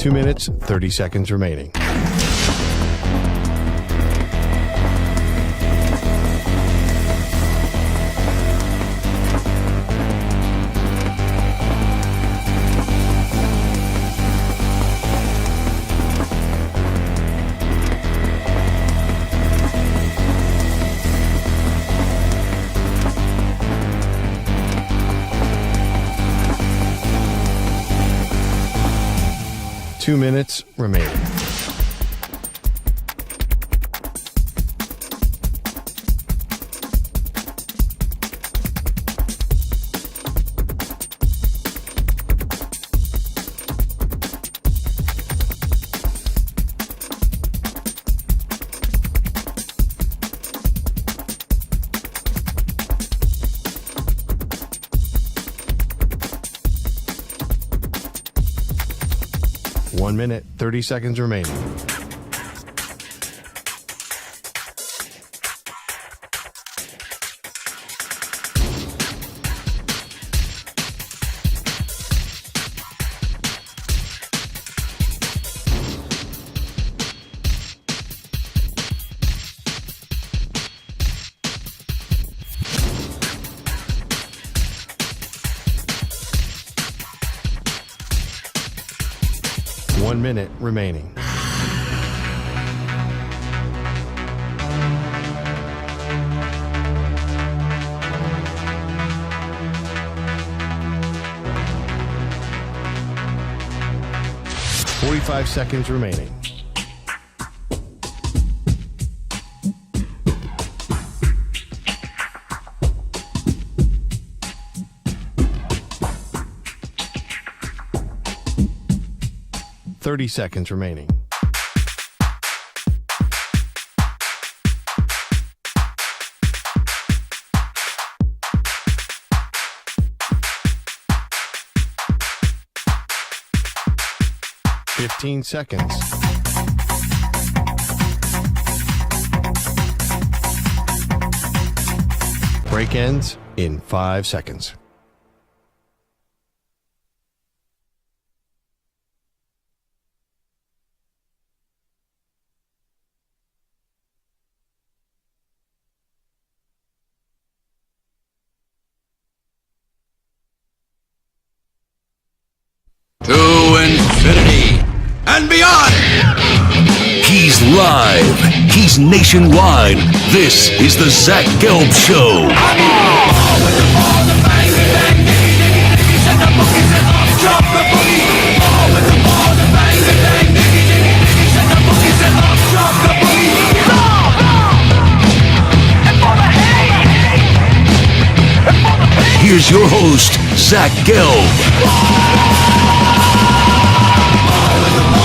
2 minutes, 30 seconds remaining. Two minutes remaining. One minute, 30 seconds remaining. One minute remaining. Forty-five seconds remaining. Thirty seconds remaining. Fifteen seconds. Break ends in 5 seconds. To infinity and beyond. He's live. He's nationwide. This is the Zach Gelb Show. Here's your host, Zach Gelb.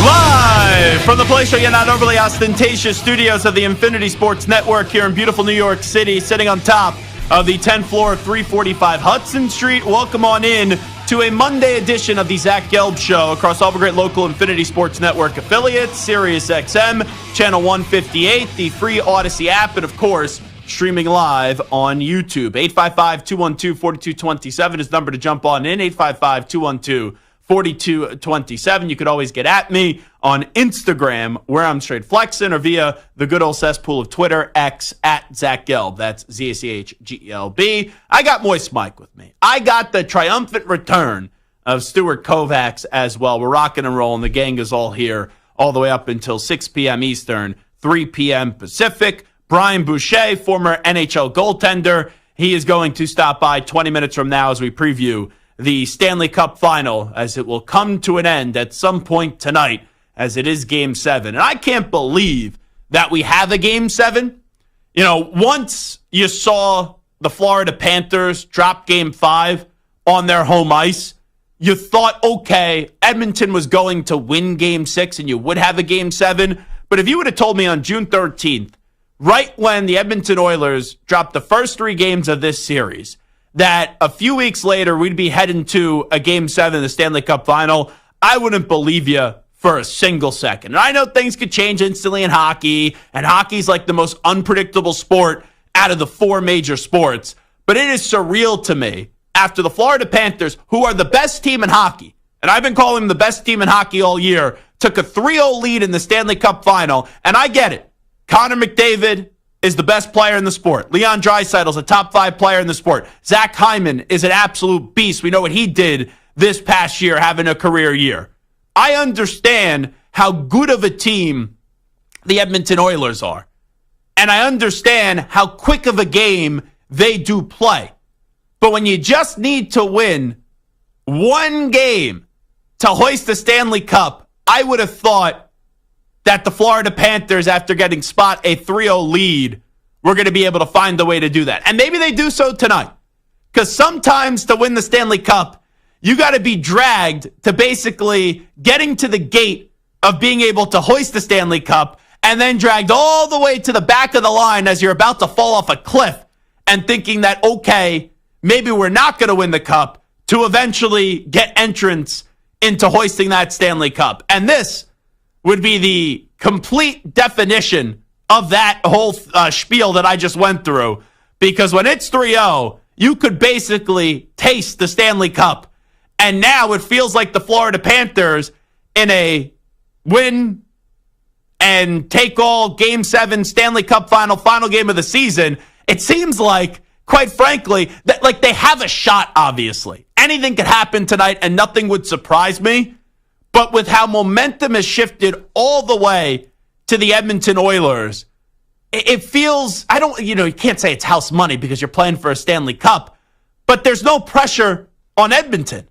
Live from the place yet not overly ostentatious studios of the Infinity Sports Network here in beautiful New York City, sitting on top of the 10th floor of 345 Hudson Street. Welcome on in to a Monday edition of the Zach Gelb Show across all the great local Infinity Sports Network affiliates, Sirius XM, Channel 158, the free Odyssey app, and of course, streaming live on YouTube. 855-212-4227 is the number to jump on in. 855-212-4227. You could always get at me on Instagram, where I'm straight flexing, or via the good old cesspool of Twitter, X, at Zach Gelb. That's ZACHGELB. I got Moist Mike with me. I got the triumphant return of Stuart Kovacs as well. We're rocking and rolling. The gang is all here all the way up until 6 p.m. Eastern, 3 p.m. Pacific. Brian Boucher, former NHL goaltender, he is going to stop by 20 minutes from now as we preview the Stanley Cup Final, as it will come to an end at some point tonight, as it is Game 7. And I can't believe that we have a Game 7. You know, once you saw the Florida Panthers drop Game 5 on their home ice, you thought, okay, Edmonton was going to win Game 6 and you would have a Game 7. But if you would have told me on June 13th, right when the Edmonton Oilers dropped the first 3 games of this series, that a few weeks later we'd be heading to a Game 7 of the Stanley Cup Final, I wouldn't believe you for a single second. And I know things could change instantly in hockey, and hockey's like the most unpredictable sport out of the 4 major sports, but it is surreal to me after the Florida Panthers, who are the best team in hockey, and I've been calling them the best team in hockey all year, took a 3-0 lead in the Stanley Cup final, and I get it. Connor McDavid is the best player in the sport. Leon Draisaitl's a top 5 player in the sport. Zach Hyman is an absolute beast. We know what he did this past year, having a career year. I understand how good of a team the Edmonton Oilers are. And I understand how quick of a game they do play. But when you just need to win one game to hoist the Stanley Cup, I would have thought that the Florida Panthers, after getting Spot a 3-0 lead, were going to be able to find a way to do that. And maybe they do so tonight. Because sometimes to win the Stanley Cup, you got to be dragged to basically getting to the gate of being able to hoist the Stanley Cup and then dragged all the way to the back of the line as you're about to fall off a cliff and thinking that, okay, maybe we're not going to win the cup, to eventually get entrance into hoisting that Stanley Cup. And this would be the complete definition of that whole spiel that I just went through. Because when it's 3-0, you could basically taste the Stanley Cup. And now it feels like the Florida Panthers in a win and take all Game 7 Stanley Cup final game of the season. It seems like, quite frankly, that like they have a shot, obviously. Anything could happen tonight and nothing would surprise me. But with how momentum has shifted all the way to the Edmonton Oilers, it feels, you can't say it's house money because you're playing for a Stanley Cup, but there's no pressure on Edmonton.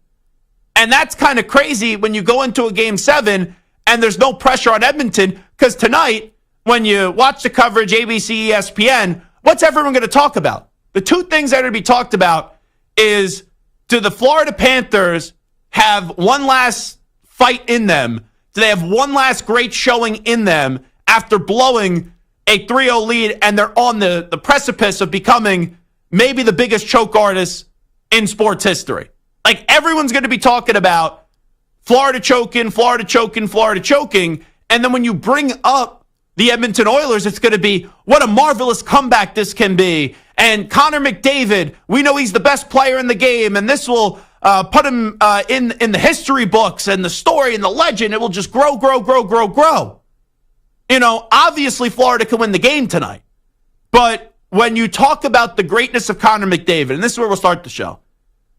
And that's kind of crazy when you go into a Game 7 and there's no pressure on Edmonton, because tonight, when you watch the coverage, ABC, ESPN, what's everyone going to talk about? The two things that are going to be talked about is, do the Florida Panthers have one last fight in them? Do they have one last great showing in them after blowing a 3-0 lead and they're on the precipice of becoming maybe the biggest choke artist in sports history? Like, everyone's going to be talking about Florida choking, Florida choking, Florida choking. And then when you bring up the Edmonton Oilers, it's going to be, what a marvelous comeback this can be. And Connor McDavid, we know he's the best player in the game, and this will put him in the history books and the story and the legend. It will just grow. Obviously Florida can win the game tonight. But when you talk about the greatness of Connor McDavid, and this is where we'll start the show,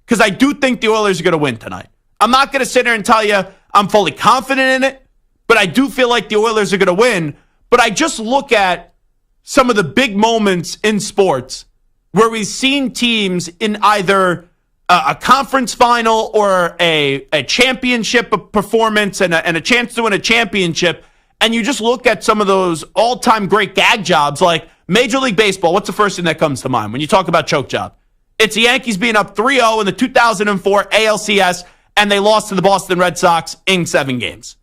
because I do think the Oilers are going to win tonight. I'm not going to sit here and tell you I'm fully confident in it, but I do feel like the Oilers are going to win. But I just look at some of the big moments in sports where we've seen teams in either a conference final or a championship performance and a chance to win a championship, and you just look at some of those all-time great gag jobs like Major League Baseball. What's the first thing that comes to mind when you talk about choke job? It's the Yankees being up 3-0 in the 2004 ALCS, and they lost to the Boston Red Sox in 7 games.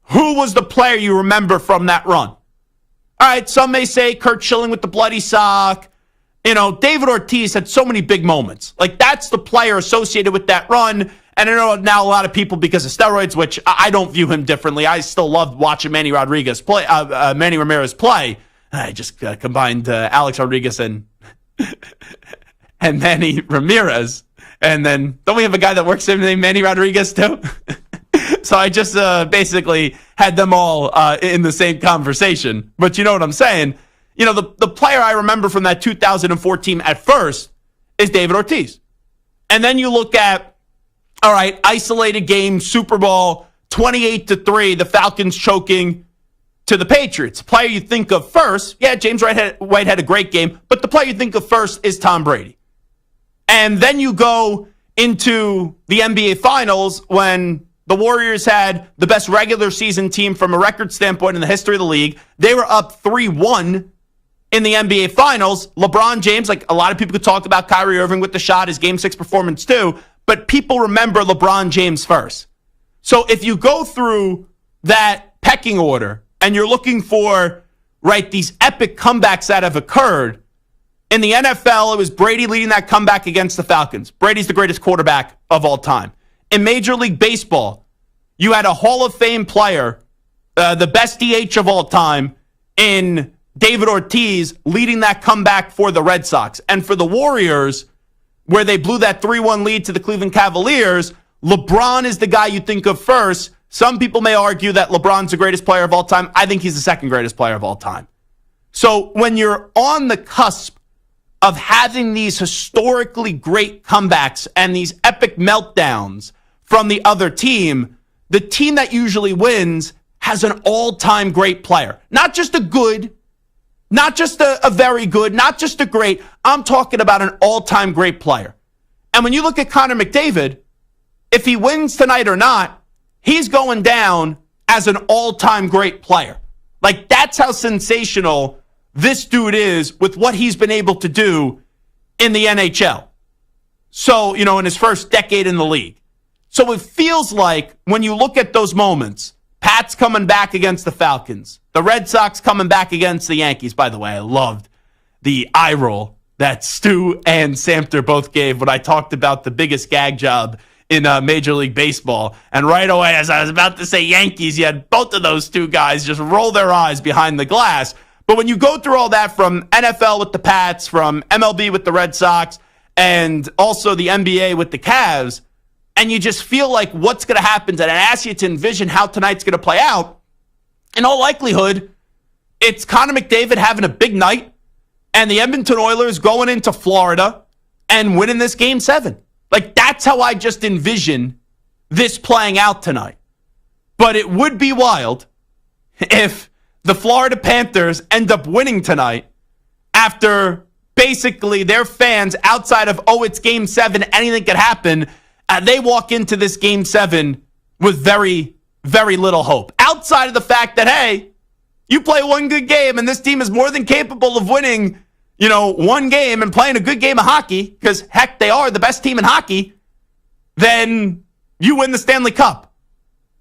Who was the player you remember from that run? All right, some may say Kurt Schilling with the bloody sock. David Ortiz had so many big moments. Like, that's the player associated with that run. And I know now a lot of people, because of steroids, which I don't view him differently. I still loved watching Manny Ramirez play. I just combined Alex Rodriguez and Manny Ramirez. And then, don't we have a guy that works named Manny Rodriguez too? So I just basically had them all in the same conversation. But you know what I'm saying? The player I remember from that 2004 team at first is David Ortiz. And then you look at, all right, isolated game, Super Bowl, 28-3, the Falcons choking to the Patriots. The player you think of first, yeah, James White had a great game, but the player you think of first is Tom Brady. And then you go into the NBA Finals when the Warriors had the best regular season team from a record standpoint in the history of the league. They were up 3-1 in the NBA Finals. LeBron James, like a lot of people could talk about Kyrie Irving with the shot, his Game 6 performance too, but people remember LeBron James first. So if you go through that pecking order and you're looking for, right, these epic comebacks that have occurred, in the NFL, it was Brady leading that comeback against the Falcons. Brady's the greatest quarterback of all time. In Major League Baseball, you had a Hall of Fame player, the best DH of all time, in David Ortiz, leading that comeback for the Red Sox. And for the Warriors, where they blew that 3-1 lead to the Cleveland Cavaliers, LeBron is the guy you think of first, Some people may argue that LeBron's the greatest player of all time. I think he's the second greatest player of all time. So when you're on the cusp of having these historically great comebacks and these epic meltdowns from the other team, the team that usually wins has an all-time great player. Not just a good, not just a very good, not just a great. I'm talking about an all-time great player. And when you look at Connor McDavid, if he wins tonight or not, he's going down as an all-time great player. Like, that's how sensational this dude is with what he's been able to do in the NHL. So, in his first decade in the league. So it feels like when you look at those moments, Pat's coming back against the Falcons, the Red Sox coming back against the Yankees. By the way, I loved the eye roll that Stu and Samter both gave when I talked about the biggest gag job in Major League Baseball. And right away, as I was about to say Yankees, you had both of those two guys just roll their eyes behind the glass. But when you go through all that from NFL with the Pats, from MLB with the Red Sox, and also the NBA with the Cavs, and you just feel like what's going to happen, and I ask you to envision how tonight's going to play out, in all likelihood, it's Connor McDavid having a big night, and the Edmonton Oilers going into Florida and winning this Game 7. Like, that's how I just envision this playing out tonight. But it would be wild if the Florida Panthers end up winning tonight after basically their fans, outside of, it's Game 7, anything could happen, they walk into this Game 7 with very, very little hope. Outside of the fact that, hey, you play one good game and this team is more than capable of winning, one game and playing a good game of hockey, because, heck, they are the best team in hockey, then you win the Stanley Cup.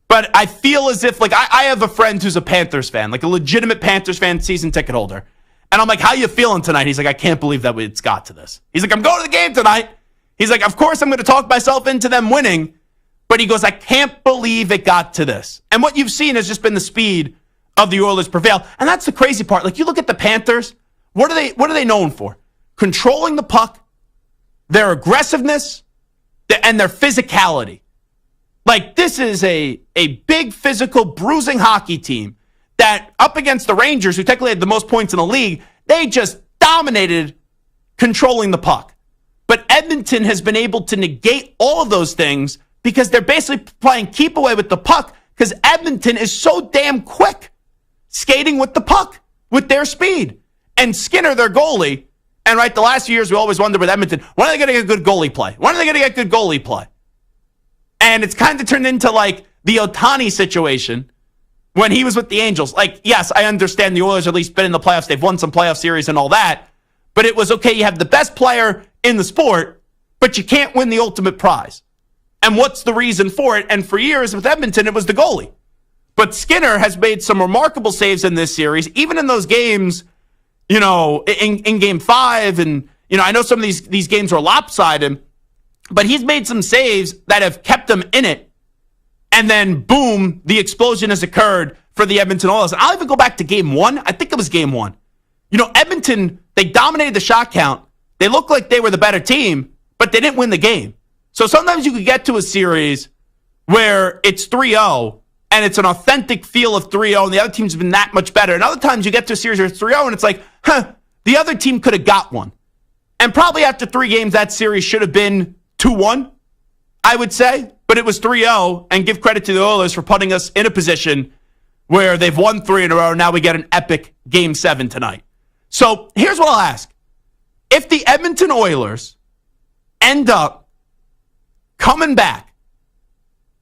But I feel as if, I have a friend who's a Panthers fan, a legitimate Panthers fan, season ticket holder. And I'm like, how you feeling tonight? He's like, I can't believe that it's got to this. He's like, I'm going to the game tonight. He's like, of course I'm going to talk myself into them winning. But he goes, I can't believe it got to this. And what you've seen has just been the speed of the Oilers prevail. And that's the crazy part. You look at the Panthers, what are they known for? Controlling the puck, their aggressiveness, and their physicality. This is a big physical bruising hockey team that up against the Rangers, who technically had the most points in the league, they just dominated controlling the puck. But Edmonton has been able to negate all of those things because they're basically playing keep away with the puck, because Edmonton is so damn quick skating with the puck with their speed. And Skinner, their goalie, and the last few years we always wondered with Edmonton, when are they going to get good goalie play? When are they going to get good goalie play? And it's kind of turned into the Ohtani situation when he was with the Angels. Yes, I understand the Oilers at least been in the playoffs. They've won some playoff series and all that. But it was, okay, you have the best player in the sport, but you can't win the ultimate prize. And what's the reason for it? And for years with Edmonton, it was the goalie. But Skinner has made some remarkable saves in this series, even in those games, in Game 5. And, I know some of these games are lopsided, but he's made some saves that have kept them in it. And then, boom, the explosion has occurred for the Edmonton Oilers. And I'll even go back to Game 1. I think it was Game 1. Edmonton, they dominated the shot count. They looked like they were the better team, but they didn't win the game. So sometimes you could get to a series where it's 3-0, and it's an authentic feel of 3-0, and the other team's been that much better. And other times you get to a series where it's 3-0, and it's like, the other team could have got one. And probably after 3 games, that series should have been 2-1, I would say. But it was 3-0, and give credit to the Oilers for putting us in a position where they've won 3 in a row, and now we get an epic Game 7 tonight. So here's what I'll ask. If the Edmonton Oilers end up coming back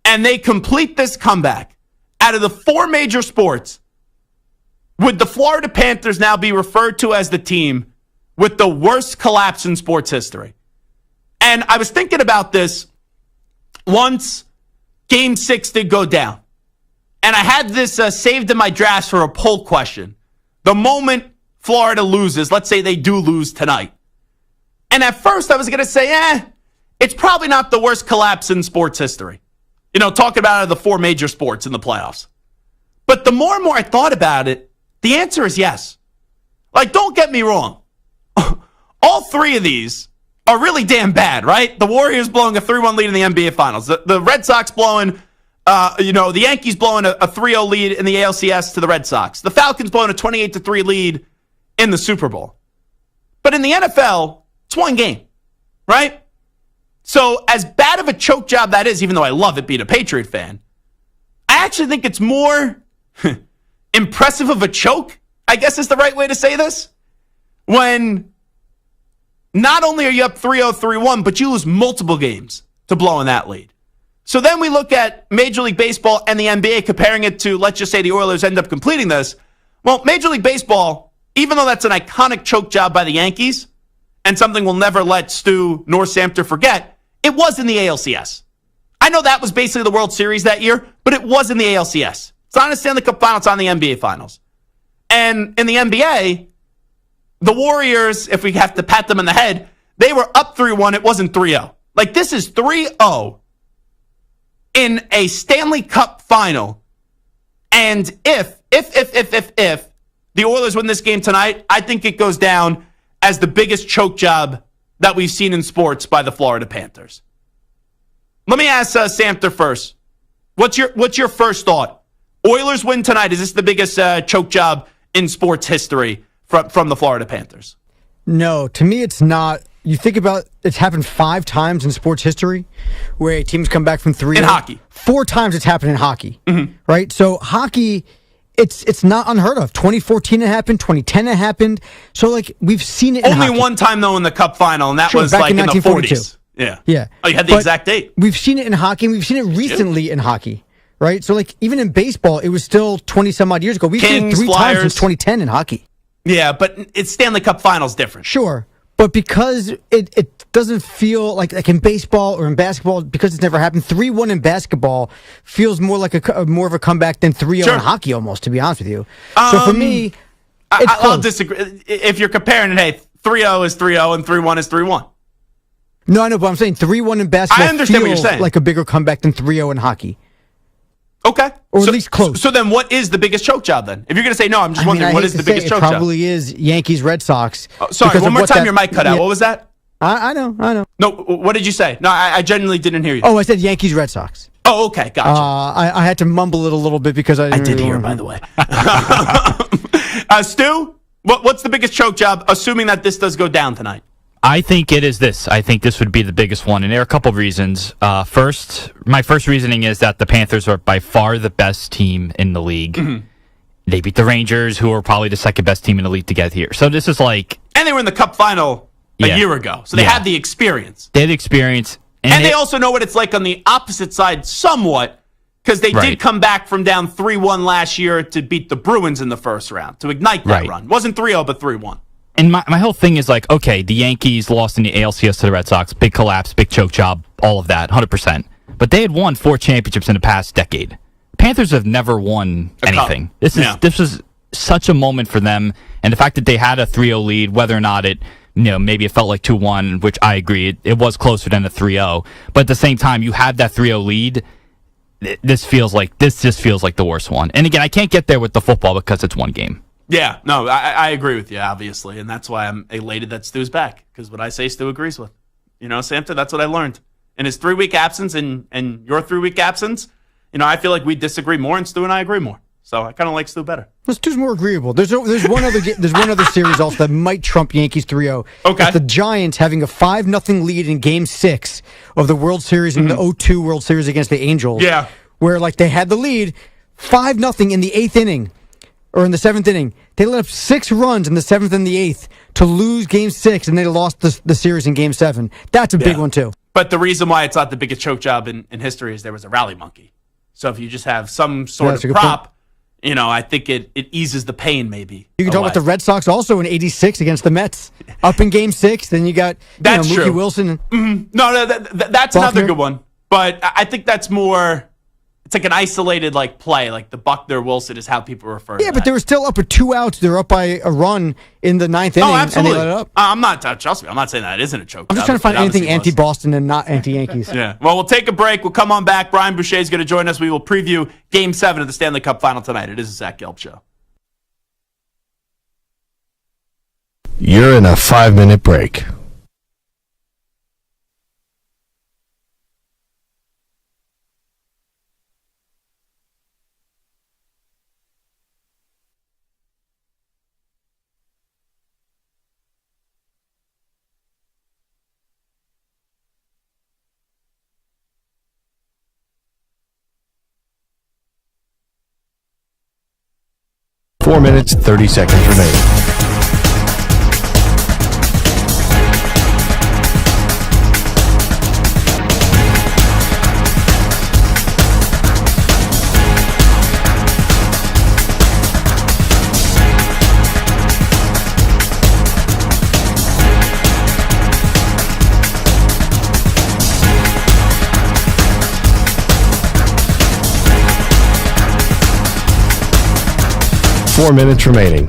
and they complete this comeback, out of the 4 major sports, would the Florida Panthers now be referred to as the team with the worst collapse in sports history? And I was thinking about this once Game 6 did go down. And I had this saved in my drafts for a poll question. The moment Florida loses, let's say they do lose tonight. And at first I was going to say, it's probably not the worst collapse in sports history. Talking about the 4 major sports in the playoffs. But the more and more I thought about it, the answer is yes. Don't get me wrong. All 3 of these are really damn bad, right? The Warriors blowing a 3-1 lead in the NBA Finals. The Red Sox blowing The Yankees blowing a 3-0 lead in the ALCS to the Red Sox. The Falcons blowing a 28-3 lead in the Super Bowl. But in the NFL, it's one game, right? So as bad of a choke job that is, even though I love it being a Patriot fan, I actually think it's more impressive of a choke, I guess is the right way to say this, when not only are you up 3-0, 3-1, but you lose multiple games to blowing that lead. So then we look at Major League Baseball and the NBA, comparing it to, let's just say the Oilers end up completing this. Well, Major League Baseball, even though that's an iconic choke job by the Yankees, and something we'll never let Stu nor Samter forget, it was in the ALCS. I know that was basically the World Series that year, but it was in the ALCS. It's not in the Stanley Cup Finals, it's on the NBA Finals. And in the NBA, the Warriors, if we have to pat them in the head, they were up 3-1. It wasn't 3-0. Like, this is 3-0 in a Stanley Cup final. And if the Oilers win this game tonight, I think it goes down as the biggest choke job that we've seen in sports by the Florida Panthers. Let me ask Samter first. What's your first thought? Oilers win tonight. Is this the biggest choke job in sports history from the Florida Panthers? No, to me it's not. You think about it's happened 5 times in sports history where teams come back from 3 in hockey. 4 times it's happened in hockey, right? So hockey, it's not unheard of. 2014 it happened. 2010 it happened. So like we've seen it. Only one time though in the Cup final, and that was back like in the 1942. 40s. Yeah. Oh, you had the exact date. We've seen it in hockey. And we've seen it recently in hockey, right? So like even in baseball, it was still 20 some odd years ago. We've seen it 3 times since 2010 in hockey. Yeah, but it's Stanley Cup Finals different. Sure. But because it doesn't feel like in baseball or in basketball, because it's never happened, 3-1 in basketball feels more like more of a comeback than 3-0 in hockey almost, to be honest with you. So for me, I'll disagree. If you're comparing it, hey, 3-0 is 3-0 and 3-1 is 3-1. No, I know, but I'm saying 3-1 in basketball I understand what you're saying. Like a bigger comeback than 3-0 in hockey. Okay. Or at least close. So then what is the biggest choke job then? If you're going to say no, I'm just wondering what is the biggest choke job? It probably is Yankees Red Sox. Sorry, one more time your mic cut out. What was that? I know. No, what did you say? No, I genuinely didn't hear you. Oh, I said Yankees Red Sox. Oh, okay, gotcha. I had to mumble it a little bit because I did hear, by the way. Stu, what's the biggest choke job, assuming that this does go down tonight? I think it is this. I think this would be the biggest one, and there are a couple of reasons. First, my first reasoning is that the Panthers are by far the best team in the league. Mm-hmm. They beat the Rangers, who are probably the second best team in the league to get here. So this is like... And they were in the Cup final a year ago, so they had the experience. They had the experience. And they also know what it's like on the opposite side somewhat, because they did come back from down 3-1 last year to beat the Bruins in the first round, to ignite that run. Wasn't 3-0, but 3-1. And my whole thing is like, okay, the Yankees lost in the ALCS to the Red Sox. Big collapse, big choke job, all of that, 100%. But they had won 4 championships in the past decade. Panthers have never won anything. This was such a moment for them. And the fact that they had a 3-0 lead, whether or not maybe it felt like 2-1, which I agree, it was closer than a 3-0. But at the same time, you had that 3-0 lead. This just feels like the worst one. And again, I can't get there with the football because it's one game. Yeah, no, I agree with you, obviously, and that's why I'm elated that Stu's back, because what I say, Stu agrees with. Samter, that's what I learned. In his 3-week absence and your 3-week absence, I feel like we disagree more, and Stu and I agree more. So I kind of like Stu better. Well, Stu's more agreeable. There's one other series also that might trump Yankees 3-0. Okay. It's the Giants having a 5-0 lead in Game 6 of the World Series in the 0-2 World Series against the Angels. Yeah. Where they had the lead 5-0 in the 8th inning. Or in the 7th inning. They let up 6 runs in the 7th and the 8th to lose Game 6, and they lost the series in Game 7. That's a big one, too. But the reason why it's not the biggest choke job in history is there was a rally monkey. So if you just have some sort of prop, I think it eases the pain, maybe. You can talk about the Red Sox also in 86 against the Mets. Up in Game 6, then you got Mookie Wilson. No, that's another good one. But I think that's more... It's like an isolated play, like the Buckner-Wilson is how people refer to that. Yeah, but they were still up with 2 outs. They were up by a run in the 9th inning, absolutely. and they let it up. I'm not, trust me, I'm not saying that isn't a choke. I'm just trying to find anything anti-Boston and not anti-Yankees. Yeah. Well, we'll take a break. We'll come on back. Brian Boucher is going to join us. We will preview Game 7 of the Stanley Cup Final tonight. It is a Zach Gelb Show. You're in a 5-minute break. 4 minutes, 30 seconds remaining. 4 minutes remaining.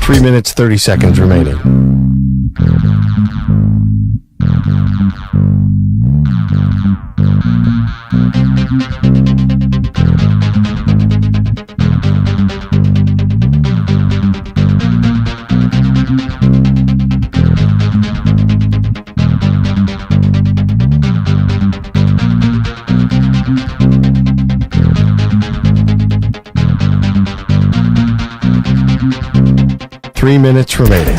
Three minutes, 30 seconds remaining. Three minutes remaining.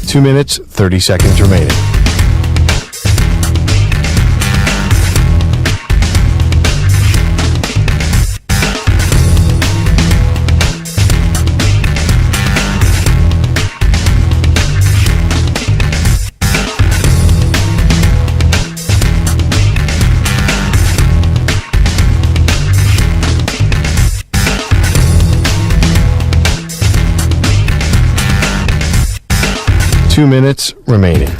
Two minutes, 30 seconds remaining. Two minutes remaining.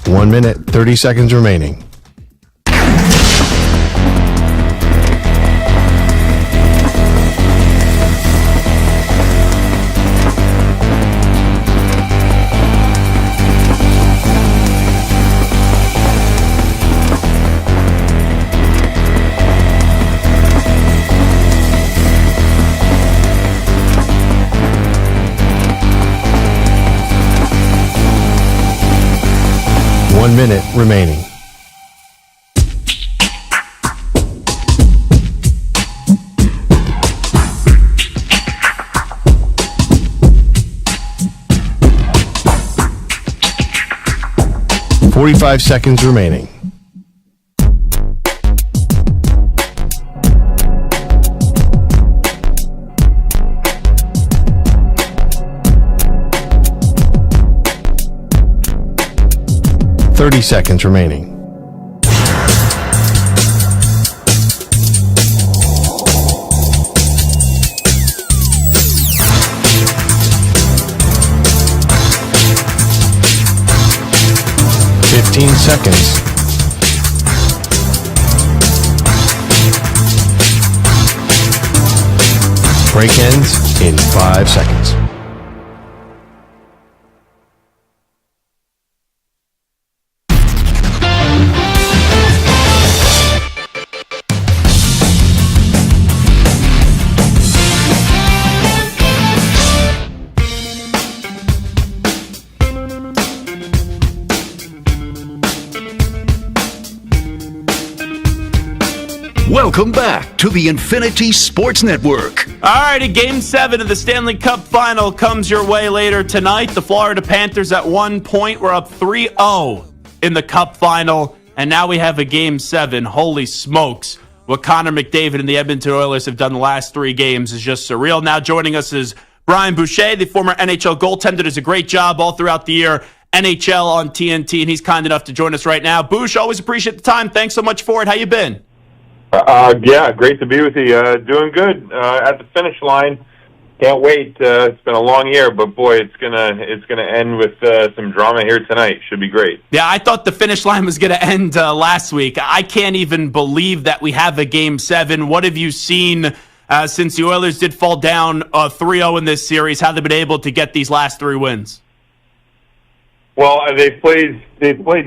One minute, 30 seconds remaining. One minute remaining. Forty-five seconds remaining. 30 seconds remaining. Seconds. Break ends in 5 seconds. Welcome back to the Infinity Sports Network. All righty, Game 7 of the Stanley Cup Final comes your way later tonight. The Florida Panthers at 1 point were up 3-0 in the Cup final, and now we have a Game 7. Holy smokes. What Connor McDavid and the Edmonton Oilers have done the last 3 games is just surreal. Now joining us is Brian Boucher, the former NHL goaltender, does a great job all throughout the year. NHL on TNT, and he's kind enough to join us right now. Bouch, always appreciate the time. Thanks so much for it. How you been? Yeah, great to be with you. Doing good at the finish line. Can't wait. It's been a long year, but boy, it's gonna end with some drama here tonight. Should be great. Yeah, I thought the finish line was gonna end last week. I can't even believe that we have a Game 7. What have you seen since the Oilers did fall down 3-0 in this series? How they've been able to get these last 3 wins? Well, they played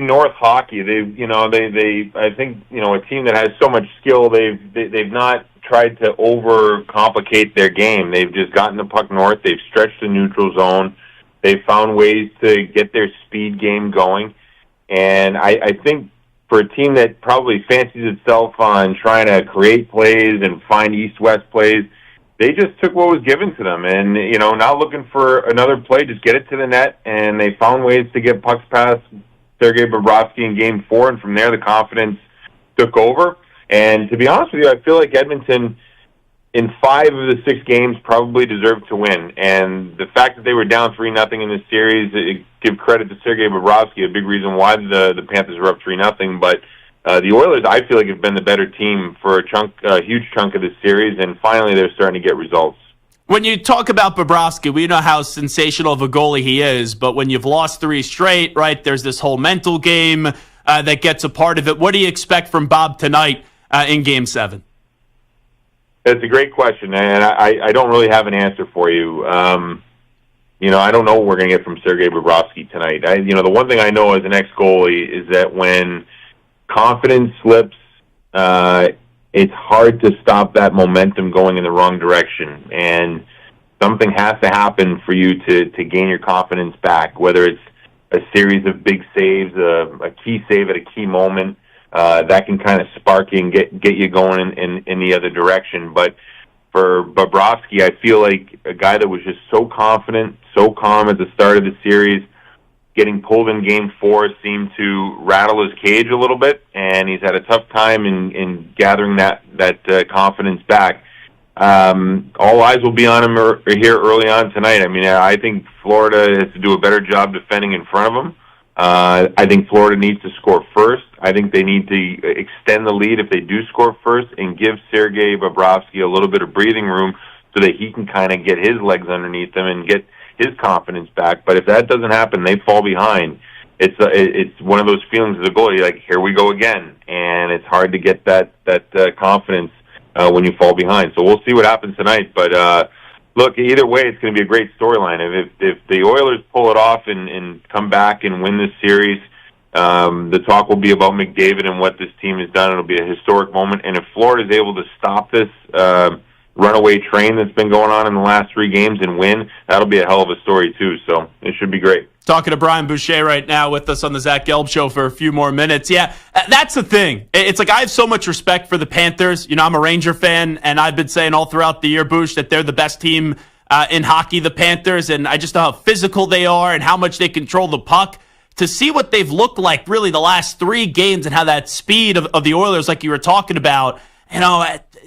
North hockey. They I think a team that has so much skill. They've not tried to overcomplicate their game. They've just gotten the puck north. They've stretched the neutral zone. They've found ways to get their speed game going. And I think for a team that probably fancies itself on trying to create plays and find east-west plays, they just took what was given to them, and not looking for another play, just get it to the net, and they found ways to get pucks past Sergei Bobrovsky in Game 4, and from there the confidence took over. And to be honest with you, I feel like Edmonton, in 5 of the 6 games, probably deserved to win. And the fact that they were down 3-0 in this series, give credit to Sergei Bobrovsky, a big reason why the Panthers were up 3-0, but the Oilers, I feel like, have been the better team for a huge chunk of this series, and finally they're starting to get results. When you talk about Bobrovsky, we know how sensational of a goalie he is, but when you've lost 3 straight, right, there's this whole mental game that gets a part of it. What do you expect from Bob tonight in Game 7? It's a great question, and I don't really have an answer for you. I don't know what we're going to get from Sergei Bobrovsky tonight. The one thing I know as an ex-goalie is that when confidence slips, it's hard to stop that momentum going in the wrong direction. And something has to happen for you to gain your confidence back, whether it's a series of big saves, a key save at a key moment, that can kind of spark you and get you going in the other direction. But for Bobrovsky, I feel like a guy that was just so confident, so calm at the start of the series, getting pulled in Game 4 seemed to rattle his cage a little bit, and he's had a tough time in gathering that confidence back. All eyes will be on him here early on tonight. I mean, I think Florida has to do a better job defending in front of him. I think Florida needs to score first. I think they need to extend the lead if they do score first and give Sergei Bobrovsky a little bit of breathing room so that he can kind of get his legs underneath him and get his confidence back. But if that doesn't happen, they fall behind. It's one of those feelings as a goalie, like, here we go again, and it's hard to get that confidence when you fall behind. So we'll see what happens tonight. But look, either way, it's going to be a great storyline. If the Oilers pull it off and come back and win this series, the talk will be about McDavid and what this team has done. It'll be a historic moment. And if Florida is able to stop this runaway train that's been going on in the last 3 games and win, that'll be a hell of a story too. So it should be great. Talking to Brian Boucher right now with us on the Zach Gelb Show for a few more minutes. Yeah, that's the thing. It's like I have so much respect for the Panthers. I'm a Ranger fan, and I've been saying all throughout the year, Bouch, that they're the best team in hockey, the Panthers, and I just know how physical they are and how much they control the puck. To see what they've looked like really the last 3 games and how that speed of the Oilers, like you were talking about,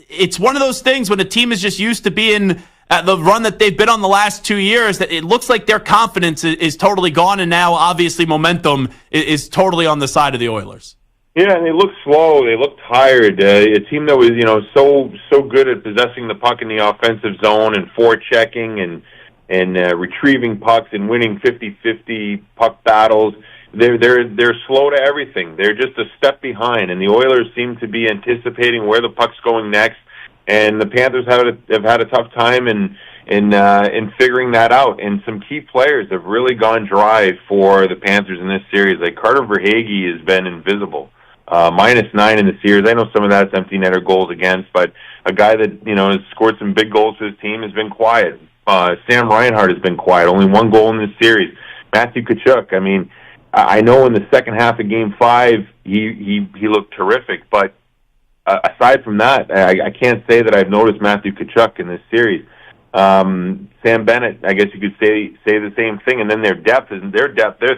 it's one of those things when a team is just used to being the run that they've been on the last 2 years, that it looks like their confidence is totally gone, and now obviously momentum is totally on the side of the Oilers. Yeah, and they look slow. They look tired. A team that was so good at possessing the puck in the offensive zone and forechecking and retrieving pucks and winning 50-50 puck battles. They're slow to everything. They're just a step behind, and the Oilers seem to be anticipating where the puck's going next. And the Panthers have had a tough time in figuring that out. And some key players have really gone dry for the Panthers in this series. Like Carter Verhaeghe has been invisible, -9 in the series. I know some of that's empty netter goals against, but a guy that has scored some big goals for his team has been quiet. Sam Reinhart has been quiet. Only 1 goal in this series. Matthew Tkachuk. I mean, I know in the second half of Game 5 he looked terrific, but aside from that, I can't say that I've noticed Matthew Tkachuk in this series. Sam Bennett, I guess you could say the same thing. And then their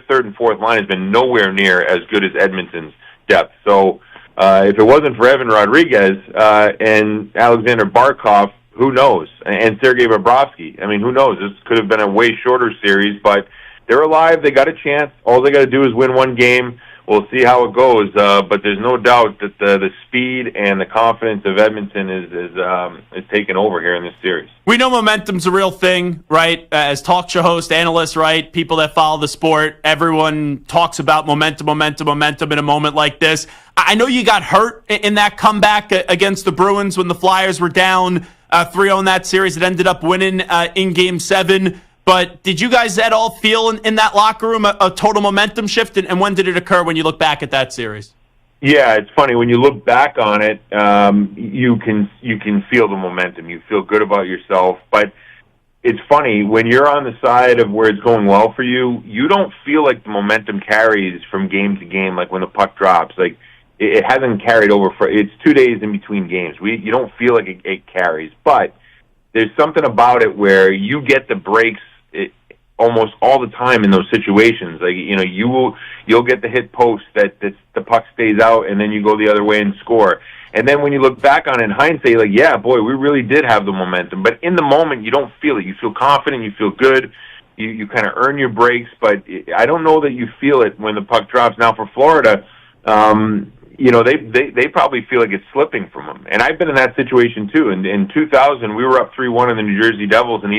third and fourth line has been nowhere near as good as Edmonton's depth. So if it wasn't for Evan Rodriguez and Alexander Barkov, who knows? And Sergei Bobrovsky. I mean, who knows? This could have been a way shorter series, but they're alive. They got a chance. All they got to do is win one game. We'll see how it goes. But there's no doubt that the speed and the confidence of Edmonton is taking over here in this series. We know momentum's a real thing, right? As talk show hosts, analysts, right? People that follow the sport, everyone talks about momentum in a moment like this. I know you got hurt in that comeback against the Bruins when the Flyers were down 3-0 in that series. It ended up winning in Game 7. But did you guys at all feel in that locker room a total momentum shift? And when did it occur when you look back at that series? Yeah, it's funny. When you look back on it, you can feel the momentum. You feel good about yourself. But it's funny, when you're on the side of where it's going well for you, you don't feel like the momentum carries from game to game, like when the puck drops. Like, it hasn't carried over it's 2 days in between games. You don't feel like it carries. But there's something about it where you get the breaks almost all the time in those situations. Like, you'll get the hit post that the puck stays out, and then you go the other way and score. And then when you look back on it in hindsight, you're like, yeah, boy, we really did have the momentum. But in the moment, you don't feel it. You feel confident. You feel good. You kind of earn your breaks. But I don't know that you feel it when the puck drops. Now, for Florida, they probably feel like it's slipping from them. And I've been in that situation, too. In 2000, we were up 3-1 in the New Jersey Devils in the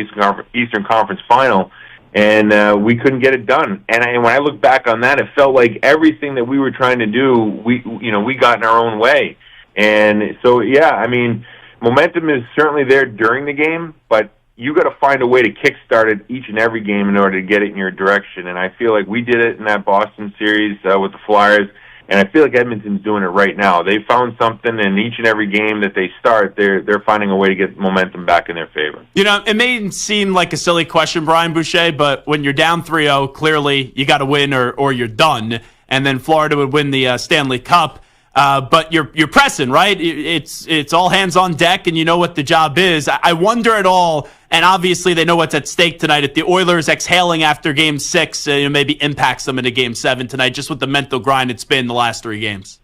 Eastern Conference Final, and we couldn't get it done. And when I look back on that, it felt like everything that we were trying to do, we got in our own way. And so, yeah, I mean, momentum is certainly there during the game, but you got to find a way to kickstart it each and every game in order to get it in your direction. And I feel like we did it in that Boston series with the Flyers. And I feel like Edmonton's doing it right now. They found something, and each and every game that they start, they're finding a way to get momentum back in their favor. It may seem like a silly question, Brian Boucher, but when you're down 3-0, clearly you got to win or you're done. And then Florida would win the Stanley Cup. But you're pressing, right? It's all hands on deck, and you know what the job is. I wonder at all, and obviously they know what's at stake tonight. If the Oilers exhaling after Game 6 maybe impacts them into Game 7 tonight, just with the mental grind it's been the last 3 games.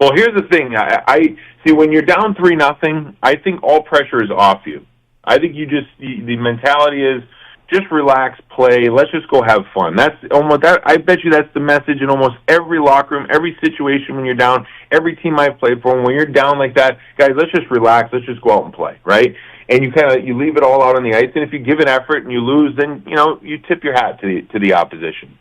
Well, here's the thing. I see, when you're down 3-0, I think all pressure is off you. I think the mentality is, just relax, play. Let's just go have fun. That's almost that. I bet you that's the message in almost every locker room, every situation when you're down. Every team I've played for, when you're down like that, guys, let's just relax. Let's just go out and play, right? And you leave it all out on the ice. And if you give an effort and you lose, then you tip your hat to the opposition.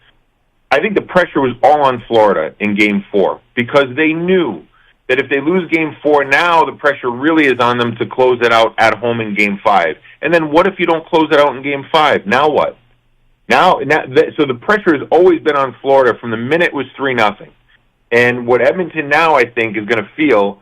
I think the pressure was all on Florida in Game 4 because they knew that if they lose Game 4, now the pressure really is on them to close it out at home in Game 5. And then what if you don't close it out in Game 5? Now what? So the pressure has always been on Florida from the minute it was 3-0. And what Edmonton now, I think, is going to feel,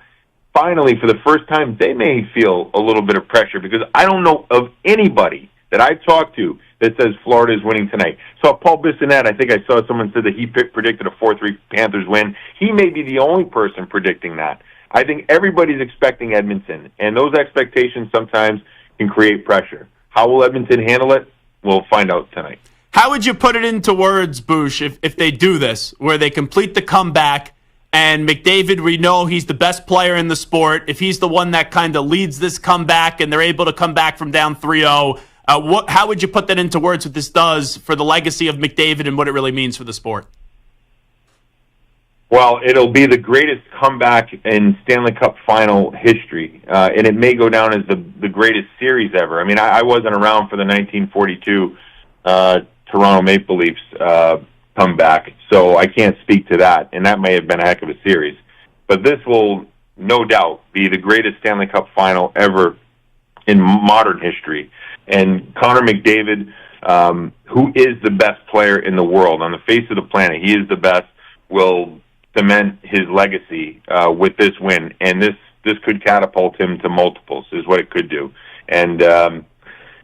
finally, for the first time, they may feel a little bit of pressure because I don't know of anybody that I've talked to that says Florida is winning tonight. So Paul Bissonnette, I think I saw someone said that he predicted a 4-3 Panthers win. He may be the only person predicting that. I think everybody's expecting Edmonton, and those expectations sometimes can create pressure. How will Edmonton handle it? We'll find out tonight. How would you put it into words, Boosh, if they do this, where they complete the comeback and McDavid, we know he's the best player in the sport. If he's the one that kind of leads this comeback and they're able to come back from down 3-0, how would you put that into words, what this does for the legacy of McDavid and what it really means for the sport? Well, it'll be the greatest comeback in Stanley Cup final history, and it may go down as the greatest series ever. I mean, I wasn't around for the 1942 Toronto Maple Leafs comeback, so I can't speak to that, and that may have been a heck of a series. But this will, no doubt, be the greatest Stanley Cup final ever in modern history. And Connor McDavid, who is the best player in the world, on the face of the planet, he is the best, will cement his legacy with this win. And this could catapult him to multiples, is what it could do. And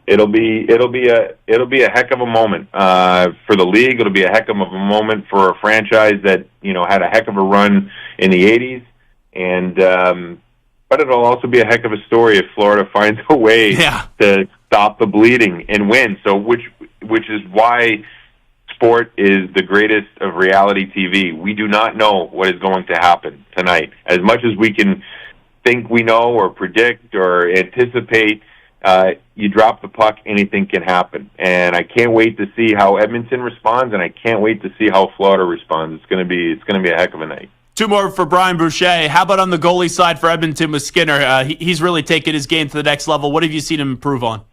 it'll be a heck of a moment for the league. It'll be a heck of a moment for a franchise that had a heck of a run in the 80s, and but it'll also be a heck of a story if Florida finds a way to stop the bleeding and win. So which is why sport is the greatest of reality TV. We do not know what is going to happen tonight. As much as we can think we know or predict or anticipate, you drop the puck, anything can happen. And I can't wait to see how Edmonton responds, and I can't wait to see how Florida responds. It's going to be a heck of a night. Two more for Brian Boucher. How about on the goalie side for Edmonton with Skinner? He's really taken his game to the next level. What have you seen him improve on?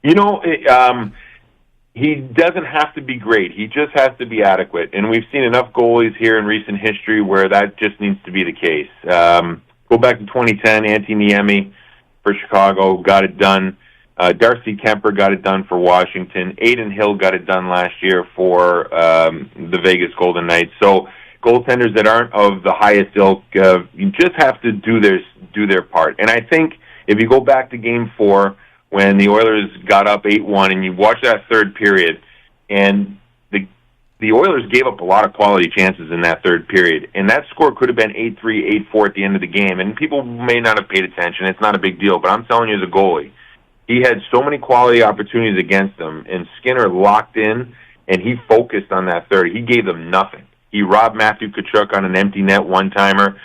You know, he doesn't have to be great. He just has to be adequate. And we've seen enough goalies here in recent history where that just needs to be the case. Go back to 2010, Antti Niemi for Chicago, got it done. Darcy Kemper got it done for Washington. Aiden Hill got it done last year for the Vegas Golden Knights. So goaltenders that aren't of the highest ilk, you just have to do their part. And I think if you go back to Game 4, when the Oilers got up 8-1, and you watch that third period, and the Oilers gave up a lot of quality chances in that third period, and that score could have been 8-3, 8-4 at the end of the game, and people may not have paid attention. It's not a big deal, but I'm telling you as a goalie, he had so many quality opportunities against him, and Skinner locked in, and he focused on that third. He gave them nothing. He robbed Matthew Tkachuk on an empty net one-timer,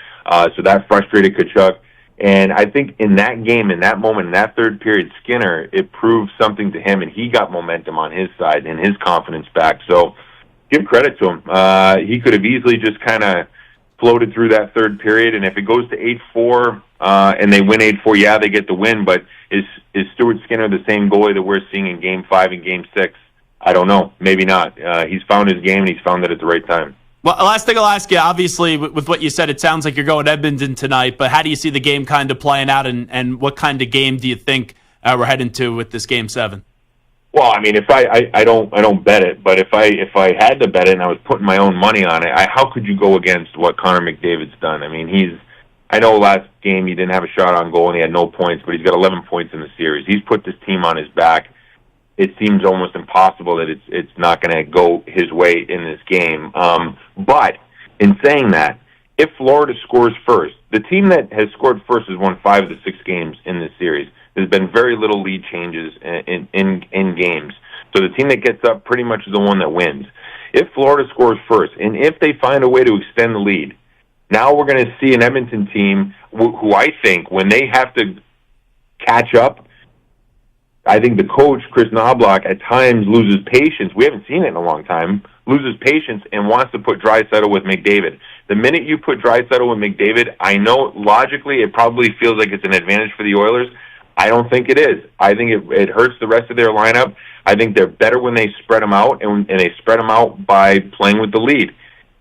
so that frustrated Tkachuk. And I think in that game, in that moment, in that third period, Skinner, it proved something to him, and he got momentum on his side and his confidence back. So give credit to him. He could have easily just kind of floated through that third period, and if it goes to 8-4 and they win 8-4, yeah, they get the win, but is Stuart Skinner the same goalie that we're seeing in Game 5 and Game 6? I don't know. Maybe not. He's found his game, and he's found it at the right time. Well, last thing I'll ask you, obviously, with what you said, it sounds like you're going Edmonton tonight, but how do you see the game kind of playing out, and what kind of game do you think we're heading to with this Game 7? Well, I mean, if I don't bet it, but if I had to bet it and I was putting my own money on it, how could you go against what Connor McDavid's done? I mean, I know last game he didn't have a shot on goal and he had no points, but he's got 11 points in the series. He's put this team on his back. It seems almost impossible that it's not going to go his way in this game. But in saying that, if Florida scores first, the team that has scored first has won 5 of the 6 games in this series. There's been very little lead changes in games. So the team that gets up pretty much is the one that wins. If Florida scores first, and if they find a way to extend the lead, now we're going to see an Edmonton team who I think, when they have to catch up, I think the coach, Chris Knobloch, at times loses patience. We haven't seen it in a long time. Loses patience and wants to put Draisaitl with McDavid. The minute you put Draisaitl with McDavid, I know logically it probably feels like it's an advantage for the Oilers. I don't think it is. I think it hurts the rest of their lineup. I think they're better when they spread them out, and they spread them out by playing with the lead.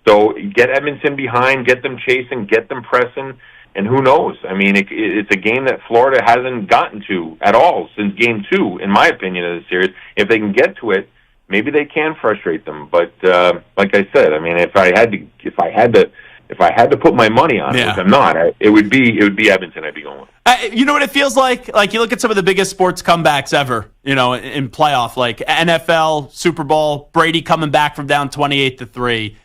So get Edmonton behind, get them chasing, get them pressing. And who knows? I mean, it's a game that Florida hasn't gotten to at all since Game 2, in my opinion, of the series. If they can get to it, maybe they can frustrate them. But like I said, I mean, if I had to put my money on it, which I'm not, it would be Edmonton I'd be going with. You know what it feels like? Like, you look at some of the biggest sports comebacks ever, in playoff, like NFL, Super Bowl, Brady coming back from down 28-3.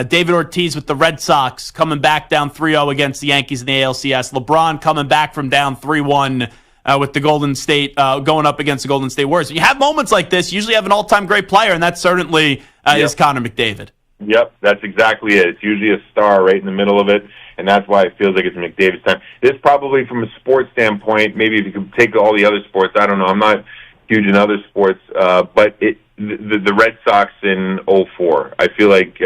David Ortiz with the Red Sox coming back down 3-0 against the Yankees in the ALCS. LeBron coming back from down 3-1 with the Golden State, going up against the Golden State Warriors. When you have moments like this, you usually have an all-time great player, and that certainly is Connor McDavid. Yep, that's exactly it. It's usually a star right in the middle of it, and that's why it feels like it's McDavid's time. This probably, from a sports standpoint, maybe if you could take all the other sports, I don't know, I'm not huge in other sports, but the Red Sox in 2004, I feel like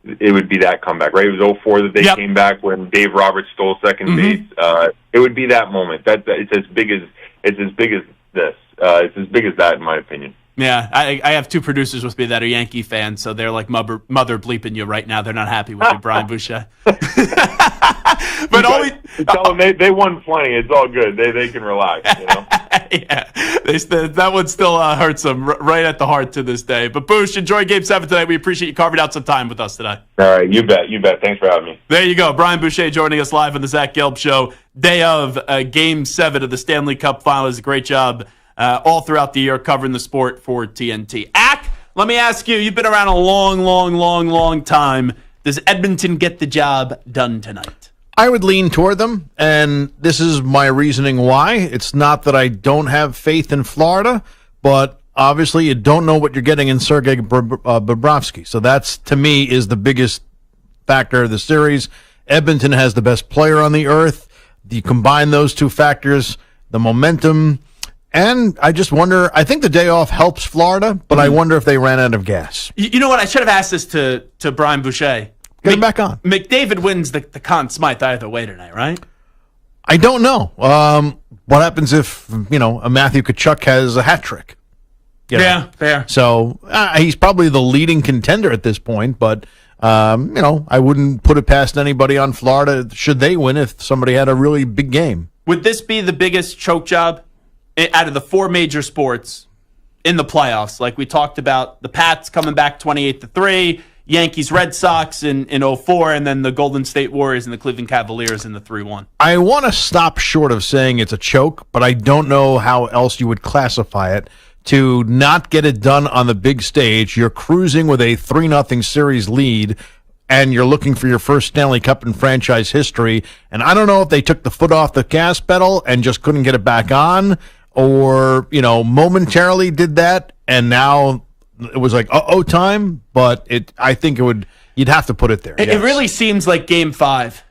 it would be that comeback, right? It was 2004 that they came back when Dave Roberts stole second base. It would be that moment. It's as big as this. It's as big as that, in my opinion. Yeah, I have two producers with me that are Yankee fans, so they're like mother bleeping you right now. They're not happy with you, Brian Boucher. But always tell them they won plenty. It's all good. They can relax. Yeah, that one still hurts them right at the heart to this day. But Bouch, enjoy Game 7 tonight. We appreciate you carving out some time with us today. All right, you bet. Thanks for having me. There you go, Brian Boucher joining us live on the Zach Gelb Show, day of Game 7 of the Stanley Cup Finals. A great job all throughout the year covering the sport for TNT. Ack, let me ask you. You've been around a long time. Does Edmonton get the job done tonight? I would lean toward them, and this is my reasoning why. It's not that I don't have faith in Florida, but obviously you don't know what you're getting in Sergei Bobrovsky. So that's, to me, is the biggest factor of the series. Edmonton has the best player on the earth. You combine those two factors, the momentum, and I just wonder, I think the day off helps Florida, but I wonder if they ran out of gas. You know what? I should have asked this to Brian Boucher. Get him back on. McDavid wins the Conn Smythe either way tonight, right? I don't know. What happens if, a Matthew Tkachuk has a hat trick? Yeah, fair. So he's probably the leading contender at this point, but, I wouldn't put it past anybody on Florida should they win if somebody had a really big game. Would this be the biggest choke job out of the four major sports in the playoffs? Like we talked about, the Pats coming back 28-3, Yankees, Red Sox in 04, and then the Golden State Warriors and the Cleveland Cavaliers in the 3-1. I want to stop short of saying it's a choke, but I don't know how else you would classify it. To not get it done on the big stage, you're cruising with a 3-0 series lead, and you're looking for your first Stanley Cup in franchise history. And I don't know if they took the foot off the gas pedal and just couldn't get it back on, or, momentarily did that, and now it was like, time, but I think you'd have to put it there. It really seems like Game 5.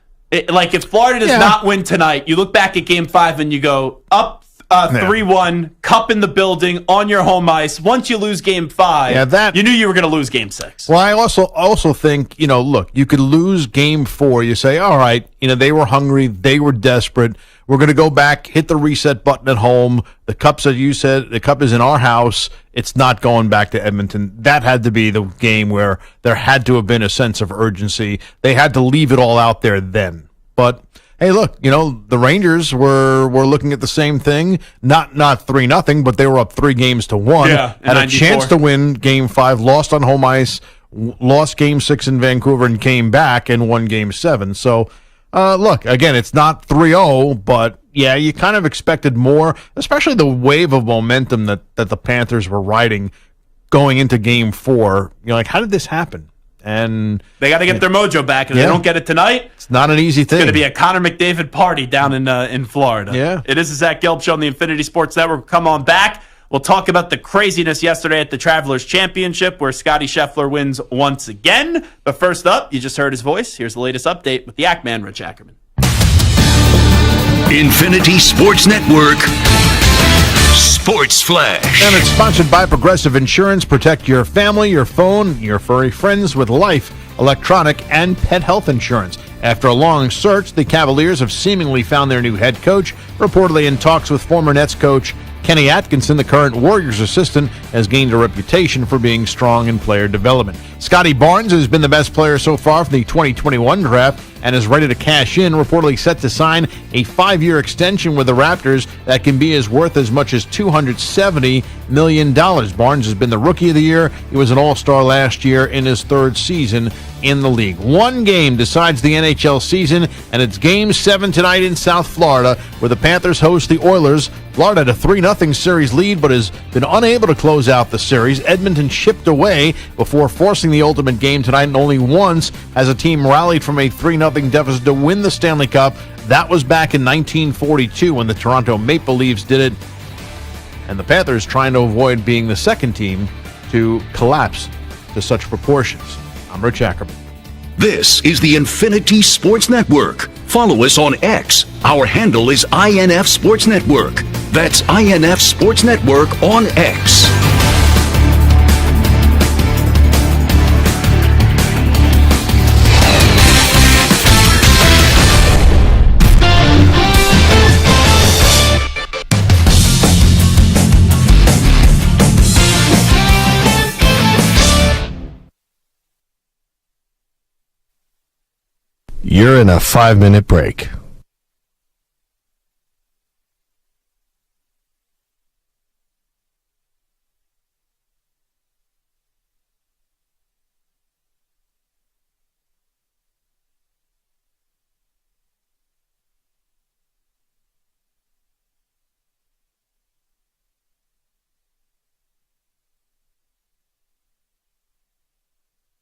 Like if Florida does not win tonight, you look back at Game 5 and you go, up 3-1, cup in the building, on your home ice. Once you lose Game 5, you knew you were going to lose Game 6. Well, I also think, look, you could lose Game 4. You say, all right, they were hungry, they were desperate. We're going to go back, hit the reset button at home. The Cup's, as you said, the Cup is in our house. It's not going back to Edmonton. That had to be the game where there had to have been a sense of urgency. They had to leave it all out there then. But hey, look, the Rangers were looking at the same thing. Not 3-0, but they were up 3-1. Yeah, had a chance to win Game 5, lost on home ice, lost Game 6 in Vancouver, and came back and won Game 7. So, look, again, it's not 3-0, but yeah, you kind of expected more, especially the wave of momentum that the Panthers were riding going into Game 4. You're like, how did this happen? And they got to get their mojo back. If they don't get it tonight, it's not an easy thing. It's going to be a Connor McDavid party down in Florida. Yeah. It is the Zach Gelb Show on the Infinity Sports Network. Come on back. We'll talk about the craziness yesterday at the Travelers Championship where Scotty Scheffler wins once again. But first up, you just heard his voice. Here's the latest update with the Ackman, Rich Ackerman. Infinity Sports Network Sports Flash. And it's sponsored by Progressive Insurance. Protect your family, your phone, your furry friends with life, electronic, and pet health insurance. After a long search, the Cavaliers have seemingly found their new head coach. Reportedly in talks with former Nets coach Kenny Atkinson, the current Warriors assistant, has gained a reputation for being strong in player development. Scotty Barnes has been the best player so far from the 2021 draft and is ready to cash in, reportedly set to sign a 5-year extension with the Raptors that can be worth as much as $270 million. Barnes has been the Rookie of the Year. He was an All-Star last year in his third season in the league. One game decides the NHL season, and it's Game 7 tonight in South Florida, where the Panthers host the Oilers. Florida had a 3-0 series lead, but has been unable to close out the series. Edmonton chipped away before forcing the ultimate game tonight, and only once has a team rallied from a 3-0 deficit to win the Stanley Cup. That was back in 1942 when the Toronto Maple Leafs did it, and the Panthers trying to avoid being the second team to collapse to such proportions. I'm Rich Ackerman. This is the Infinity Sports Network. Follow us on X. Our handle is INF Sports Network. That's INF Sports Network on X. You're in a 5-minute break.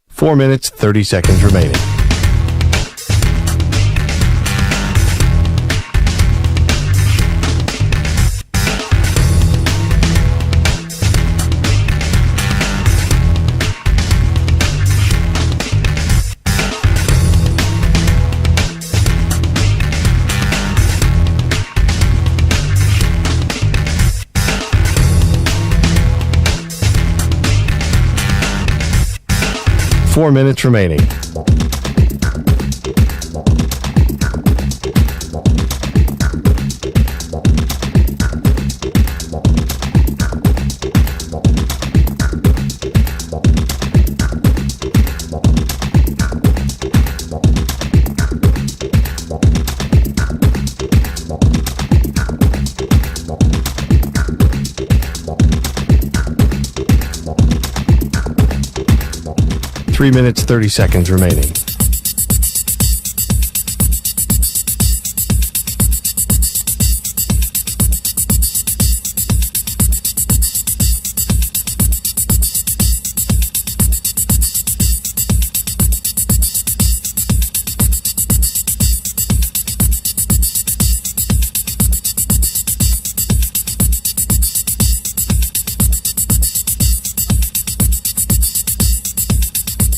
Four minutes, 30 seconds remaining. 4 minutes remaining. Three minutes, 30 seconds remaining.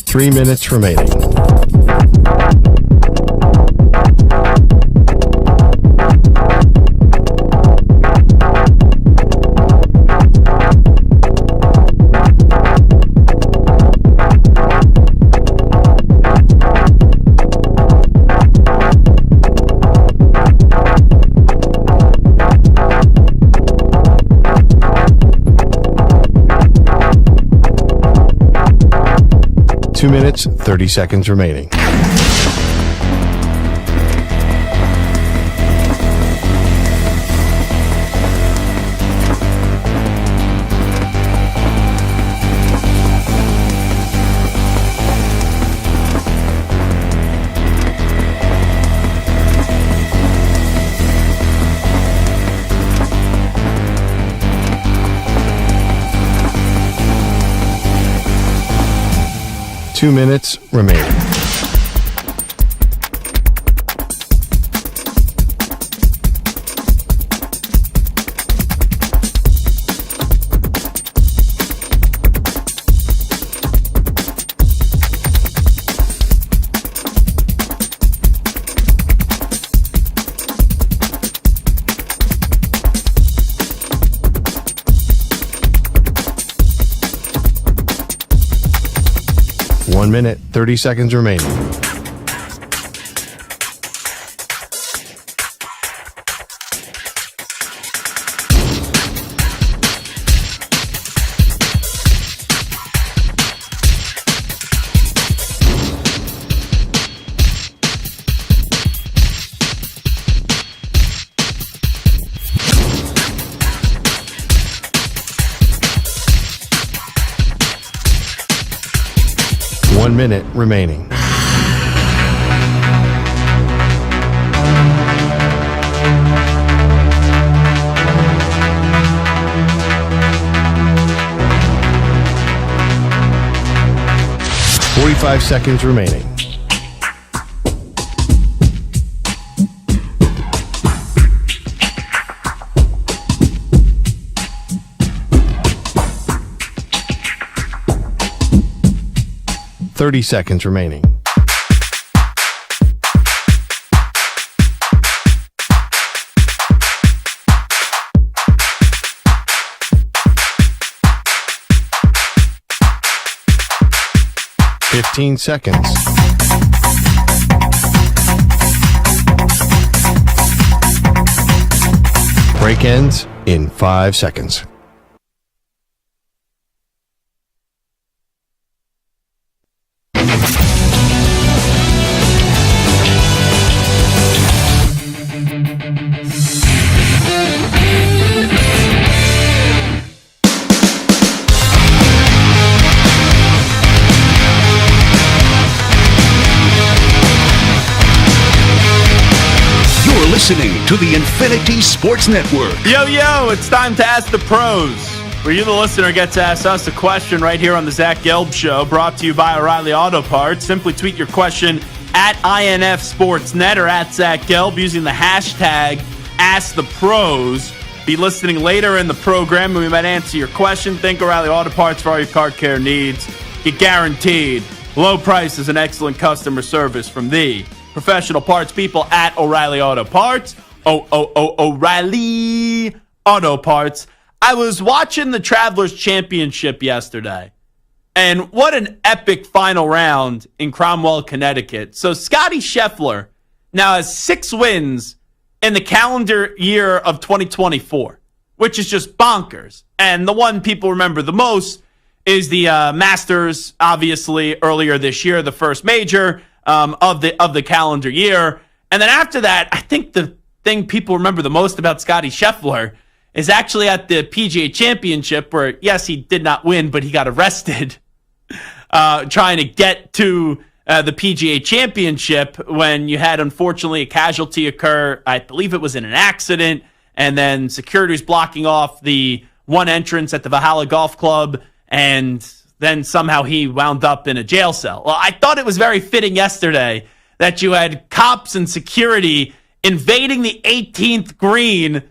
Three minutes remaining. Two minutes, 30 seconds remaining. Two minutes remaining. One minute, 30 seconds remaining. One minute remaining. Forty-five seconds remaining. Thirty seconds remaining. Fifteen seconds. Break ends in 5 seconds. Listening to the Infinity Sports Network. Yo, it's time to ask the pros, where you, the listener, get to ask us a question right here on the Zach Gelb Show, brought to you by O'Reilly Auto Parts. Simply tweet your question at INFSportsNet or at Zach Gelb using the hashtag AskThePros. Be listening later in the program, and we might answer your question. Think O'Reilly Auto Parts for all your car care needs. Get guaranteed low prices and excellent customer service from the professional parts people at O'Reilly Auto Parts. O'Reilly Auto Parts. I was watching the Travelers Championship yesterday, And what an epic final round in Cromwell, Connecticut. So Scotty Scheffler now has 6 wins in the calendar year of 2024, which is just bonkers. And the one people remember the most is the Masters, obviously, earlier this year, the first major of the calendar year. And then after that, I think the thing people remember the most about Scotty Scheffler is actually at the PGA Championship where, yes, he did not win, but he got arrested trying to get to the PGA Championship when you had, unfortunately, a casualty occur. I believe it was in an accident, and then security was blocking off the one entrance at the Valhalla Golf Club, and then somehow he wound up in a jail cell. Well, I thought it was very fitting yesterday that you had cops and security invading the 18th green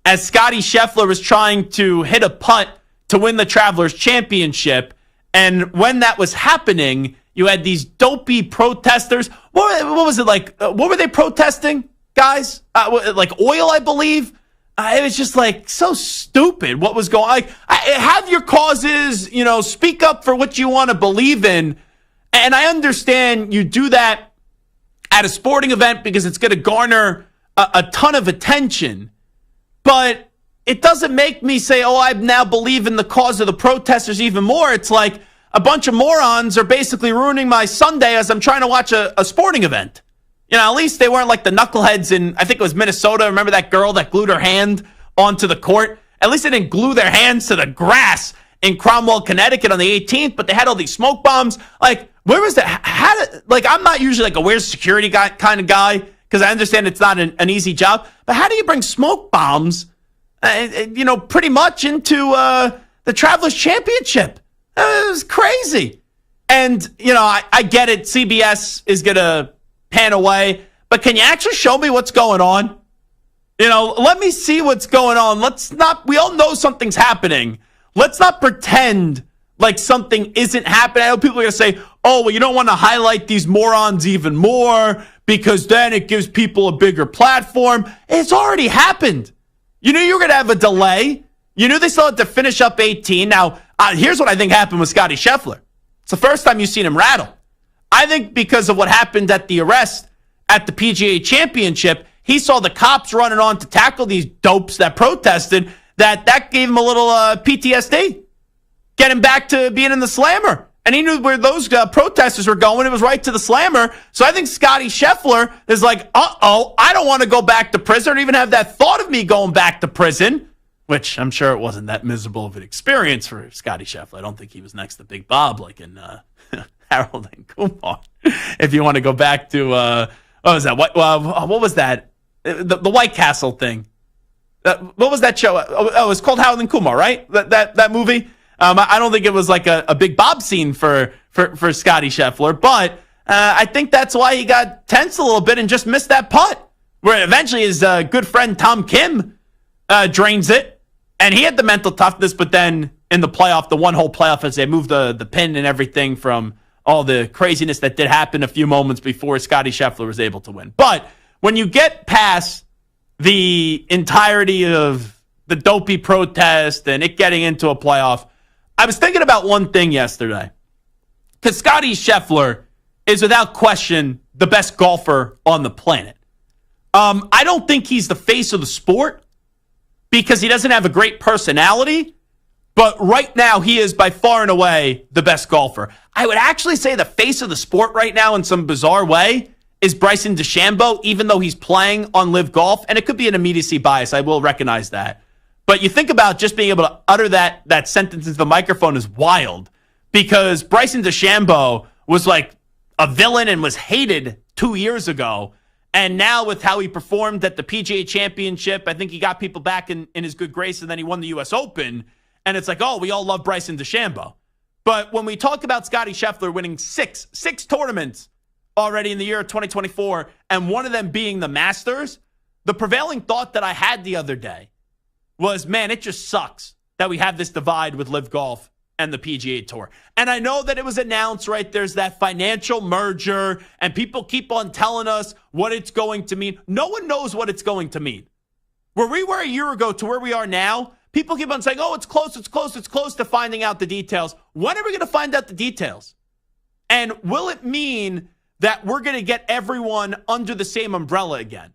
as Scotty Scheffler was trying to hit a putt to win the Travelers Championship. And when that was happening, you had these dopey protesters. What was it like? What were they protesting, guys? Like oil, I believe. It was just like so stupid. What was going on? Like, have your causes, speak up for what you want to believe in. And I understand you do that at a sporting event because it's going to garner a ton of attention. But it doesn't make me say, I now believe in the cause of the protesters even more. It's like a bunch of morons are basically ruining my Sunday as I'm trying to watch a sporting event. At least they weren't like the knuckleheads in, I think it was Minnesota. Remember that girl that glued her hand onto the court? At least they didn't glue their hands to the grass in Cromwell, Connecticut on the 18th, but they had all these smoke bombs. Like, where was that? I'm not usually like a where's security guy kind of guy, because I understand it's not an easy job. But how do you bring smoke bombs, pretty much into the Travelers Championship? It was crazy. And, I get it. CBS is going to pan away. But can you actually show me what's going on? Let me see what's going on. We all know something's happening. Let's not pretend like something isn't happening. I know people are going to say, you don't want to highlight these morons even more because then it gives people a bigger platform. It's already happened. You knew you were going to have a delay. You knew they still had to finish up 18. Now, here's what I think happened with Scotty Scheffler. It's the first time you've seen him rattle. I think because of what happened at the arrest at the PGA Championship, he saw the cops running on to tackle these dopes that protested, that gave him a little PTSD. Get him back to being in the slammer. And he knew where those protesters were going. It was right to the slammer. So I think Scotty Scheffler is like, I don't want to go back to prison or even have that thought of me going back to prison, which I'm sure it wasn't that miserable of an experience for Scotty Scheffler. I don't think he was next to Big Bob like in Harold and Kumar. If you want to go back to, what was that? What was that? The White Castle thing. What was that show? It was called Harold and Kumar, right? That movie? I don't think it was like a Big Bob scene for Scotty Scheffler, but I think that's why he got tense a little bit and just missed that putt, where eventually his good friend Tom Kim drains it, and he had the mental toughness, but then in the playoff, the one-hole playoff, as they moved the pin and everything from all the craziness that did happen a few moments before Scotty Scheffler was able to win. But when you get past the entirety of the dopey protest and it getting into a playoff, I was thinking about one thing yesterday. Because Scotty Scheffler is without question the best golfer on the planet. I don't think he's the face of the sport because he doesn't have a great personality. But right now, he is by far and away the best golfer. I would actually say the face of the sport right now in some bizarre way is Bryson DeChambeau, even though he's playing on Live Golf. And it could be an immediacy bias. I will recognize that. But you think about just being able to utter that sentence into the microphone is wild, because Bryson DeChambeau was like a villain and was hated 2 years ago. And now with how he performed at the PGA Championship, I think he got people back in his good grace, and then he won the U.S. Open. And it's like, we all love Bryson DeChambeau. But when we talk about Scotty Scheffler winning six tournaments already in the year of 2024, and one of them being the Masters, the prevailing thought that I had the other day was, man, it just sucks that we have this divide with Live Golf and the PGA Tour. And I know that it was announced, right? There's that financial merger, and people keep on telling us what it's going to mean. No one knows what it's going to mean. Where we were a year ago to where we are now, People keep on saying, oh, it's close to finding out the details. When are we going to find out the details? And will it mean that we're going to get everyone under the same umbrella again?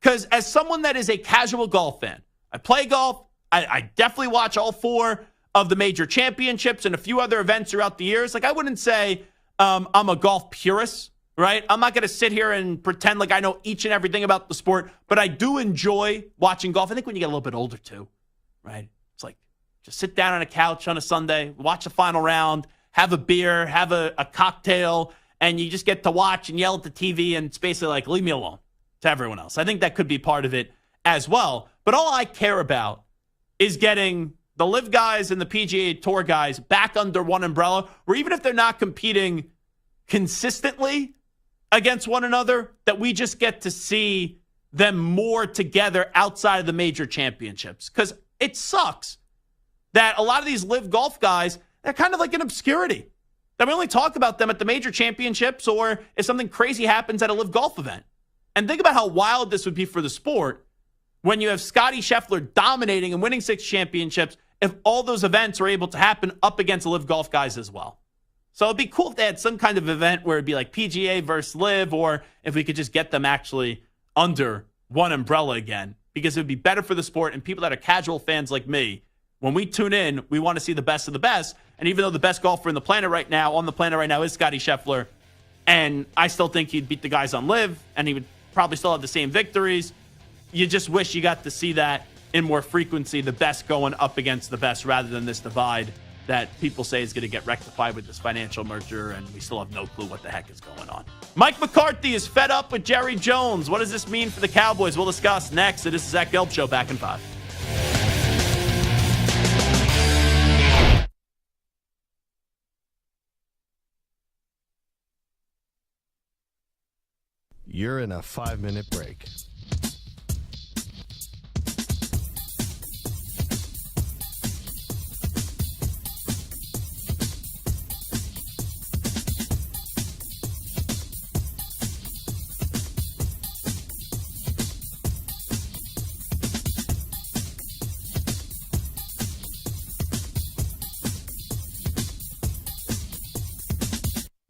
Because as someone that is a casual golf fan, I play golf. I definitely watch all 4 of the major championships and a few other events throughout the years. Like, I wouldn't say I'm a golf purist, right? I'm not going to sit here and pretend like I know each and everything about the sport, but I do enjoy watching golf. I think when you get a little bit older too, right? It's like just sit down on a couch on a Sunday, watch the final round, have a beer, have a cocktail, and you just get to watch and yell at the TV, and it's basically like, leave me alone to everyone else. I think that could be part of it as well. But all I care about is getting the LIV guys and the PGA Tour guys back under one umbrella, where even if they're not competing consistently against one another, that we just get to see them more together outside of the major championships. Because it sucks that a lot of these LIV golf guys, they're kind of like in obscurity. That we only talk about them at the major championships or if something crazy happens at a LIV golf event. And think about how wild this would be for the sport when you have Scottie Scheffler dominating and winning 6 championships, if all those events are able to happen up against the LIV golf guys as well. So it'd be cool if they had some kind of event where it'd be like PGA versus LIV, or if we could just get them actually under one umbrella again, because it would be better for the sport and people that are casual fans like me. When we tune in, we want to see the best of the best. And even though the best golfer on the planet right now is Scottie Scheffler, and I still think he'd beat the guys on LIV, and he would probably still have the same victories, you just wish you got to see that in more frequency, the best going up against the best, rather than this divide that people say is going to get rectified with this financial merger, and we still have no clue what the heck is going on. Mike McCarthy is fed up with Jerry Jones. What does this mean for the Cowboys? We'll discuss next. This is Zach Gelb Show, back in 5. You're in a 5-minute break.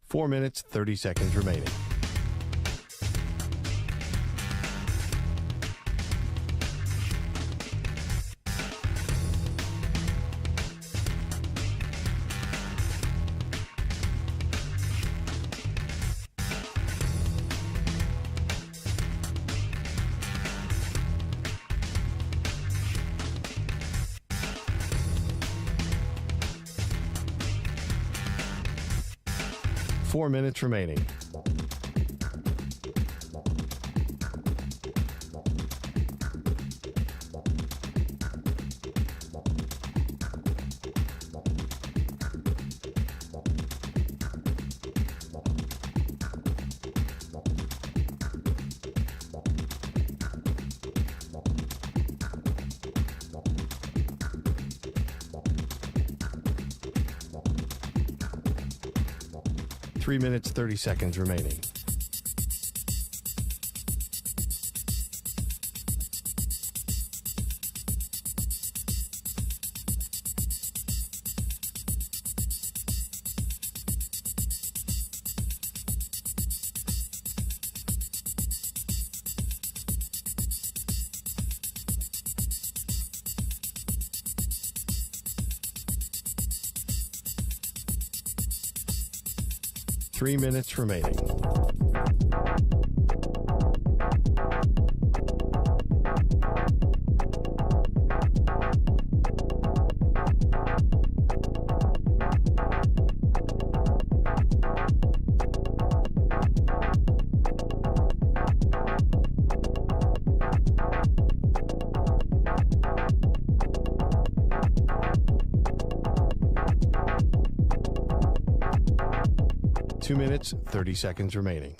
Four minutes, 30 seconds remaining. Four minutes remaining. Three minutes, 30 seconds remaining. Three minutes remaining. Two minutes, 30 seconds remaining.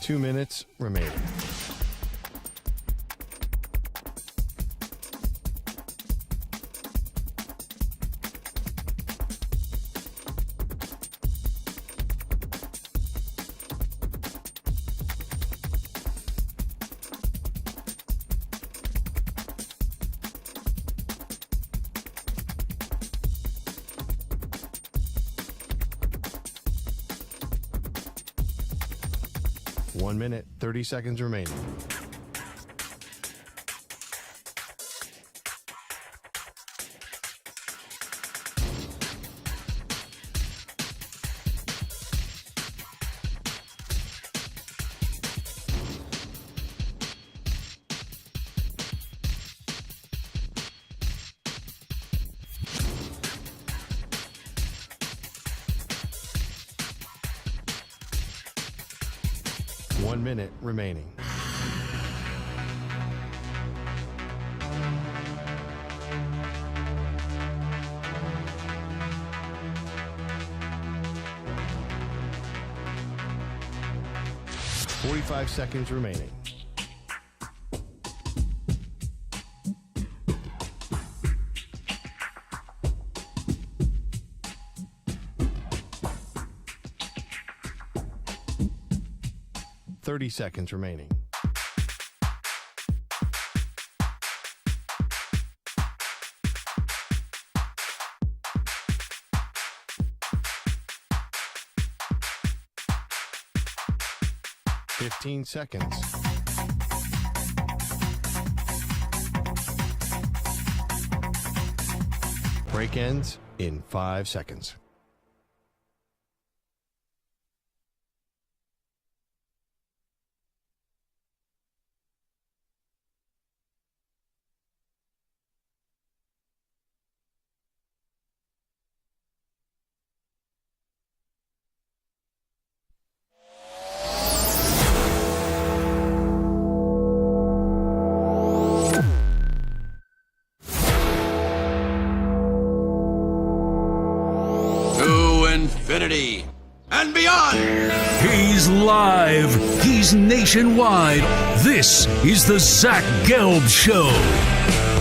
2 minutes remaining. One minute, 30 seconds remaining. One minute remaining. Forty-five seconds remaining. Thirty seconds remaining. Fifteen seconds. Break ends in 5 seconds. Infinity and beyond. He's live. He's nationwide. This is the Zach Gelb Show.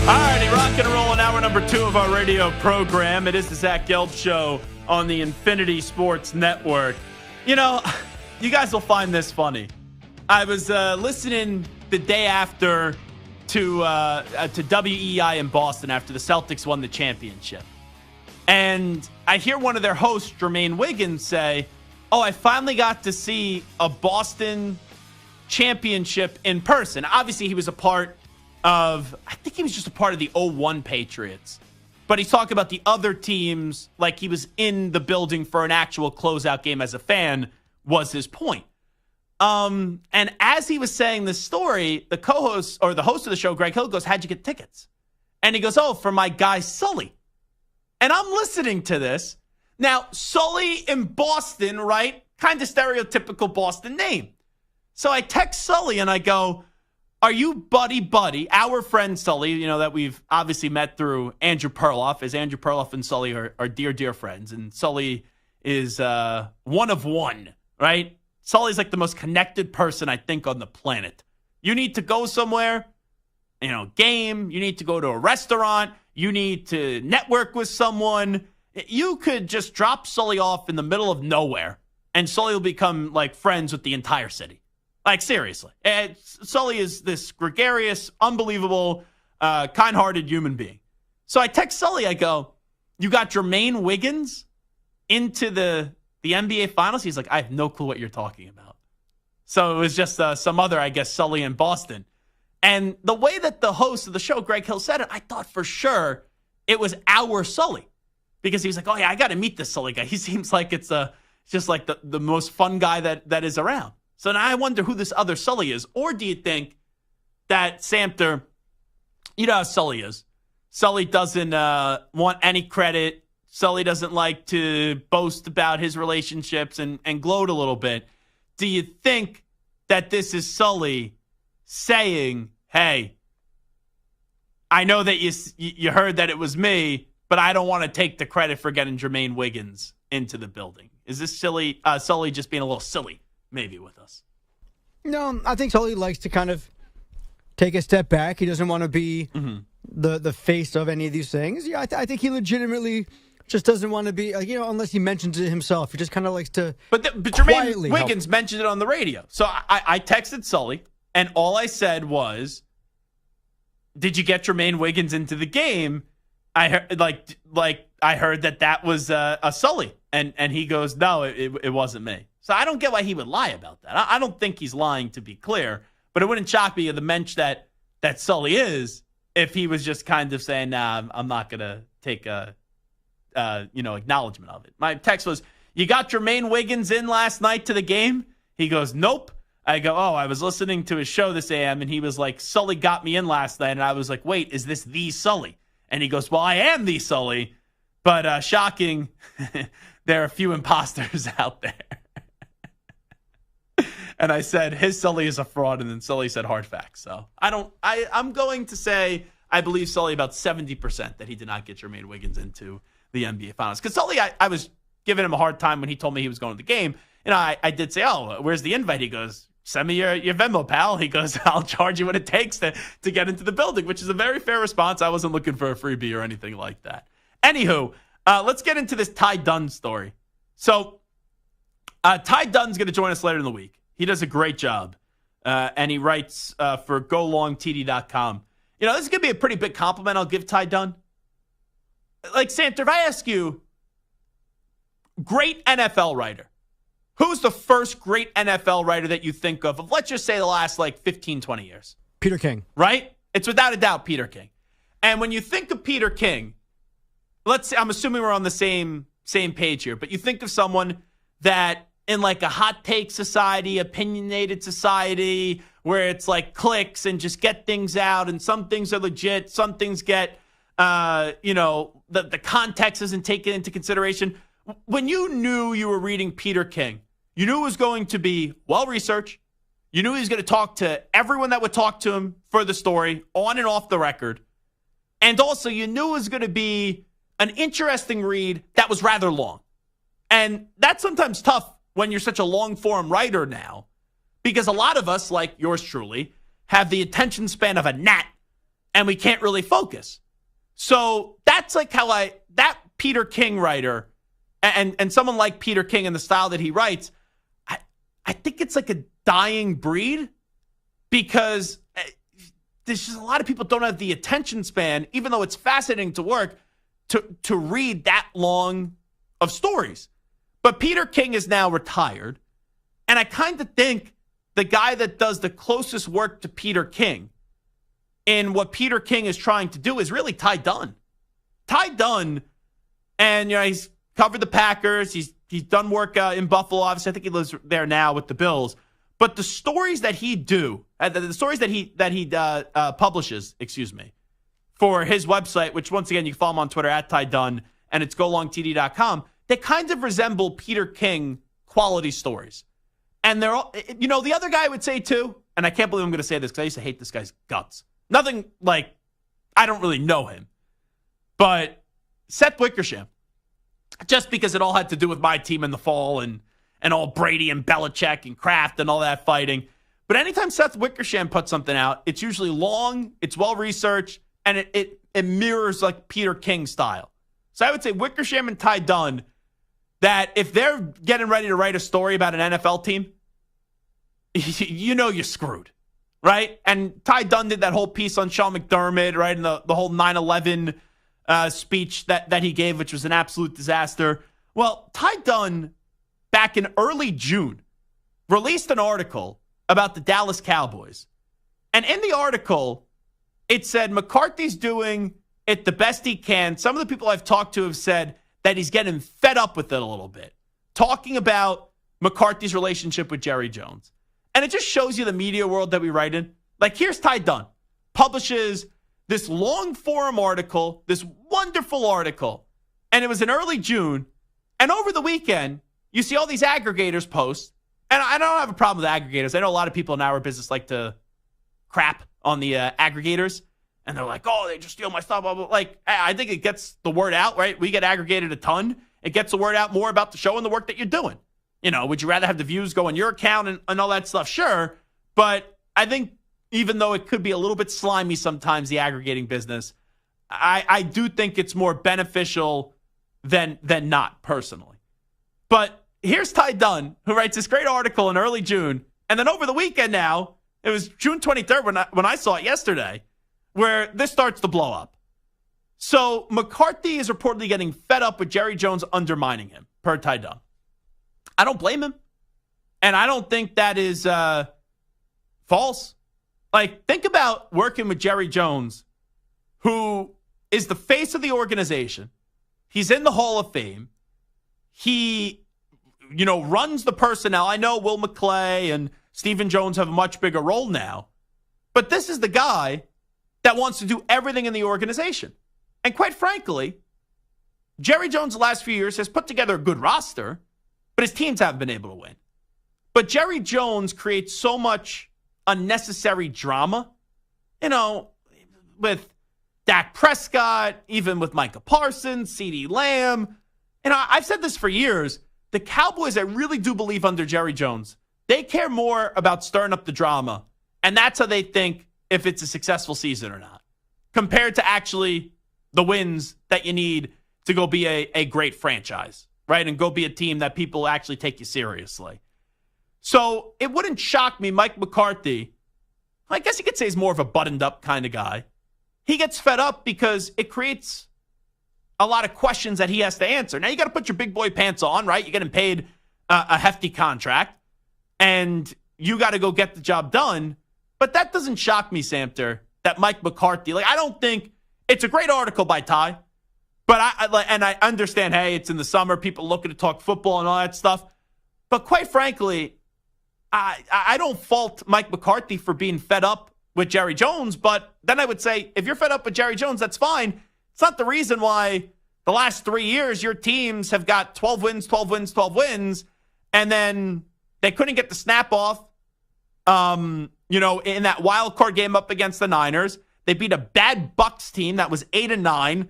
Alrighty, rock and roll in hour number 2 of our radio program. It is the Zach Gelb Show on the Infinity Sports Network. You know, you guys will find this funny. I was listening the day after to WEI in Boston after the Celtics won the championship. And I hear one of their hosts, Jermaine Wiggins, say, "Oh, I finally got to see a Boston championship in person." Obviously, he was a part of, I think he was just a part of the 01 Patriots. But he's talking about the other teams like he was in the building for an actual closeout game as a fan, was his point. And as he was saying this story, the co-host or the host of the show, Greg Hill, goes, "How'd you get tickets?" And he goes, "Oh, for my guy Sully." And I'm listening to this. Now, Sully in Boston, right? Kind of stereotypical Boston name. So I text Sully and I go, "Are you buddy, our friend Sully," you know, that we've obviously met through Andrew Perloff, as Andrew Perloff and Sully are dear friends. And Sully is one of one, right? Sully's like the most connected person, I think, on the planet. You need to go somewhere, you know, game, you need to go to a restaurant, you need to network with someone. You could just drop Sully off in the middle of nowhere, and Sully will become like friends with the entire city. Like, seriously. Sully is this gregarious, unbelievable, kind-hearted human being. So I text Sully, I go, "You got Jermaine Wiggins into the NBA Finals?" He's like, "I have no clue what you're talking about." So it was just some other, I guess, Sully in Boston. And the way that the host of the show, Greg Hill, said it, I thought for sure it was our Sully. Because he was like, "Oh, yeah, I got to meet this Sully guy. He seems like it's just like the most fun guy that is around." So now I wonder who this other Sully is. Or do you think that Samter, you know how Sully is. Sully doesn't want any credit. Sully doesn't like to boast about his relationships and gloat a little bit. Do you think that this is Sully saying, "Hey, I know that you heard that it was me, but I don't want to take the credit for getting Jermaine Wiggins into the building"? Is this Sully just being a little silly, maybe, with us? No, I think Sully likes to kind of take a step back. He doesn't want to be the face of any of these things. Yeah, I think he legitimately just doesn't want to be, unless he mentions it himself. He just kind of likes to. But Jermaine Wiggins mentioned it on the radio. So I texted Sully, and all I said was, "Did you get Jermaine Wiggins into the game?" I heard I heard that was a Sully, and he goes, "No, it wasn't me." So I don't get why he would lie about that. I don't think he's lying, to be clear, but it wouldn't shock me the mensch that Sully is if he was just kind of saying, "Nah, I'm not gonna take a acknowledgement of it." My text was, "You got Jermaine Wiggins in last night to the game?" He goes, "Nope." I go, "Oh, I was listening to his show this AM," and he was like, "Sully got me in last night," and I was like, "Wait, is this the Sully?" And he goes, "Well, I am the Sully, but shocking, there are a few imposters out there." And I said, his Sully is a fraud, and then Sully said hard facts. So I'm going to say I believe Sully about 70% that he did not get Jermaine Wiggins into the NBA Finals. Because Sully, I was giving him a hard time when he told me he was going to the game. I did say, "Oh, where's the invite?" He goes, "Send me your Venmo, pal." He goes, "I'll charge you what it takes to get into the building," which is a very fair response. I wasn't looking for a freebie or anything like that. Anywho, let's get into this Ty Dunne story. So Ty Dunne's going to join us later in the week. He does a great job, and he writes for golongtd.com. This is going to be a pretty big compliment I'll give Ty Dunne. Like, Santa, if I ask you, great NFL writer, who's the first great NFL writer that you think of, let's just say the last, 15, 20 years? Peter King. Right? It's without a doubt Peter King. And when you think of Peter King, I'm assuming we're on the same page here, but you think of someone that in a hot take society, opinionated society, where it's clicks and just get things out, and some things are legit, some things get, the context isn't taken into consideration. When you knew you were reading Peter King, you knew it was going to be well-researched. You knew he was going to talk to everyone that would talk to him for the story, on and off the record. And also, you knew it was going to be an interesting read that was rather long. And that's sometimes tough when you're such a long-form writer now, because a lot of us, like yours truly, have the attention span of a gnat, and we can't really focus. So that's how that Peter King writer, and someone like Peter King and the style that he writes, I think it's a dying breed, because there's just a lot of people don't have the attention span, even though it's fascinating to work, to read that long of stories. But Peter King is now retired, and I kind of think the guy that does the closest work to Peter King in what Peter King is trying to do is really Ty Dunne. Ty Dunne, and he's covered the Packers. He's done work in Buffalo. Obviously, I think he lives there now with the Bills. But the stories that he the stories that he publishes, for his website, which once again you can follow him on Twitter at Ty Dunne, and it's golongtd.com. They kind of resemble Peter King quality stories. And they're all, the other guy I would say too, and I can't believe I'm going to say this because I used to hate this guy's guts. Nothing I don't really know him. But Seth Wickersham, just because it all had to do with my team in the fall and all Brady and Belichick and Kraft and all that fighting. But anytime Seth Wickersham puts something out, it's usually long, it's well-researched, and it mirrors Peter King style. So I would say Wickersham and Ty Dunne, that if they're getting ready to write a story about an NFL team, you're screwed, right? And Ty Dunne did that whole piece on Sean McDermott, right? And the whole 9/11 speech that he gave, which was an absolute disaster. Well, Ty Dunne, back in early June, released an article about the Dallas Cowboys. And in the article, it said McCarthy's doing it the best he can. Some of the people I've talked to have said that he's getting fed up with it a little bit, talking about McCarthy's relationship with Jerry Jones. And it just shows you the media world that we write in. Here's Ty Dunne, publishes this long-form article, this wonderful article, and it was in early June. And over the weekend, you see all these aggregators post, and I don't have a problem with aggregators. I know a lot of people in our business like to crap on the aggregators. And they're like, oh, they just steal my stuff. Blah, blah. I think it gets the word out, right? We get aggregated a ton. It gets the word out more about the show and the work that you're doing. Would you rather have the views go on your account and all that stuff? Sure. But I think even though it could be a little bit slimy sometimes, the aggregating business, I do think it's more beneficial than not, personally. But here's Ty Dunn, who writes this great article in early June. And then over the weekend now, it was June 23rd when I saw it yesterday, where this starts to blow up. So McCarthy is reportedly getting fed up with Jerry Jones undermining him, per Ty Dunn. I don't blame him. And I don't think that is false. Like, think about working with Jerry Jones, who is the face of the organization. He's in the Hall of Fame. He, runs the personnel. I know Will McClay and Stephen Jones have a much bigger role now. But this is the guy that wants to do everything in the organization. And quite frankly, Jerry Jones the last few years has put together a good roster, but his teams haven't been able to win. But Jerry Jones creates so much unnecessary drama, with Dak Prescott, even with Micah Parsons, CeeDee Lamb. I've said this for years. The Cowboys, I really do believe under Jerry Jones, they care more about stirring up the drama. And that's how they think if it's a successful season or not, compared to actually the wins that you need to go be a great franchise, right? And go be a team that people actually take you seriously. So it wouldn't shock me, Mike McCarthy, I guess you could say he's more of a buttoned-up kind of guy. He gets fed up because it creates a lot of questions that he has to answer. Now, you got to put your big boy pants on, right? You're getting paid a hefty contract, and you got to go get the job done. But that doesn't shock me, Samter, that Mike McCarthy, I don't think it's a great article by Ty, but I understand, hey, it's in the summer, people looking to talk football and all that stuff. But quite frankly, I don't fault Mike McCarthy for being fed up with Jerry Jones, but then I would say, if you're fed up with Jerry Jones, that's fine. It's not the reason why the last 3 years your teams have got 12 wins, 12 wins, 12 wins, and then they couldn't get the snap off, in that wild card game up against the Niners. They beat a bad Bucs team that was 8-9,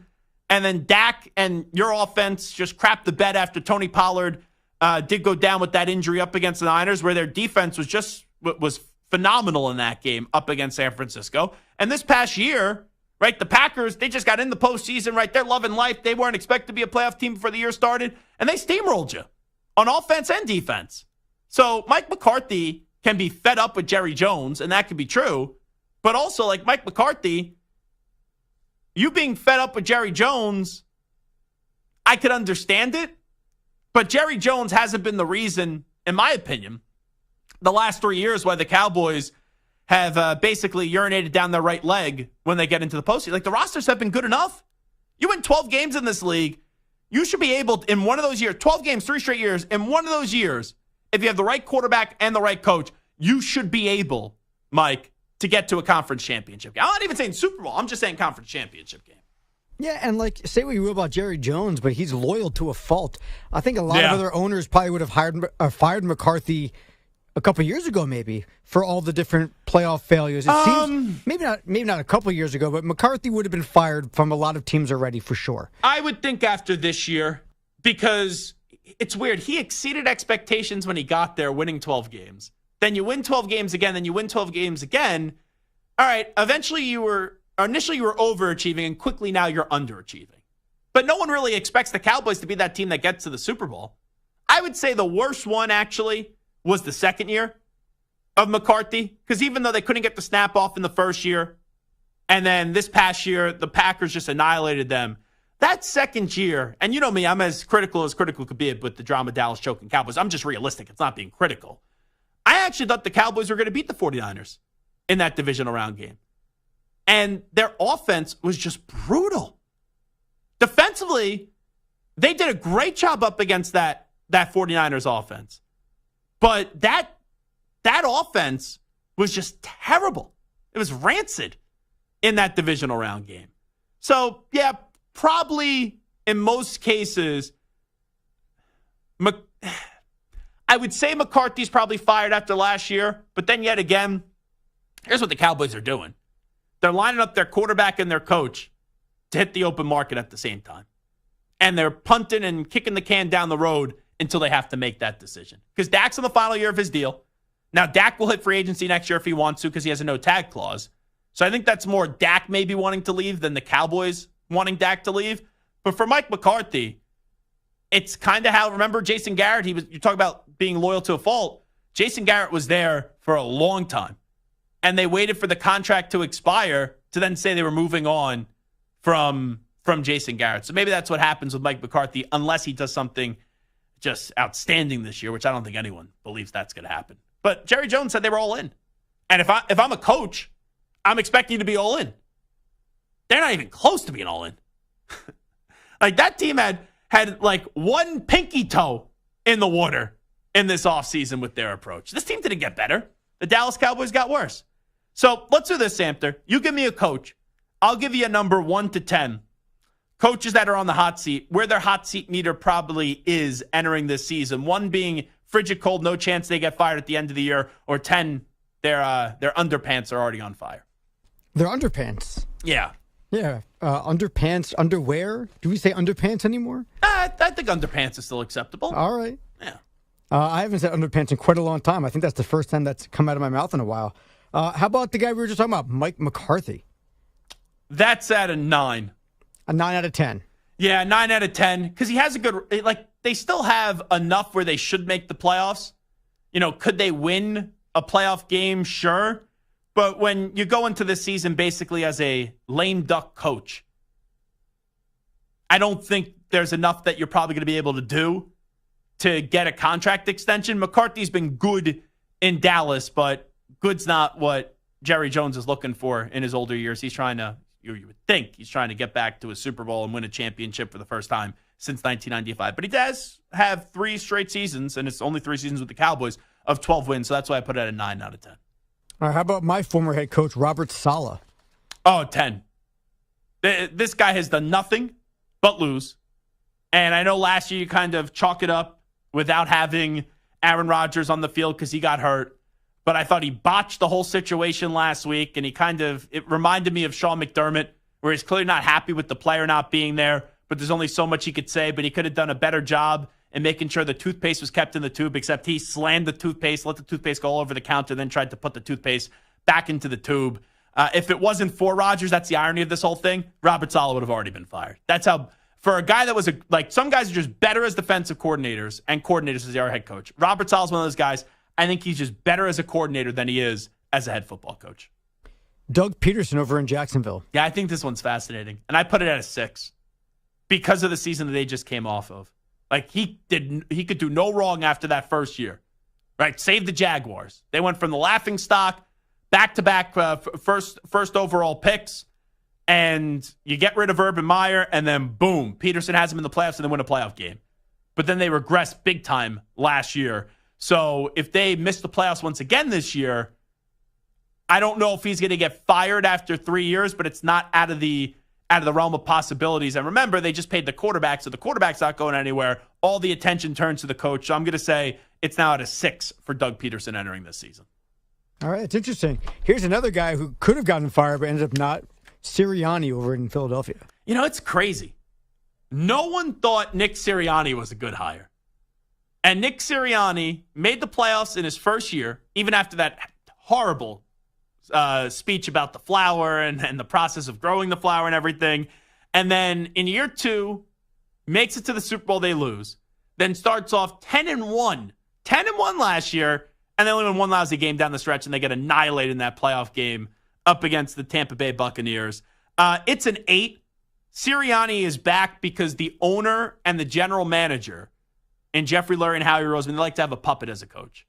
and then Dak and your offense just crapped the bed after Tony Pollard did go down with that injury up against the Niners, where their defense was phenomenal in that game up against San Francisco. And this past year, right, the Packers, they just got in the postseason, right? They're loving life. They weren't expected to be a playoff team before the year started, and they steamrolled you on offense and defense. So Mike McCarthy can be fed up with Jerry Jones, and that could be true. But also, like Mike McCarthy, you being fed up with Jerry Jones, I could understand it. But Jerry Jones hasn't been the reason, in my opinion, the last 3 years why the Cowboys have basically urinated down their right leg when they get into the postseason. Like, the rosters have been good enough. You win 12 games in this league. You should be able, in one of those years, 12 games, 3 straight years, in one of those years, if you have the right quarterback and the right coach, you should be able, Mike, to get to a conference championship game. I'm not even saying Super Bowl. I'm just saying conference championship game. Yeah, and say what you will about Jerry Jones, but he's loyal to a fault. I think a lot of other owners probably would have fired McCarthy a couple years ago, maybe, for all the different playoff failures. It seems maybe not a couple years ago, but McCarthy would have been fired from a lot of teams already for sure. I would think after this year, because it's weird. He exceeded expectations when he got there, winning 12 games. Then you win 12 games again, then you win 12 games again. All right, initially you were overachieving, and quickly now you're underachieving. But no one really expects the Cowboys to be that team that gets to the Super Bowl. I would say the worst one, actually, was the second year of McCarthy, because even though they couldn't get the snap off in the first year, and then this past year, the Packers just annihilated them. That second year, and you know me, I'm as critical could be with the drama Dallas choking Cowboys. I'm just realistic. It's not being critical. I actually thought the Cowboys were going to beat the 49ers in that divisional round game. And their offense was just brutal. Defensively, they did a great job up against that 49ers offense. But that offense was just terrible. It was rancid in that divisional round game. So, yeah, probably in most cases, I would say McCarthy's probably fired after last year. But then yet again, here's what the Cowboys are doing. They're lining up their quarterback and their coach to hit the open market at the same time. And they're punting and kicking the can down the road until they have to make that decision. Because Dak's in the final year of his deal. Now, Dak will hit free agency next year if he wants to because he has a no-tag clause. So I think that's more Dak maybe wanting to leave than the Cowboys wanting Dak to leave. But for Mike McCarthy, it's kind of how, remember Jason Garrett, you talk about being loyal to a fault. Jason Garrett was there for a long time. And they waited for the contract to expire to then say they were moving on from Jason Garrett. So maybe that's what happens with Mike McCarthy unless he does something just outstanding this year, which I don't think anyone believes that's going to happen. But Jerry Jones said they were all in. And if I'm a coach, I'm expecting to be all in. They're not even close to being all in. Like that team had like one pinky toe in the water in this offseason with their approach. This team didn't get better. The Dallas Cowboys got worse. So let's do this, Samter. You give me a coach. I'll give you a number 1 to 10. Coaches that are on the hot seat, where their hot seat meter probably is entering this season. 1 being frigid cold, no chance they get fired at the end of the year, or 10, their underpants are already on fire. Their underpants? Yeah. Yeah. Underpants, underwear? Do we say underpants anymore? I think underpants is still acceptable. All right. Yeah. I haven't said underpants in quite a long time. I think that's the first time that's come out of my mouth in a while. How about the guy we were just talking about, Mike McCarthy? That's at a 9. A 9 out of 10. Yeah, 9 out of 10. Because he has a good, like, they still have enough where they should make the playoffs. You know, could they win a playoff game? Sure. But when you go into this season basically as a lame duck coach, I don't think there's enough that you're probably going to be able to do to get a contract extension. McCarthy's been good in Dallas, but good's not what Jerry Jones is looking for in his older years. He's trying to, you would think, he's trying to get back to a Super Bowl and win a championship for the first time since 1995. But he does have 3 straight seasons, and it's only 3 seasons with the Cowboys, of 12 wins. So that's why I put it at a 9 out of 10. All right, how about my former head coach, Robert Saleh? Oh, 10. This guy has done nothing but lose. And I know last year you kind of chalk it up without having Aaron Rodgers on the field because he got hurt. But I thought he botched the whole situation last week, and it reminded me of Sean McDermott, where he's clearly not happy with the player not being there, but there's only so much he could say, but he could have done a better job in making sure the toothpaste was kept in the tube, except he slammed the toothpaste, let the toothpaste go all over the counter, then tried to put the toothpaste back into the tube. If it wasn't for Rodgers, that's the irony of this whole thing, Robert Saleh would have already been fired. That's how, for a guy that was, some guys are just better as defensive coordinators and coordinators as they are head coach. Robert Saleh is one of those guys. I think he's just better as a coordinator than he is as a head football coach. Doug Peterson over in Jacksonville. Yeah, I think this one's fascinating. And I put it at a 6 because of the season that they just came off of. Like, he could do no wrong after that first year. Right? Save the Jaguars. They went from the laughingstock back-to-back first overall picks, and you get rid of Urban Meyer, and then boom, Peterson has them in the playoffs and they win a playoff game. But then they regressed big time last year. So if they miss the playoffs once again this year, I don't know if he's going to get fired after 3 years, but it's not out of the realm of possibilities. And remember, they just paid the quarterback, so the quarterback's not going anywhere. All the attention turns to the coach. So I'm going to say it's now at a 6 for Doug Peterson entering this season. All right, it's interesting. Here's another guy who could have gotten fired but ended up not. Sirianni over in Philadelphia. You know, it's crazy. No one thought Nick Sirianni was a good hire. And Nick Sirianni made the playoffs in his first year, even after that horrible speech about the flower and the process of growing the flower and everything. And then in year 2, makes it to the Super Bowl, they lose. Then starts off 10-1. 10-1 last year, and they only win one lousy game down the stretch, and they get annihilated in that playoff game up against the Tampa Bay Buccaneers. It's an 8. Sirianni is back because the owner and the general manager and Jeffrey Lurie and Howie Roseman, they like to have a puppet as a coach.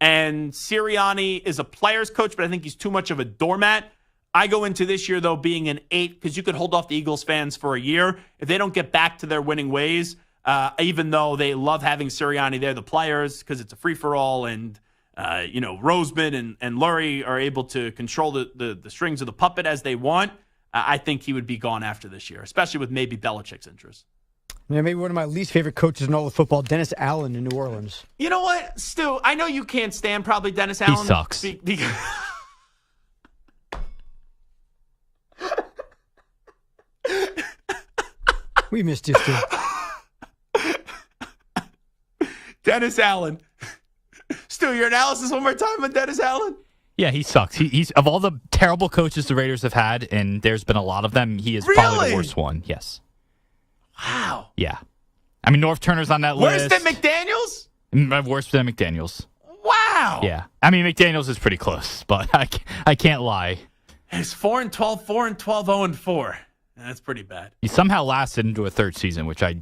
And Sirianni is a player's coach, but I think he's too much of a doormat. I go into this year, though, being an 8 because you could hold off the Eagles fans for a year. If they don't get back to their winning ways, even though they love having Sirianni there, the players, because it's a free-for-all, and Roseman and Lurie are able to control the strings of the puppet as they want, I think he would be gone after this year, especially with maybe Belichick's interest. Yeah, maybe one of my least favorite coaches in all of football, Dennis Allen in New Orleans. You know what, Stu? I know you can't stand probably Dennis Allen. He sucks. We missed you, Stu. Dennis Allen. Stu, to. Your analysis one more time on Dennis Allen. Yeah, he sucks. He's of all the terrible coaches the Raiders have had, and there's been a lot of them, he is probably the worst one. Yes. Wow. Yeah. I mean, North Turner's on that Worse list. than McDaniels? Worse than McDaniels. Wow. Yeah. I mean, McDaniels is pretty close, but I can't lie. It's 4-12, 4-12, 0-4. That's pretty bad. He somehow lasted into a third season, which I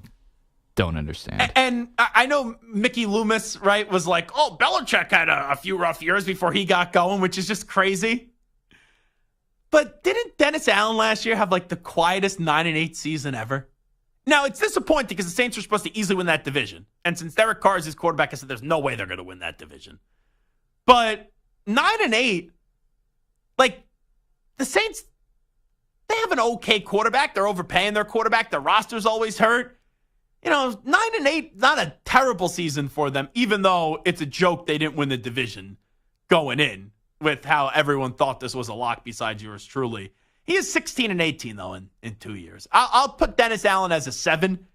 don't understand. And I know Mickey Loomis, right, was like, oh, Belichick had a few rough years before he got going, which is just crazy. But didn't Dennis Allen last year have like the quietest 9-8 season ever? Now, it's disappointing because the Saints were supposed to easily win that division. And since Derek Carr is his quarterback, I said there's no way they're going to win that division. But 9-8, like, the Saints, they have an okay quarterback. They're overpaying their quarterback. Their roster's always hurt. 9-8, not a terrible season for them, even though it's a joke they didn't win the division going in with how everyone thought this was a lock besides yours truly. He is 16-18, though, in 2 years. I'll put Dennis Allen as a 7,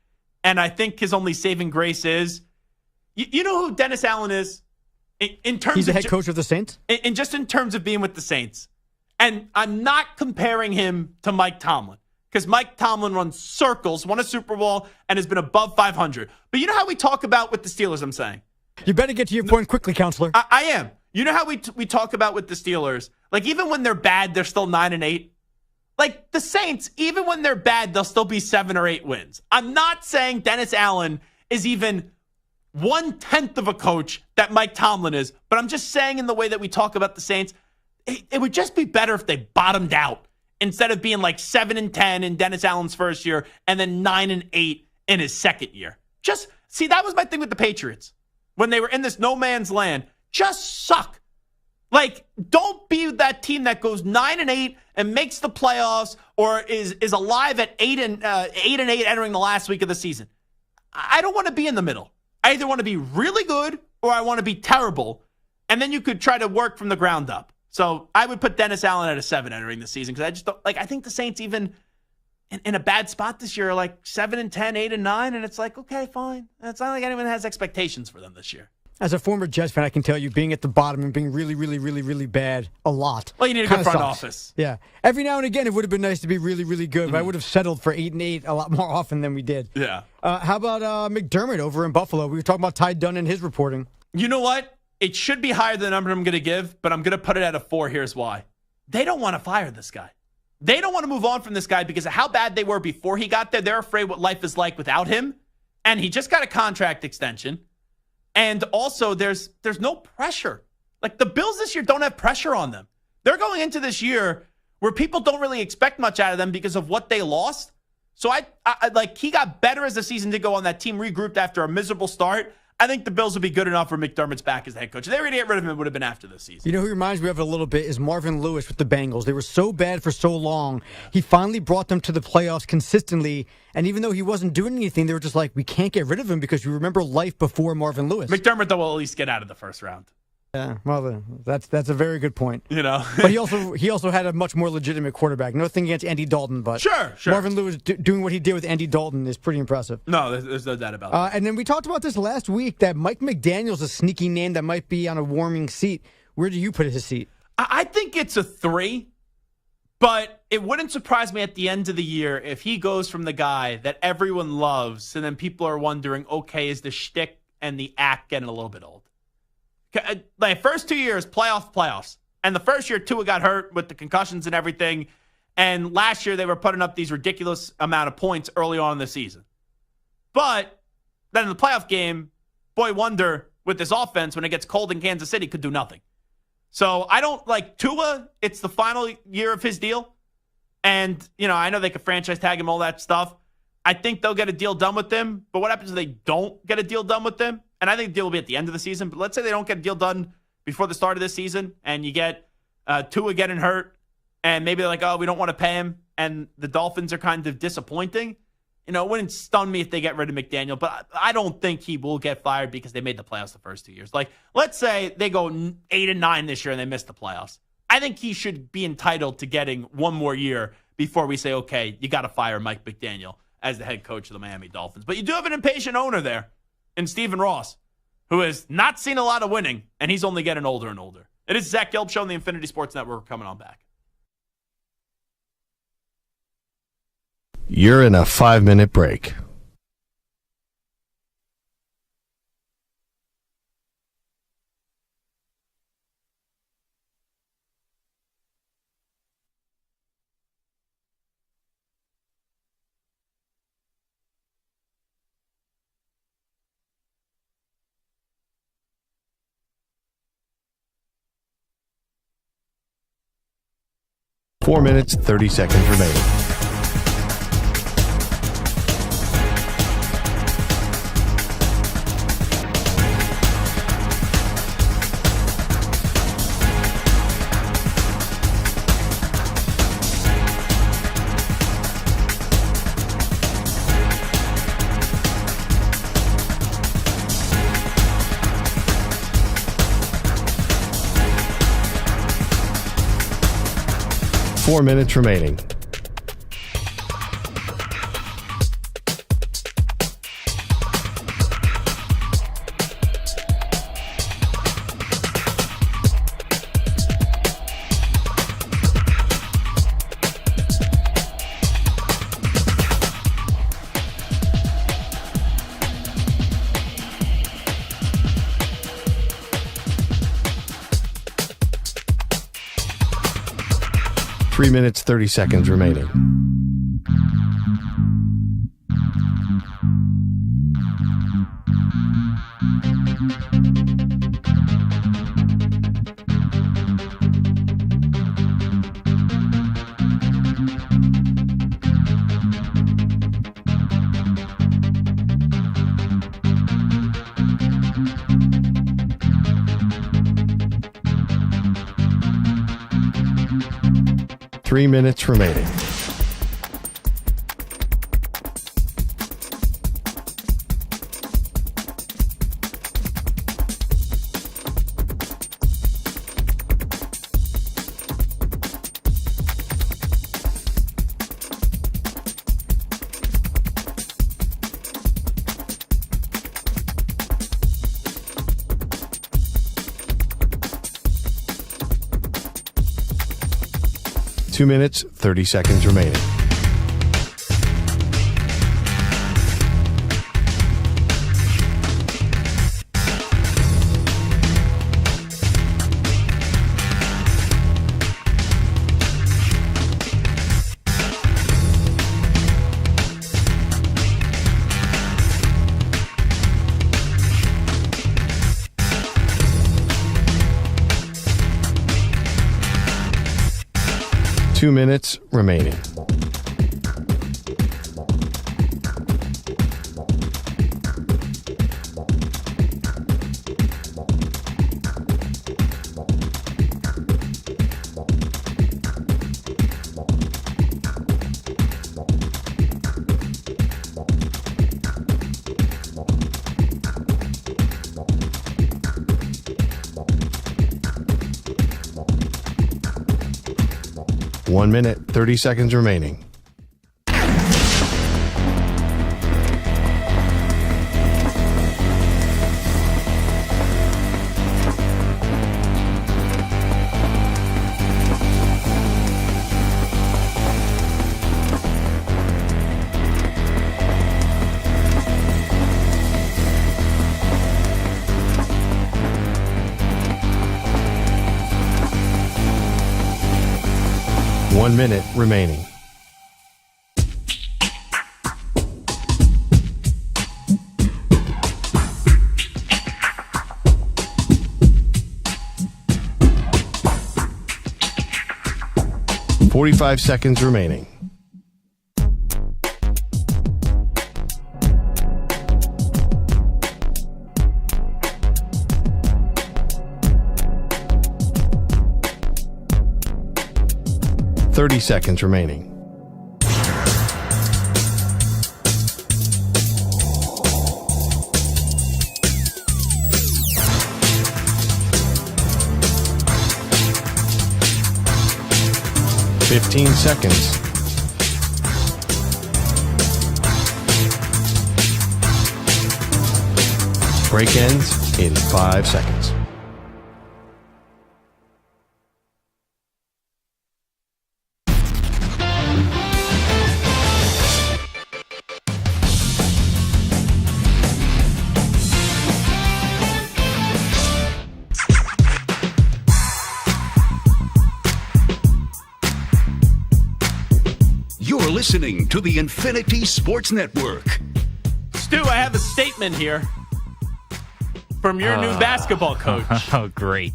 and I think his only saving grace is, you know who Dennis Allen is? In terms He's the of head coach of the Saints? Just in terms of being with the Saints. And I'm not comparing him to Mike Tomlin, because Mike Tomlin runs circles, won a Super Bowl, and has been above 500. But you know how we talk about with the Steelers, I'm saying? You better get to your point quickly, counselor. I am. You know how we talk about with the Steelers? Like, even when they're bad, they're still 9-8. Like, the Saints, even when they're bad, they'll still be 7 or 8 wins. I'm not saying Dennis Allen is even 1/10 of a coach that Mike Tomlin is, but I'm just saying in the way that we talk about the Saints, it would just be better if they bottomed out instead of being like 7-10 in Dennis Allen's first year and then 9-8 in his second year. Just, see, that was my thing with the Patriots. When they were in this no man's land, just suck. Like, don't be that team that goes 9-8 and makes the playoffs or is alive at 8-8 entering the last week of the season. I don't want to be in the middle. I either want to be really good or I want to be terrible, and then you could try to work from the ground up. So I would put Dennis Allen at a 7 entering the season because I just don't, like, I think the Saints even in a bad spot this year are like 7-10, 8-9, and it's like, okay, fine. It's not like anyone has expectations for them this year. As a former Jets fan, I can tell you being at the bottom and being really, really, really, really bad a lot. Well, you need a good front office. Yeah. Every now and again, it would have been nice to be really, really good, but I would have settled for 8-8 a lot more often than we did. Yeah. How about McDermott over in Buffalo? We were talking about Ty Dunn and his reporting. You know what? It should be higher than the number I'm going to give, but I'm going to put it at a 4. Here's why. They don't want to fire this guy. They don't want to move on from this guy because of how bad they were before he got there. They're afraid what life is like without him. And he just got a contract extension. And also, there's no pressure. Like, the Bills this year don't have pressure on them. They're going into this year where people don't really expect much out of them because of what they lost. So I like, he got better as the season did go on. That team regrouped after a miserable start. I think the Bills will be good enough for McDermott's back as the head coach. If they were to get rid of him, it would have been after this season. You know who reminds me of it a little bit is Marvin Lewis with the Bengals. They were so bad for so long. He finally brought them to the playoffs consistently. And even though he wasn't doing anything, they were just like, we can't get rid of him because you remember life before Marvin Lewis. McDermott, though, will at least get out of the first round. Yeah, well, that's a very good point. You know, but he also had a much more legitimate quarterback. Nothing against Andy Dalton, but sure. Marvin Lewis doing what he did with Andy Dalton is pretty impressive. No, there's no doubt about that. And then we talked about this last week that Mike McDaniel's a sneaky name that might be on a warming seat. Where do you put his seat? I think it's a 3, but it wouldn't surprise me at the end of the year if he goes from the guy that everyone loves, and then people are wondering, okay, is the shtick and the act getting a little bit old? Like, first 2 years, playoffs. And the first year, Tua got hurt with the concussions and everything. And last year, they were putting up these ridiculous amount of points early on in the season. But then in the playoff game, boy wonder, with this offense, when it gets cold in Kansas City, could do nothing. So I don't like Tua. It's the final year of his deal. And, I know they could franchise tag him, all that stuff. I think they'll get a deal done with him. But what happens if they don't get a deal done with them? And I think the deal will be at the end of the season. But let's say they don't get a deal done before the start of this season, and you get Tua getting hurt, and maybe they're like, oh, we don't want to pay him, and the Dolphins are kind of disappointing. It wouldn't stun me if they get rid of McDaniel, but I don't think he will get fired because they made the playoffs the first 2 years. Like, let's say they go 8-9 this year and they miss the playoffs. I think he should be entitled to getting one more year before we say, okay, you got to fire Mike McDaniel as the head coach of the Miami Dolphins. But you do have an impatient owner there in Stephen Ross, who has not seen a lot of winning, and he's only getting older and older. It is Zach Gelb Show on the Infinity Sports Network. We're coming on back. You're in a 5-minute break. Four minutes, 30 seconds remaining. Four minutes remaining. Three minutes, 30 seconds remaining. Three minutes remaining. Two minutes, 30 seconds remaining. Two minutes remaining. One minute, 30 seconds remaining. One minute remaining. .45 seconds remaining. .30 seconds remaining. .15 seconds. Break ends in 5 seconds. You're listening to the Infinity Sports Network. Stu, I have a statement here from your new basketball coach. Oh, great.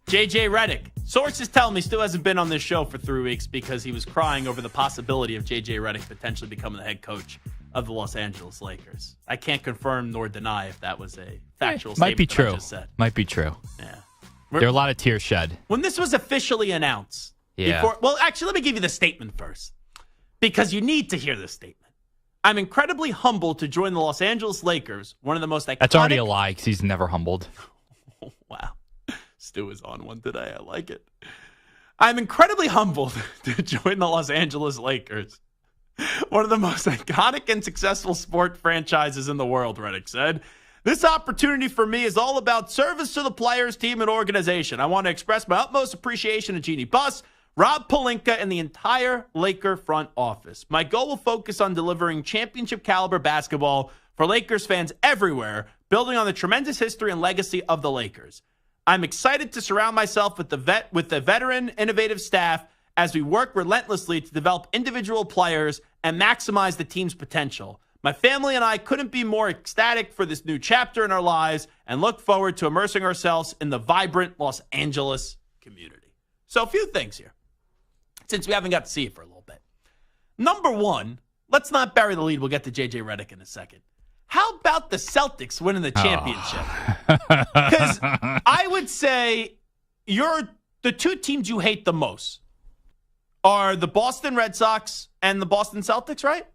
JJ Redick. Sources tell me Stu hasn't been on this show for 3 weeks because he was crying over the possibility of JJ Redick potentially becoming the head coach of the Los Angeles Lakers. I can't confirm nor deny if that was a factual statement. Might be that true. I just said. Might be true. Yeah. There are a lot of tears shed. When this was officially announced, well, actually, let me give you the statement first, because you need to hear this statement. I'm incredibly humbled to join the Los Angeles Lakers, one of the most iconic... That's already a lie because he's never humbled. Wow. Stu is on one today. I like it. I'm incredibly humbled to join the Los Angeles Lakers, one of the most iconic and successful sport franchises in the world, Redick said. This opportunity for me is all about service to the players, team, and organization. I want to express my utmost appreciation to Jeannie Buss, Rob Pelinka, and the entire Laker front office. My goal will focus on delivering championship-caliber basketball for Lakers fans everywhere, building on the tremendous history and legacy of the Lakers. I'm excited to surround myself with the veteran, innovative staff as we work relentlessly to develop individual players and maximize the team's potential. My family and I couldn't be more ecstatic for this new chapter in our lives and look forward to immersing ourselves in the vibrant Los Angeles community. So a few things here, since we haven't got to see it for a little bit. Number one, let's not bury the lead. We'll get to JJ Redick in a second. How about the Celtics winning the championship? Because I would say the two teams you hate the most are the Boston Red Sox and the Boston Celtics, right?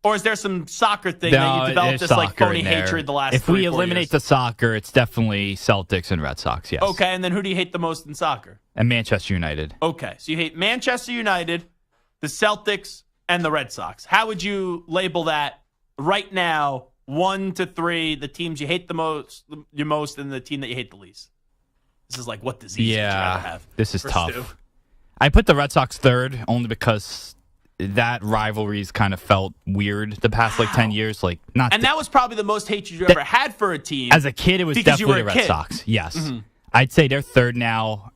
Or is there some soccer thing that you developed this like phony hatred the last 3 or 4 years? If we eliminate the soccer, it's definitely Celtics and Red Sox, yes. Okay, and then who do you hate the most in soccer? And Manchester United. Okay, so you hate Manchester United, the Celtics, and the Red Sox. How would you label that right now, 1 to 3, the teams you hate the most, and the team that you hate the least? This is like what disease would you rather have? This is tough. Stu? I put the Red Sox third only because that rivalry's kind of felt weird the past 10 years. That was probably the most hatred you ever had for a team. As a kid, it was definitely the Red Sox. Yes. Mm-hmm. I'd say they're third now.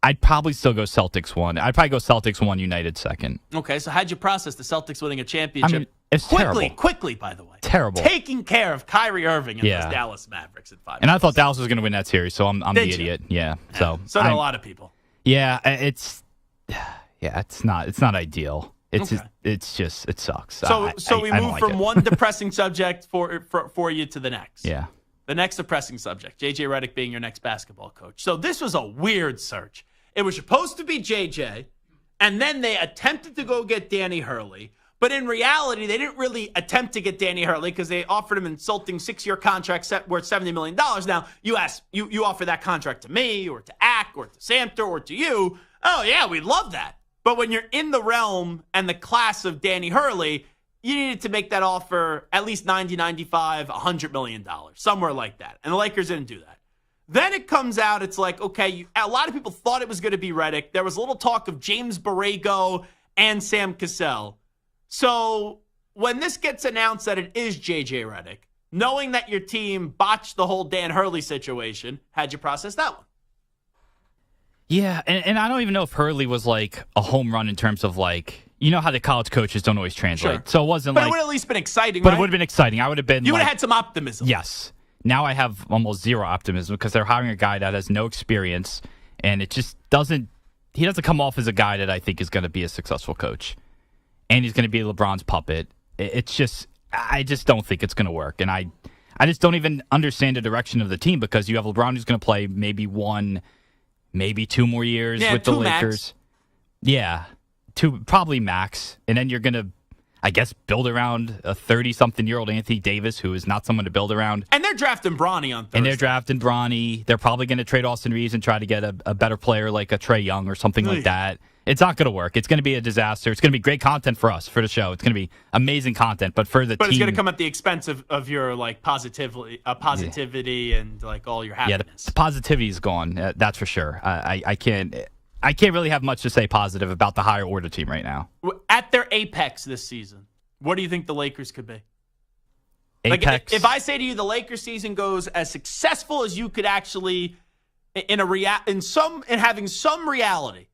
I'd probably still go Celtics 1. I'd probably go Celtics 1, United 2nd. Okay, so how'd you process the Celtics winning a championship? I mean, it's terrible. Quickly, by the way. Terrible. Taking care of Kyrie Irving and those Dallas Mavericks in 5 minutes. And I thought Dallas was going to win that series, so I'm the idiot. Yeah. So did a lot of people. Yeah, it's not ideal. It's just it sucks. So we move from one depressing subject for you to the next. Yeah. The next depressing subject, JJ Redick being your next basketball coach. So this was a weird search. It was supposed to be JJ, and then they attempted to go get Danny Hurley. But in reality, they didn't really attempt to get Danny Hurley because they offered him an insulting 6-year contract worth $70 million. Now, you offer that contract to me or to Ack or to Samter or to you. Oh, yeah, we'd love that. But when you're in the realm and the class of Danny Hurley, you needed to make that offer at least 90, 95, $100 million, somewhere like that. And the Lakers didn't do that. Then it comes out, it's like, okay, a lot of people thought it was going to be Redick. There was a little talk of James Borrego and Sam Cassell. So when this gets announced that it is JJ Redick, knowing that your team botched the whole Dan Hurley situation, how'd you process that one? Yeah, and I don't even know if Hurley was like a home run in terms of you know how the college coaches don't always translate. Sure. So it wasn't But it would have at least been exciting, But right? it would have been exciting. I would have been You would have had some optimism. Yes. Now I have almost zero optimism because they're hiring a guy that has no experience, and it just doesn't – he doesn't come off as a guy that I think is going to be a successful coach. And he's going to be LeBron's puppet. It's just – I just don't think it's going to work. And I just don't even understand the direction of the team because you have LeBron who's going to play maybe 1, maybe 2 more years with the Lakers. Max. Yeah, 2 probably max. And then you're going to, I guess, build around a 30-something-year-old Anthony Davis who is not someone to build around. And they're drafting Bronny on Thursday. And they're drafting Bronny. They're probably going to trade Austin Reeves and try to get a better player like a Trae Young or something like that. It's not going to work. It's going to be a disaster. It's going to be great content for us, for the show. It's going to be amazing content, but for the team, it's going to come at the expense of your like positivity and like all your happiness. Yeah, the positivity is gone. That's for sure. I can't really have much to say positive about the higher order team right now. At their apex this season, what do you think the Lakers could be? Apex. Like, if I say to you the Lakers season goes as successful as you could actually in having some reality,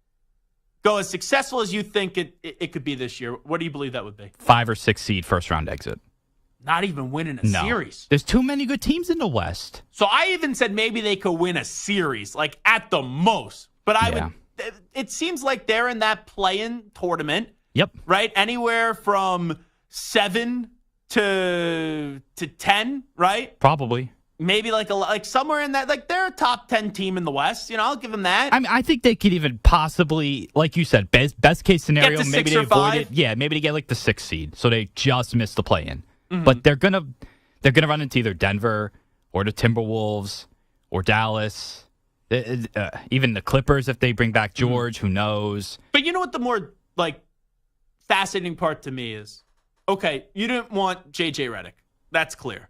go as successful as you think it could be this year, what do you believe that would be? 5 or 6 seed first round exit. Not even winning a series. There's too many good teams in the West. So I even said maybe they could win a series, like at the most. But it seems like they're in that play-in tournament. Yep. Right? Anywhere from 7 to 10, right? Probably. Maybe like somewhere in that, like they're a top 10 team in the West. You know, I'll give them that. I mean, I think they could even possibly, like you said, best case scenario, maybe they avoid it. Yeah, maybe they get like the 6th seed, so they just miss the play-in. Mm-hmm. But they're gonna run into either Denver or the Timberwolves or Dallas, even the Clippers if they bring back George. Who knows? But you know what the more like fascinating part to me is? Okay, you didn't want J.J. Redick. That's clear.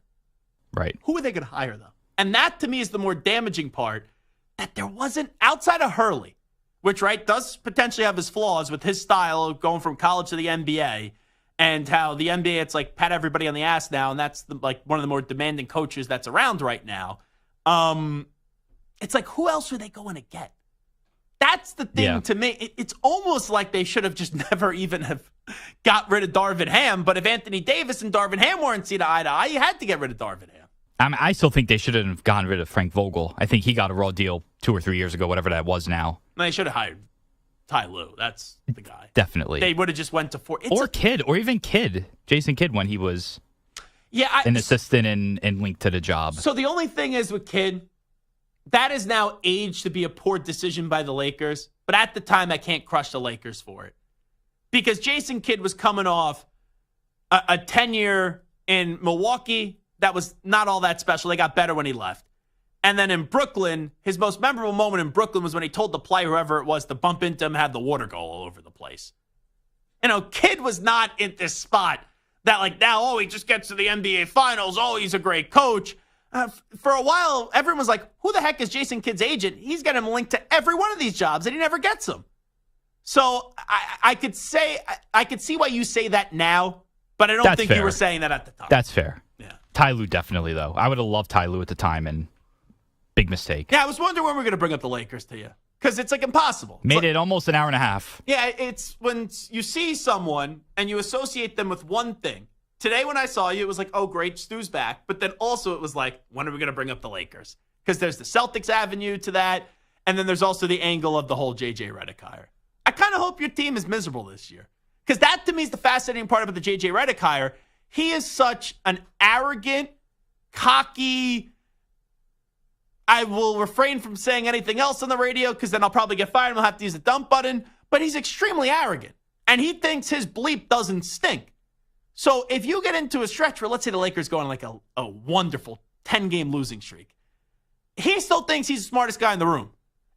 Right. Who are they going to hire, though? And that, to me, is the more damaging part, that there wasn't, outside of Hurley, which, right, does potentially have his flaws with his style of going from college to the NBA, and how the NBA, it's like pat everybody on the ass now, and that's like one of the more demanding coaches that's around right now. It's like, who else are they going to get? That's the thing to me. It's almost like they should have just never even have got rid of Darvin Ham. But if Anthony Davis and Darvin Ham weren't seen eye to eye, you had to get rid of Darvin Ham. I still think they shouldn't have gotten rid of Frank Vogel. I think he got a raw deal 2 or 3 years ago, whatever that was now. They should have hired Ty Lue. That's the guy. Definitely. They would have just went to 4. Jason Kidd, when he was an assistant and linked to the job. So the only thing is with Kidd, that is now aged to be a poor decision by the Lakers. But at the time, I can't crush the Lakers for it. Because Jason Kidd was coming off a tenure in Milwaukee that was not all that special. They got better when he left. And then in Brooklyn, his most memorable moment in Brooklyn was when he told the player, whoever it was, to bump into him, had the water go all over the place. You know, Kidd was not in this spot that like now, he just gets to the NBA Finals. Oh, he's a great coach. For a while, everyone was like, who the heck is Jason Kidd's agent? He's got him linked to every one of these jobs, and he never gets them. So I could see why you say that now, but I don't think you were saying that at the time. That's fair. Yeah. Ty Lue definitely, though. I would have loved Ty Lue at the time, and big mistake. Yeah, I was wondering when we were going to bring up the Lakers to you, because it's like impossible. Made it almost an hour and a half. Yeah, it's when you see someone and you associate them with one thing. Today when I saw you, it was like, oh, great, Stu's back. But then also it was like, when are we going to bring up the Lakers? Because there's the Celtics avenue to that, and then there's also the angle of the whole J.J. Redick hire. I kind of hope your team is miserable this year. Because that, to me, is the fascinating part about the J.J. Redick hire. He is such an arrogant, cocky, I will refrain from saying anything else on the radio because then I'll probably get fired and we'll have to use the dump button. But he's extremely arrogant. And he thinks his bleep doesn't stink. So if you get into a stretch where, let's say the Lakers go on like a wonderful 10-game losing streak, he still thinks he's the smartest guy in the room.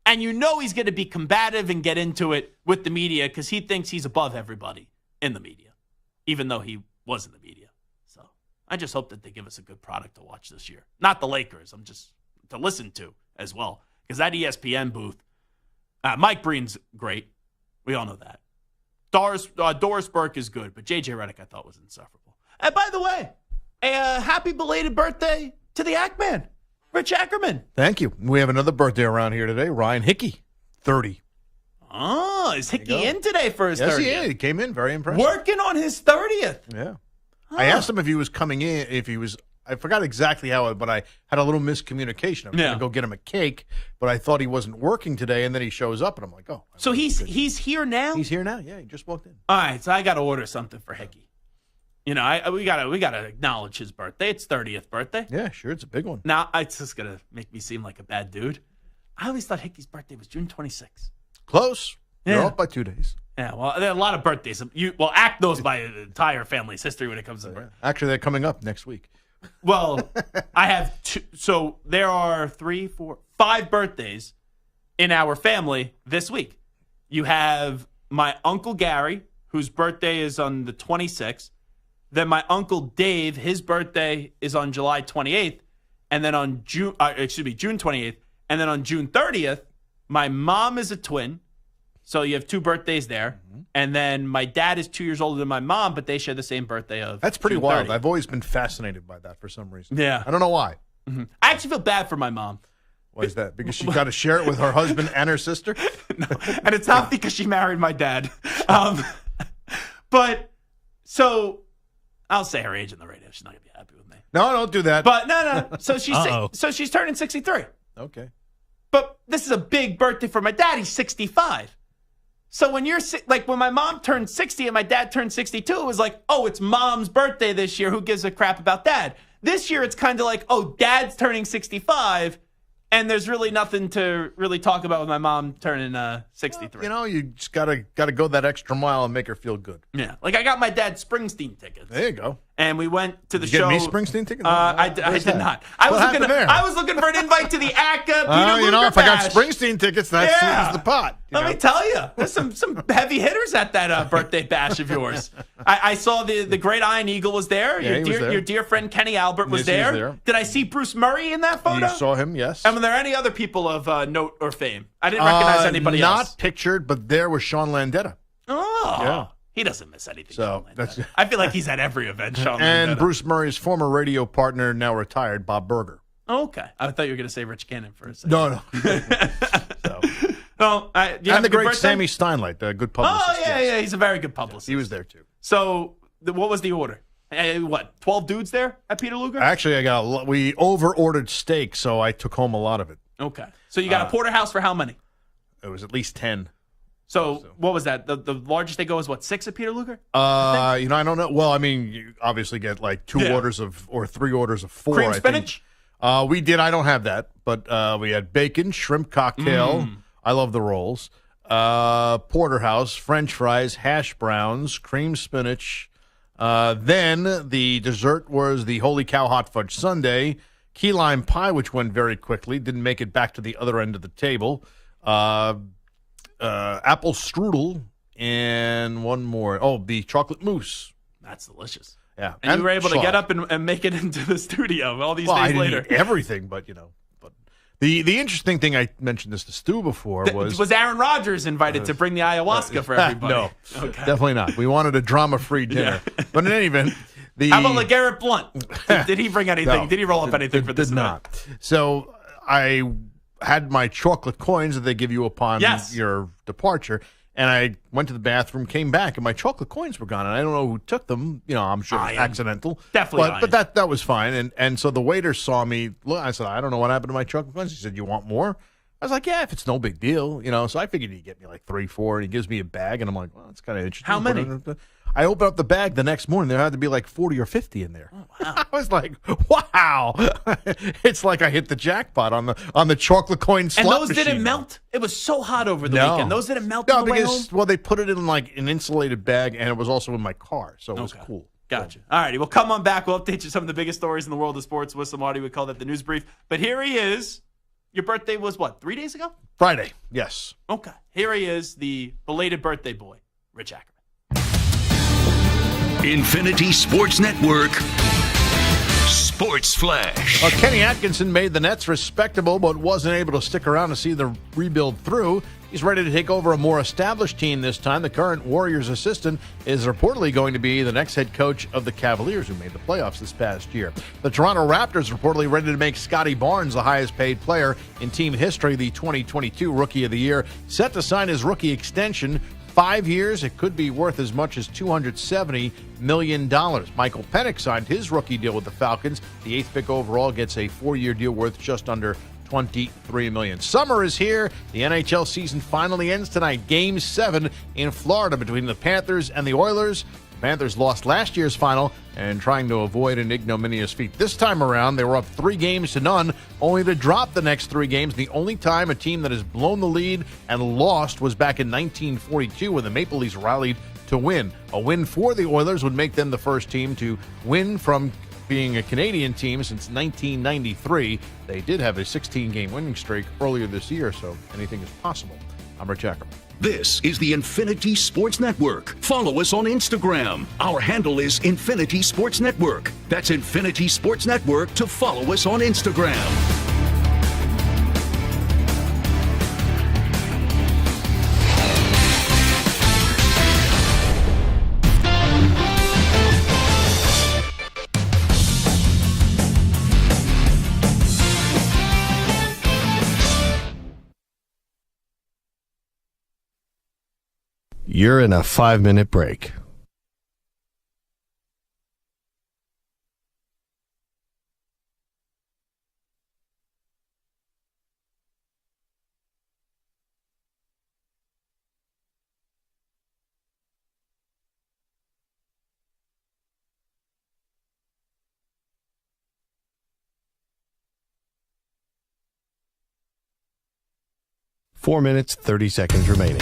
And you know he's going to be combative and get into it with the media because he thinks he's above everybody in the media, even though he was in the media. So I just hope that they give us a good product to watch this year. Not the Lakers. I'm just to listen to as well. Because that ESPN booth, Mike Breen's great. We all know that. Doris Burke is good, but J.J. Redick I thought was insufferable. And by the way, a happy belated birthday to the Ackman, Rich Ackerman. Thank you. We have another birthday around here today. Ryan Hickey, 30. Oh, is Hickey in today for his 30th? Yes, he is. He came in very impressed. Working on his 30th. Yeah. I asked him if he was coming in, I forgot exactly how, but I had a little miscommunication. I was going to go get him a cake, but I thought he wasn't working today, and then he shows up, and I'm like, oh. So he's here now? He's here now, yeah. He just walked in. All right, so I got to order something for Hickey. You know, we gotta acknowledge his birthday. It's 30th birthday. Yeah, sure, it's a big one. Now, it's just going to make me seem like a bad dude. I always thought Hickey's birthday was June 26th. Close. Yeah. You're off by 2 days. Yeah, well, there are a lot of birthdays. Act knows my entire family's history when it comes to birthday. Actually, they're coming up next week. Well, I have 2. So there are 3, 4, 5 birthdays in our family this week. You have my Uncle Gary, whose birthday is on the 26th. Then my Uncle Dave, his birthday is on July 28th. And then on June 28th. And then on June 30th, my mom is a twin. So you have 2 birthdays there. Mm-hmm. And then my dad is 2 years older than my mom, but they share the same birthday of That's pretty June wild. 30th. I've always been fascinated by that for some reason. Yeah. I don't know why. Mm-hmm. I actually feel bad for my mom. Why is that? Because she's got to share it with her husband and her sister? No, and it's not because she married my dad. But, so, I'll say her age on the radio. She's not going to be happy with me. No, don't do that. But, no. So she's turning 63. Okay. But this is a big birthday for my dad. He's 65. So when when my mom turned 60 and my dad turned 62, it was like, oh, it's mom's birthday this year. Who gives a crap about dad? This year, it's kind of like, oh, dad's turning 65. And there's really nothing to really talk about with my mom turning 63. Well, you just gotta go that extra mile and make her feel good. Yeah, like I got my dad Springsteen tickets. There you go. And we went to the Did you show. Get me Springsteen tickets? I did not. I was looking for an invite to the ACCA Peter Luger if I got Bash. Springsteen tickets, that sweetens the pot. Let me tell you, there's some heavy hitters at that birthday bash of yours. I saw the great Iron Eagle was there. Yeah, Your dear friend Kenny Albert was Yes, he was there. there. Did I see Bruce Murray in that photo? You saw him, yes. And were there any other people of note or fame? I didn't recognize anybody else. Not pictured, but there was Sean Landetta. Oh, yeah. He doesn't miss anything. So that's. I feel like he's at every event. Sean And Landetta. Bruce Murray's former radio partner, now retired, Bob Berger. Okay, I thought you were going to say Rich Cannon for a second. No. So. Well, and the great Sammy Steinlight, the good publicist. Oh, yeah, he's a very good publicist. He was there, too. So, what was the order? 12 dudes there at Peter Luger? Actually, we over-ordered steak, so I took home a lot of it. Okay. So, you got a porterhouse for how many? It was at least 10. So, what was that? The largest they go is what, 6 at Peter Luger? I don't know. Well, I mean, you obviously get like 3 orders of 4. Cream spinach? We did. I don't have that, but we had bacon, shrimp cocktail. I love the rolls. Porterhouse, French fries, hash browns, cream spinach. Then the dessert was the Holy Cow Hot Fudge Sundae, key lime pie, which went very quickly. Didn't make it back to the other end of the table. Apple strudel, and one more. Oh, the chocolate mousse. That's delicious. Yeah. And you were able to get up and make it into the studio all these days I didn't later. eat everything, but But the interesting thing, I mentioned this to Stu before, was Aaron Rodgers invited to bring the ayahuasca for everybody? No, okay. Definitely not. We wanted a drama-free dinner. Yeah. But in any event, how about LeGarrette Blunt? Did he bring anything? No, did he roll up anything for this did event? Not. So I had my chocolate coins that they give you upon your departure. And I went to the bathroom, came back, and my chocolate coins were gone. And I don't know who took them. I'm sure it was accidental. Definitely. But that was fine. And so the waiter saw me. Look, I said, I don't know what happened to my chocolate coins. He said, you want more? I was like, yeah, if it's no big deal. So I figured he'd get me like 3, 4. And he gives me a bag. And I'm like, well, that's kind of interesting. How many? I opened up the bag the next morning. There had to be like 40 or 50 in there. Oh, wow. I was like, wow. It's like I hit the jackpot on the chocolate coin slot And those machine. didn't melt? It was so hot over the weekend. Those didn't melt on the way home? Well, they put it in like an insulated bag, and it was also in my car, so it was cool. Gotcha. All righty. Well, come on back. We'll update you some of the biggest stories in the world of sports. With Marty, we call that the news brief. But here he is. Your birthday was what, 3 days ago? Friday, yes. Okay. Here he is, the belated birthday boy, Rich Ackerman. Infinity Sports Network Sports Flash. Kenny Atkinson made the Nets respectable, but wasn't able to stick around to see the rebuild through. He's ready to take over a more established team this time. The current Warriors assistant is reportedly going to be the next head coach of the Cavaliers, who made the playoffs this past year. The Toronto Raptors reportedly ready to make Scotty Barnes the highest paid player in team history, the 2022 Rookie of the Year, set to sign his rookie extension. 5 years, it could be worth as much as $270 million. Michael Penix signed his rookie deal with the Falcons. The 8th pick overall gets a 4-year deal worth just under $23 million. Summer is here. The NHL season finally ends tonight. Game 7 in Florida between the Panthers and the Oilers. The Panthers lost last year's final and trying to avoid an ignominious defeat. This time around, they were up 3-0, only to drop the next 3 games. The only time a team that has blown the lead and lost was back in 1942 when the Maple Leafs rallied to win. A win for the Oilers would make them the first team to win from being a Canadian team since 1993. They did have a 16-game winning streak earlier this year, so anything is possible. I'm Rich Ackerman. This is the Infinity Sports Network. Follow us on Instagram. Our handle is Infinity Sports Network. That's Infinity Sports Network to follow us on Instagram. You're in a 5-minute break. Four minutes, 30 seconds remaining.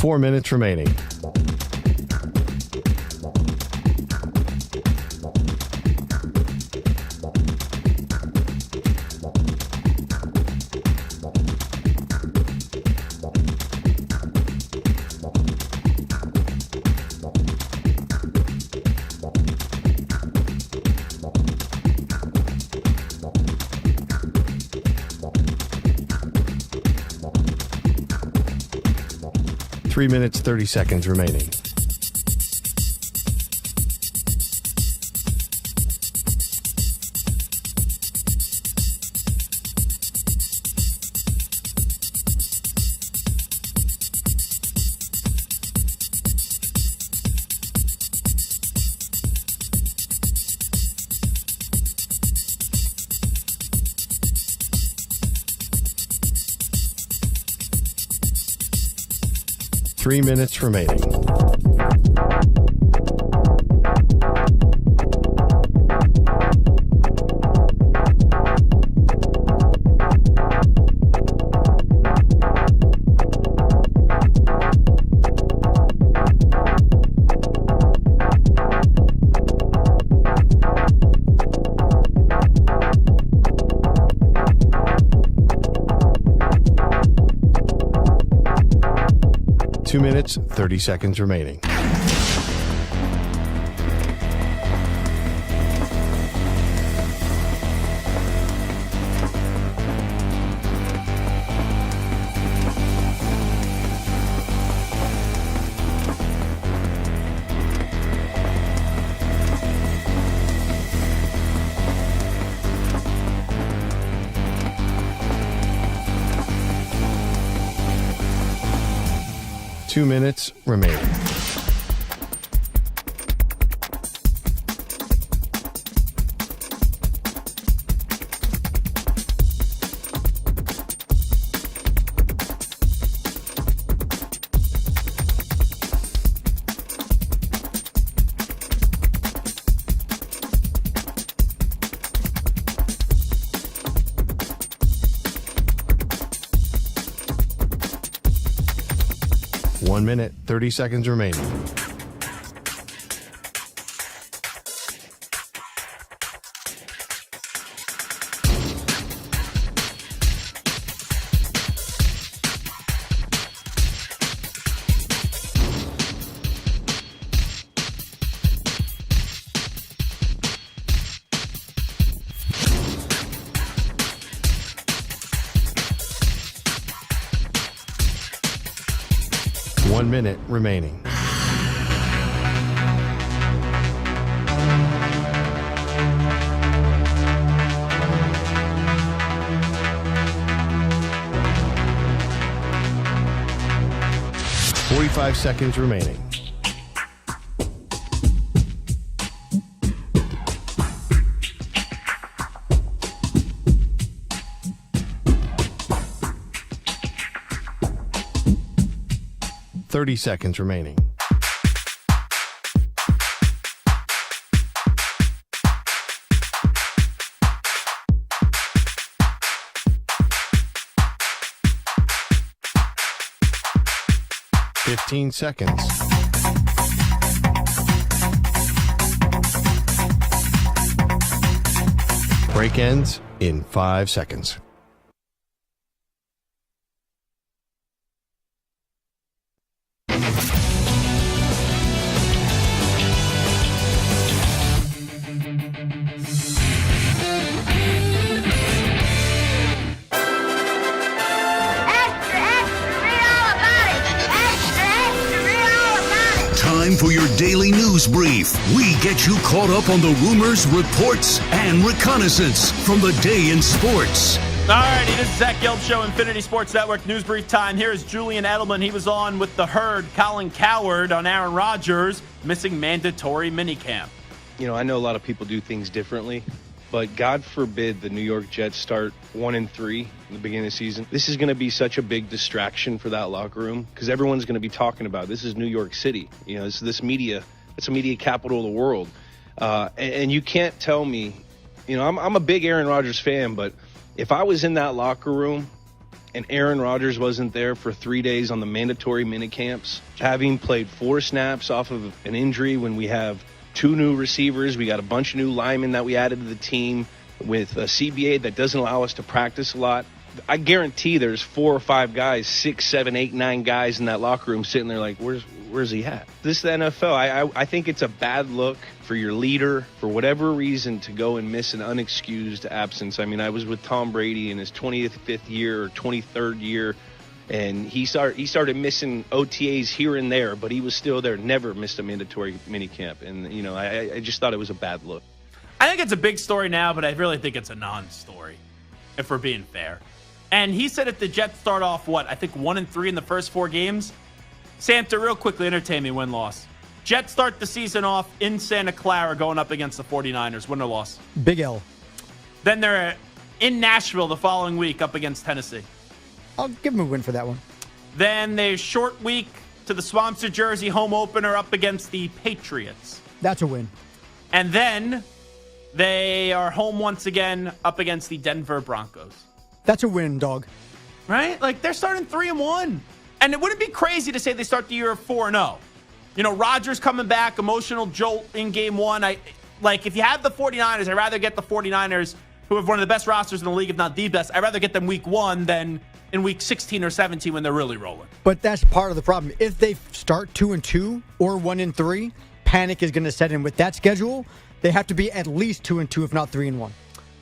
Four minutes remaining. Three minutes, 30 seconds remaining. Three minutes remaining. Two minutes, 30 seconds remaining. Two minutes remaining. One minute, 30 seconds remaining. One minute remaining. Five seconds remaining. Thirty seconds remaining. 15 seconds. Break ends in 5 seconds. Time for your daily news brief. We get you caught up on the rumors, reports, and reconnaissance from the day in sports. All righty, this is Zach Gelb Show, Infinity Sports Network News Brief time. Here is Julian Edelman. He was on with the herd. Colin Cowherd on Aaron Rodgers missing mandatory minicamp. You know, I know a lot of people do things differently, but God forbid the New York Jets start 1-3 in the beginning of the season. This is going to be such a big distraction for that locker room because everyone's going to be talking about it. This is New York City. You know, this media. It's a media capital of the world. And you can't tell me, you know, I'm a big Aaron Rodgers fan, but if I was in that locker room and Aaron Rodgers wasn't there for 3 days on the mandatory minicamps, having played 4 snaps off of an injury when we have 2 new receivers, we got a bunch of new linemen that we added to the team with a CBA that doesn't allow us to practice a lot. I guarantee there's 4 or 5 guys, 6, 7, 8, 9 guys in that locker room sitting there like, where's he at? This is the NFL. I think it's a bad look for your leader, for whatever reason, to go and miss an unexcused absence. I mean, I was with Tom Brady in his 25th year or 23rd year, and he started missing OTAs here and there, but he was still there, never missed a mandatory minicamp. And, you know, I just thought it was a bad look. I think it's a big story now, but I really think it's a non-story, if we're being fair. And he said if the Jets start off, 1-3 in the first 4 games? Santa, real quickly, entertain me, win-loss. Jets start the season off in Santa Clara going up against the 49ers. Win or loss? Big L. Then they're in Nashville the following week up against Tennessee. I'll give them a win for that one. Then they short week to the Swampster Jersey home opener up against the Patriots. That's a win. And then they are home once again up against the Denver Broncos. That's a win, dog. Right? Like, they're starting 3-1. And it wouldn't be crazy to say they start the year 4-0. You know, Rodgers coming back, emotional jolt in game 1. If you have the 49ers, I'd rather get the 49ers, who have one of the best rosters in the league, if not the best. I'd rather get them week 1 than in week 16 or 17 when they're really rolling. But that's part of the problem. If they start 2-2 or 1-3, panic is going to set in. With that schedule, they have to be at least 2-2, if not 3-1.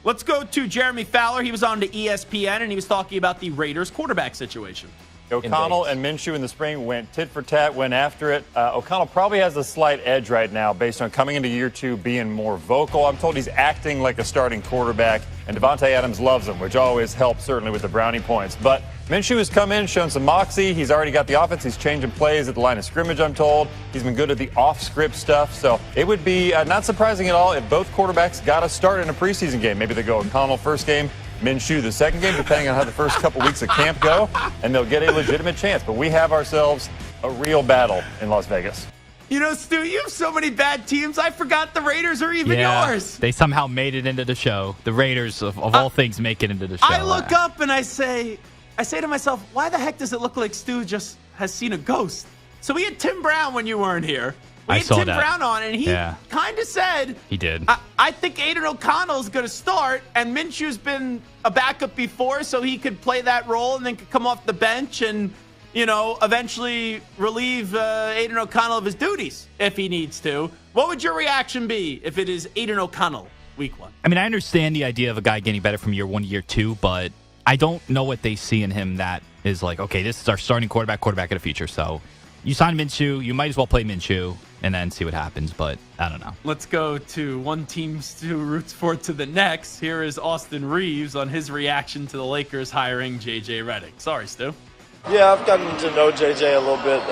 Let's go to Jeremy Fowler. He was on to ESPN, and he was talking about the Raiders quarterback situation. O'Connell and Minshew in the spring went tit for tat, went after it. O'Connell probably has a slight edge right now based on coming into year 2 being more vocal. I'm told he's acting like a starting quarterback, and Devontae Adams loves him, which always helps, certainly, with the brownie points. But Minshew has come in, shown some moxie. He's already got the offense. He's changing plays at the line of scrimmage, I'm told. He's been good at the off-script stuff. So it would be not surprising at all if both quarterbacks got a start in a preseason game. Maybe they go O'Connell first game, Minshew the second game, depending on how the first couple weeks of camp go, and they'll get a legitimate chance. But we have ourselves a real battle in Las Vegas. You know, Stu, you have so many bad teams. I forgot the Raiders are even yours. They somehow made it into the show. The Raiders, of all things, make it into the show. I look up and I say to myself, why the heck does it look like Stu just has seen a ghost? So we had Tim Brown when you weren't here. We had Tim Brown on, and he kind of said he did. I think Aiden O'Connell is going to start, and Minshew's been a backup before, so he could play that role and then could come off the bench and, you know, eventually relieve Aiden O'Connell of his duties if he needs to. What would your reaction be if it is Aiden O'Connell week 1? I mean, I understand the idea of a guy getting better from year 1 to year 2, but I don't know what they see in him that is like, okay, this is our starting quarterback of the future. So you sign Minshew, you might as well play Minshew and then see what happens, but I don't know. Let's go to one team Stu roots for to the next. Here is Austin Reeves on his reaction to the Lakers hiring J.J. Redick. Sorry, Stu. Yeah, I've gotten to know JJ a little bit,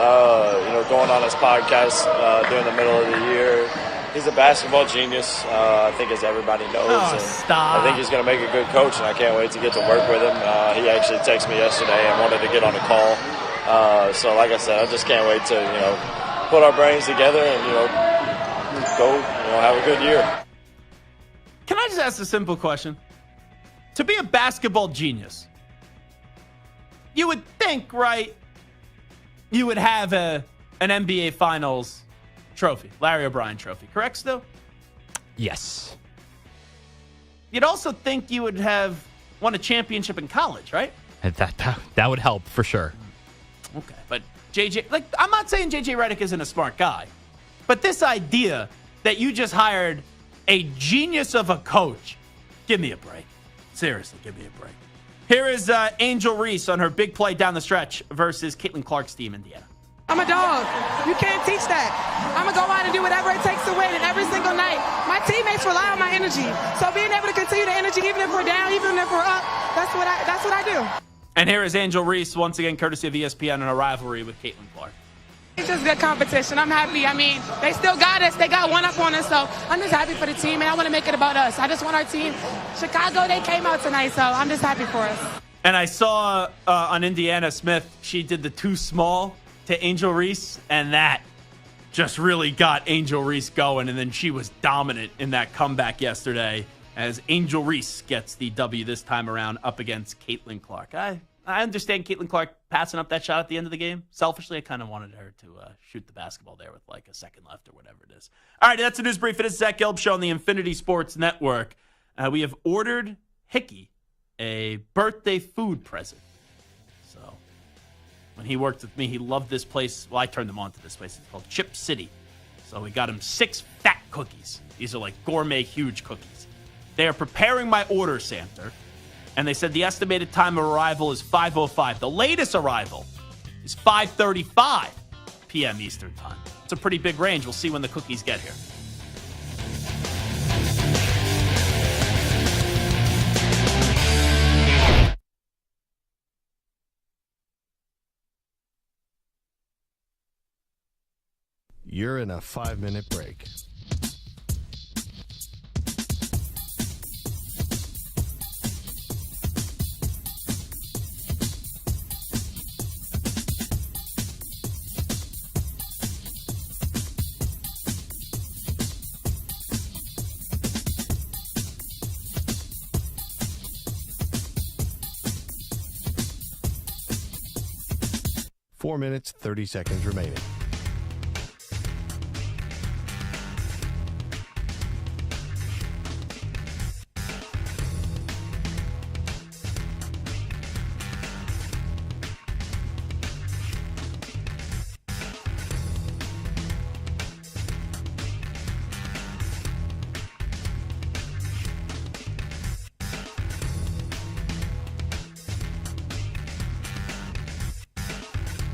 going on his podcast during the middle of the year. He's a basketball genius, I think, as everybody knows. Oh, and stop. I think he's going to make a good coach, and I can't wait to get to work with him. He actually texted me yesterday and wanted to get on a call. So, like I said, I just can't wait to, put our brains together and, go, have a good year. Can I just ask a simple question? To be a basketball genius, you would think, right, you would have an NBA Finals trophy, Larry O'Brien trophy. Correct, Stu? Yes. You'd also think you would have won a championship in college, right? That would help for sure. Okay, but JJ, I'm not saying JJ Redick isn't a smart guy, but this idea that you just hired a genius of a coach, give me a break. Seriously, give me a break. Here is Angel Reese on her big play down the stretch versus Caitlin Clark's team, Indiana. I'm a dog. You can't teach that. I'm going to go out and do whatever it takes to win, and every single night. My teammates rely on my energy. So being able to continue the energy, even if we're down, even if we're up, that's what I do. And here is Angel Reese, once again, courtesy of ESPN, in a rivalry with Caitlin Clark. It's just good competition. I'm happy. I mean, they still got us. They got one up on us, so I'm just happy for the team, and I want to make it about us. I just want our team. Chicago, they came out tonight, so I'm just happy for us. And I saw on Indiana Smith, she did the too small to Angel Reese, and that just really got Angel Reese going. And then she was dominant in that comeback yesterday as Angel Reese gets the W this time around up against Caitlin Clark. I understand Caitlin Clark passing up that shot at the end of the game. Selfishly, I kind of wanted her to shoot the basketball there with like a second left or whatever it is. All right, that's a news brief. It is Zach Gelb Show on the Infinity Sports Network. We have ordered Hickey a birthday food present. So when he worked with me, he loved this place. Well, I turned him on to this place. It's called Chip City. So we got him 6 fat cookies. These are like gourmet, huge cookies. They are preparing my order, Samter. And they said the estimated time of arrival is 5:05. The latest arrival is 5:35 p.m. Eastern time. It's a pretty big range. We'll see when the cookies get here. You're in a 5-minute break. Four minutes, 30 seconds remaining.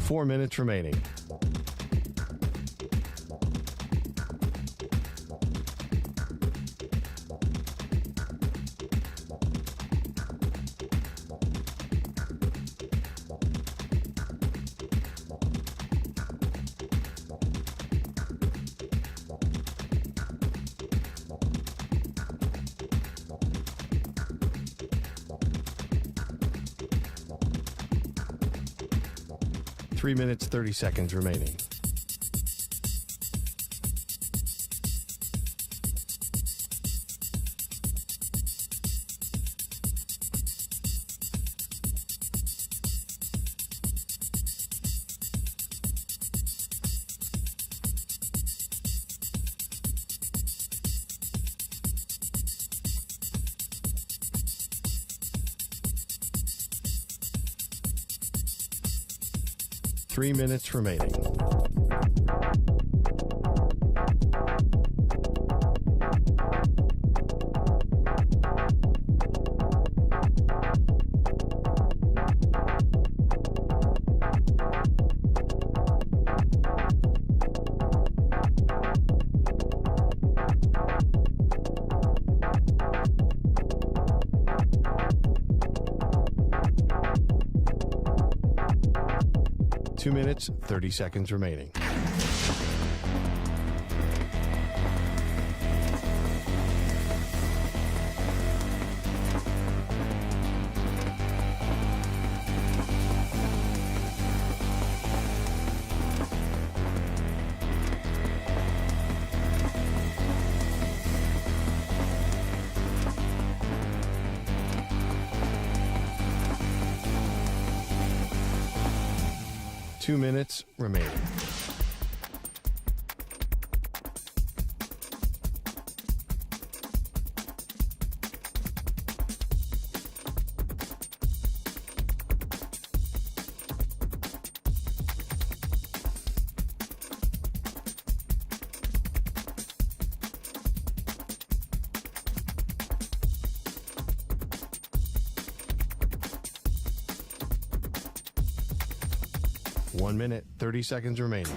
Four minutes remaining. Three minutes, 30 seconds remaining. Three minutes remaining. Two minutes, 30 seconds remaining. 2 minutes remaining. One minute, 30 seconds remaining.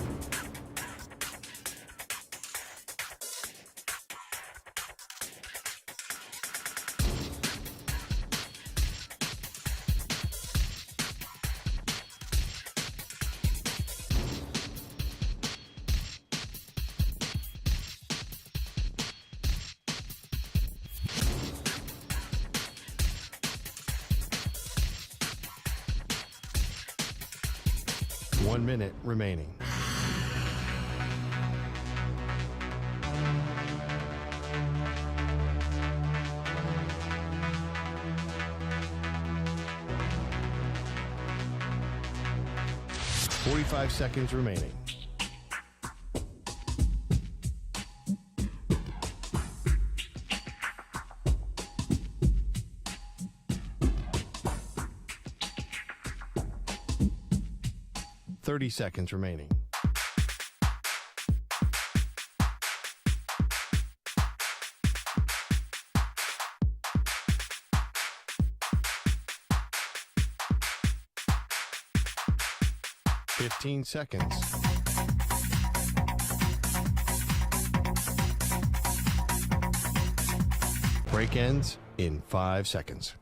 One minute remaining. Forty-five seconds remaining. Thirty seconds remaining. Fifteen seconds. Break ends in 5 seconds.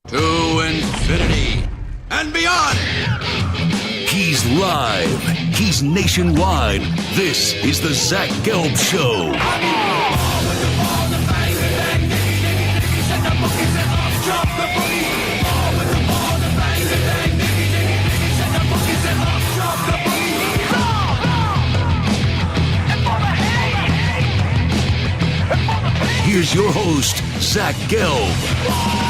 To infinity and beyond. He's live. He's nationwide. This is the Zach Gelb Show. Here's your host, Zach Gelb.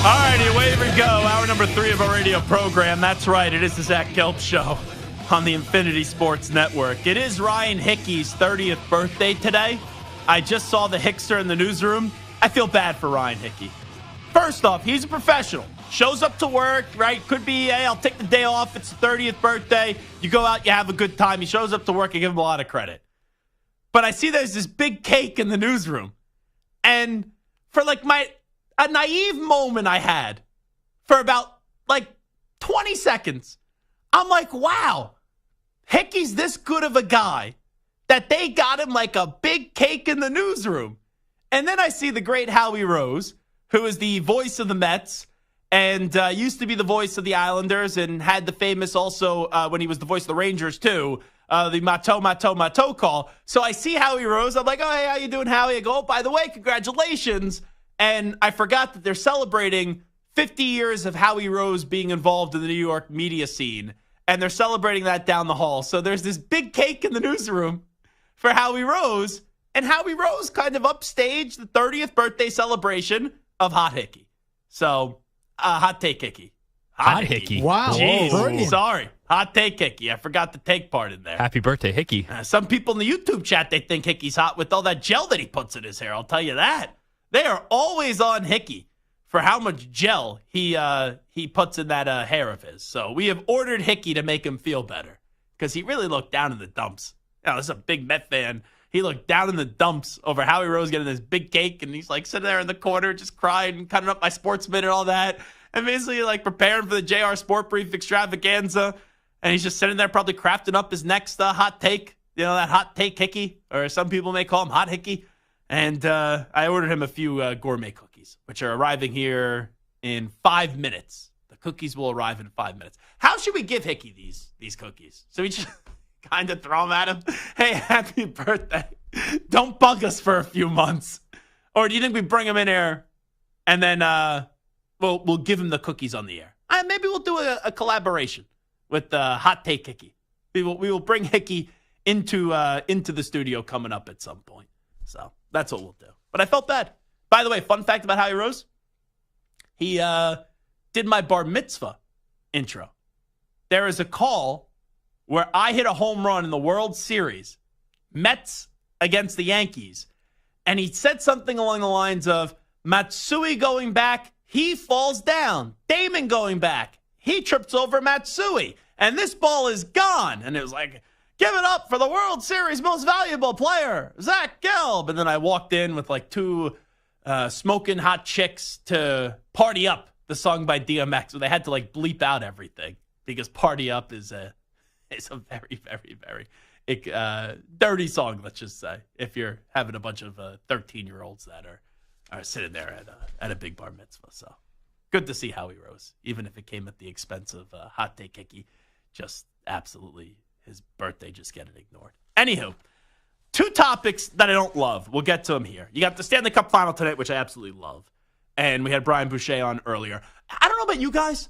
All righty, away we go. Hour number 3 of our radio program. That's right, it is the Zach Gelb Show on the Infinity Sports Network. It is Ryan Hickey's 30th birthday today. I just saw the Hickster in the newsroom. I feel bad for Ryan Hickey. First off, he's a professional. Shows up to work, right? Could be, hey, I'll take the day off. It's the 30th birthday. You go out, you have a good time. He shows up to work. I give him a lot of credit. But I see there's this big cake in the newsroom. And for like a naive moment I had for about like 20 seconds. I'm like, wow, Hickey's this good of a guy that they got him like a big cake in the newsroom. And then I see the great Howie Rose, who is the voice of the Mets and used to be the voice of the Islanders and had the famous also when he was the voice of the Rangers too, the Mato call. So I see Howie Rose. I'm like, oh, hey, how you doing, Howie? I go, oh, by the way, congratulations. And I forgot that they're celebrating 50 years of Howie Rose being involved in the New York media scene. And they're celebrating that down the hall. So there's this big cake in the newsroom for Howie Rose. And Howie Rose kind of upstaged the 30th birthday celebration of Hot Hickey. So, hot take Hickey. Hot Hickey. Wow. Jeez, sorry. Hot take Hickey. I forgot the take part in there. Happy birthday, Hickey. Some people in the YouTube chat, they think Hickey's hot with all that gel that he puts in his hair. I'll tell you that. They are always on Hickey for how much gel he puts in that hair of his. So we have ordered Hickey to make him feel better because he really looked down in the dumps. You know, this is a big Met fan. He looked down in the dumps over Howie Rose getting this big cake, and he's like sitting there in the corner just crying and cutting up my Sportsman and all that, and basically like preparing for the JR Sport Brief extravaganza. And he's just sitting there probably crafting up his next hot take. You know, that hot take Hickey, or some people may call him Hot Hickey. And I ordered him a few gourmet cookies, which are arriving here in 5 minutes. The cookies will arrive in 5 minutes. How should we give Hickey these cookies? So we just kind of throw them at him. Hey, happy birthday. Don't bug us for a few months. Or do you think we bring him in here and then we'll give him the cookies on the air. Maybe we'll do a collaboration with Hot Take Hickey. We will bring Hickey into the studio coming up at some point. So that's what we'll do. But I felt bad. By the way, fun fact about Howie Rose. He did my bar mitzvah intro. There is a call where I hit a home run in the World Series, Mets against the Yankees, and he said something along the lines of, Matsui going back, he falls down. Damon going back, he trips over Matsui, and this ball is gone. And it was like, give it up for the World Series most valuable player, Zach Gelb. And then I walked in with like two smoking hot chicks to Party Up, the song by DMX. So they had to like bleep out everything because Party Up is a very, very, very dirty song, let's just say, if you're having a bunch of 13-year-olds that are sitting there at a big bar mitzvah. So good to see Howie Rose, even if it came at the expense of Hot Take Hickey. Just absolutely his birthday just getting ignored. Anywho, two topics that I don't love. We'll get to them here. You got the Stanley Cup final tonight, which I absolutely love. And we had Brian Boucher on earlier. I don't know about you guys.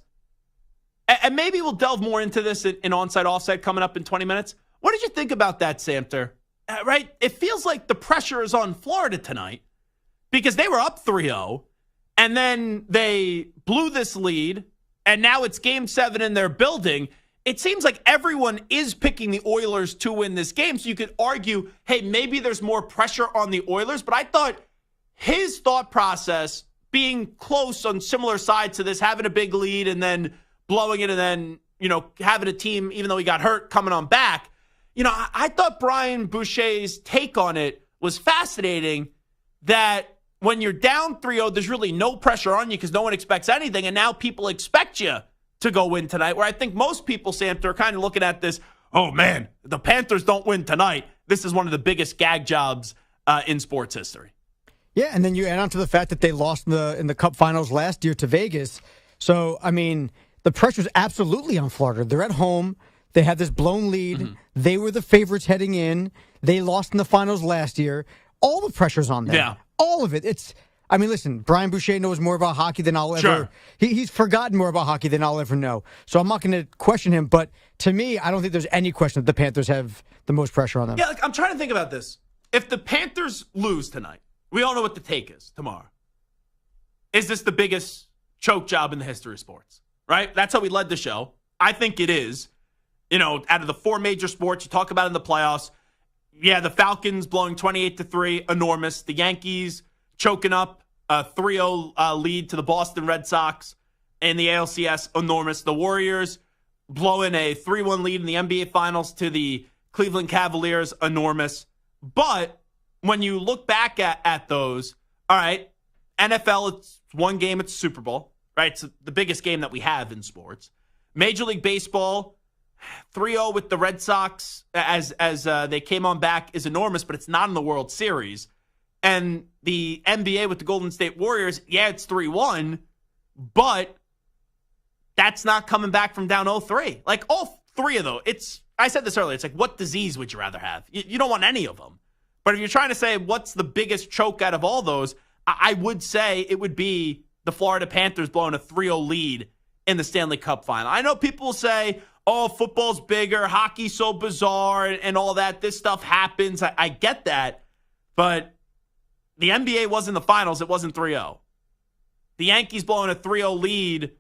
And maybe we'll delve more into this in onside offside coming up in 20 minutes. What did you think about that, Samter? Right? It feels like the pressure is on Florida tonight because they were up 3-0 and then they blew this lead and now it's game 7 in their building. It seems like everyone is picking the Oilers to win this game. So you could argue, hey, maybe there's more pressure on the Oilers. But I thought his thought process being close on similar sides to this, having a big lead and then blowing it and then, having a team, even though he got hurt, coming on back. I thought Brian Boucher's take on it was fascinating, that when you're down 3-0, there's really no pressure on you because no one expects anything. And now people expect you to go win tonight, where I think most people, Samter, are kind of looking at this, oh man, the Panthers don't win tonight. This is one of the biggest gag jobs in sports history. Yeah, and then you add on to the fact that they lost in the Cup Finals last year to Vegas. So, I mean, the pressure's absolutely on Florida. They're at home. They had this blown lead. Mm-hmm. They were the favorites heading in. They lost in the finals last year. All the pressure's on them. Yeah. All of it. Listen, Brian Boucher knows more about hockey than I'll ever. Sure. He's forgotten more about hockey than I'll ever know. So I'm not going to question him. But to me, I don't think there's any question that the Panthers have the most pressure on them. Yeah, I'm trying to think about this. If the Panthers lose tonight, we all know what the take is tomorrow. Is this the biggest choke job in the history of sports? Right? That's how we led the show. I think it is. Out of the 4 major sports you talk about in the playoffs, yeah, the Falcons blowing 28-3, enormous. The Yankees choking up a 3-0 lead to the Boston Red Sox in the ALCS, enormous. The Warriors blowing a 3-1 lead in the NBA Finals to the Cleveland Cavaliers, enormous. But when you look back at those, all right, NFL, it's one game, it's Super Bowl, right? It's the biggest game that we have in sports. Major League Baseball, 3-0 with the Red Sox as they came on back is enormous, but it's not in the World Series. And the NBA with the Golden State Warriors, yeah, it's 3-1, but that's not coming back from down 0-3. Like all 3 of those, I said this earlier, it's like, what disease would you rather have? You don't want any of them. But if you're trying to say what's the biggest choke out of all those, I would say it would be the Florida Panthers blowing a 3-0 lead in the Stanley Cup final. I know people say, oh, football's bigger, hockey's so bizarre, and all that. This stuff happens. I get that. But the NBA was in the finals. It wasn't 3-0. The Yankees blowing a 3-0 lead,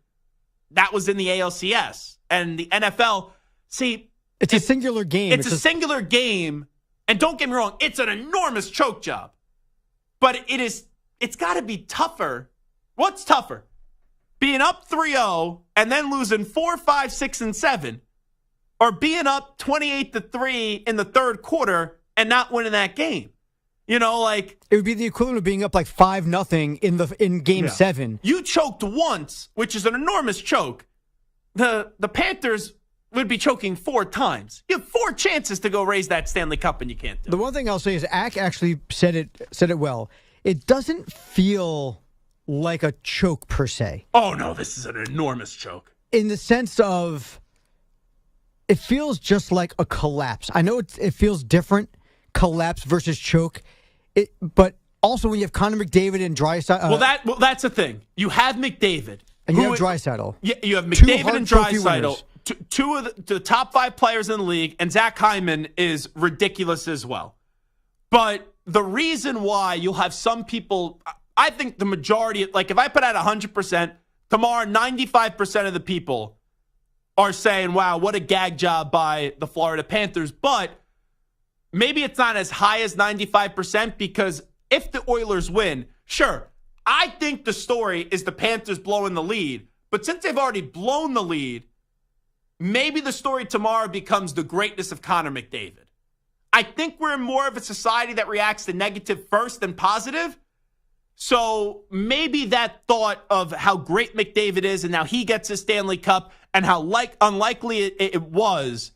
that was in the ALCS. And the NFL, see. It's a singular game. It's a singular game. And don't get me wrong, it's an enormous choke job. But it's got to be tougher. What's tougher? Being up 3-0 and then losing 4, 5, 6, and 7, or being up 28-3 in the third quarter and not winning that game. It would be the equivalent of being up like 5-0 in game 7. You choked once, which is an enormous choke. The Panthers would be choking 4 times. You have 4 chances to go raise that Stanley Cup, and you can't do it. The one thing I'll say is Ack actually said it well. It doesn't feel like a choke per se. Oh, no, this is an enormous choke. In the sense of, it feels just like a collapse. I know it feels different, collapse versus choke, but Also, when you have Connor McDavid and Draisaitl. Well, that's the thing. You have McDavid. And you have Draisaitl. Yeah, you have McDavid and Draisaitl. Two of the top 5 players in the league, and Zach Hyman is ridiculous as well. But the reason why you'll have some people, I think the majority, like if I put out 100%, tomorrow 95% of the people are saying, wow, what a gag job by the Florida Panthers. But maybe it's not as high as 95% because if the Oilers win, sure, I think the story is the Panthers blowing the lead. But since they've already blown the lead, maybe the story tomorrow becomes the greatness of Connor McDavid. I think we're in more of a society that reacts to negative first than positive. So maybe that thought of how great McDavid is and now he gets his Stanley Cup and how unlikely it was,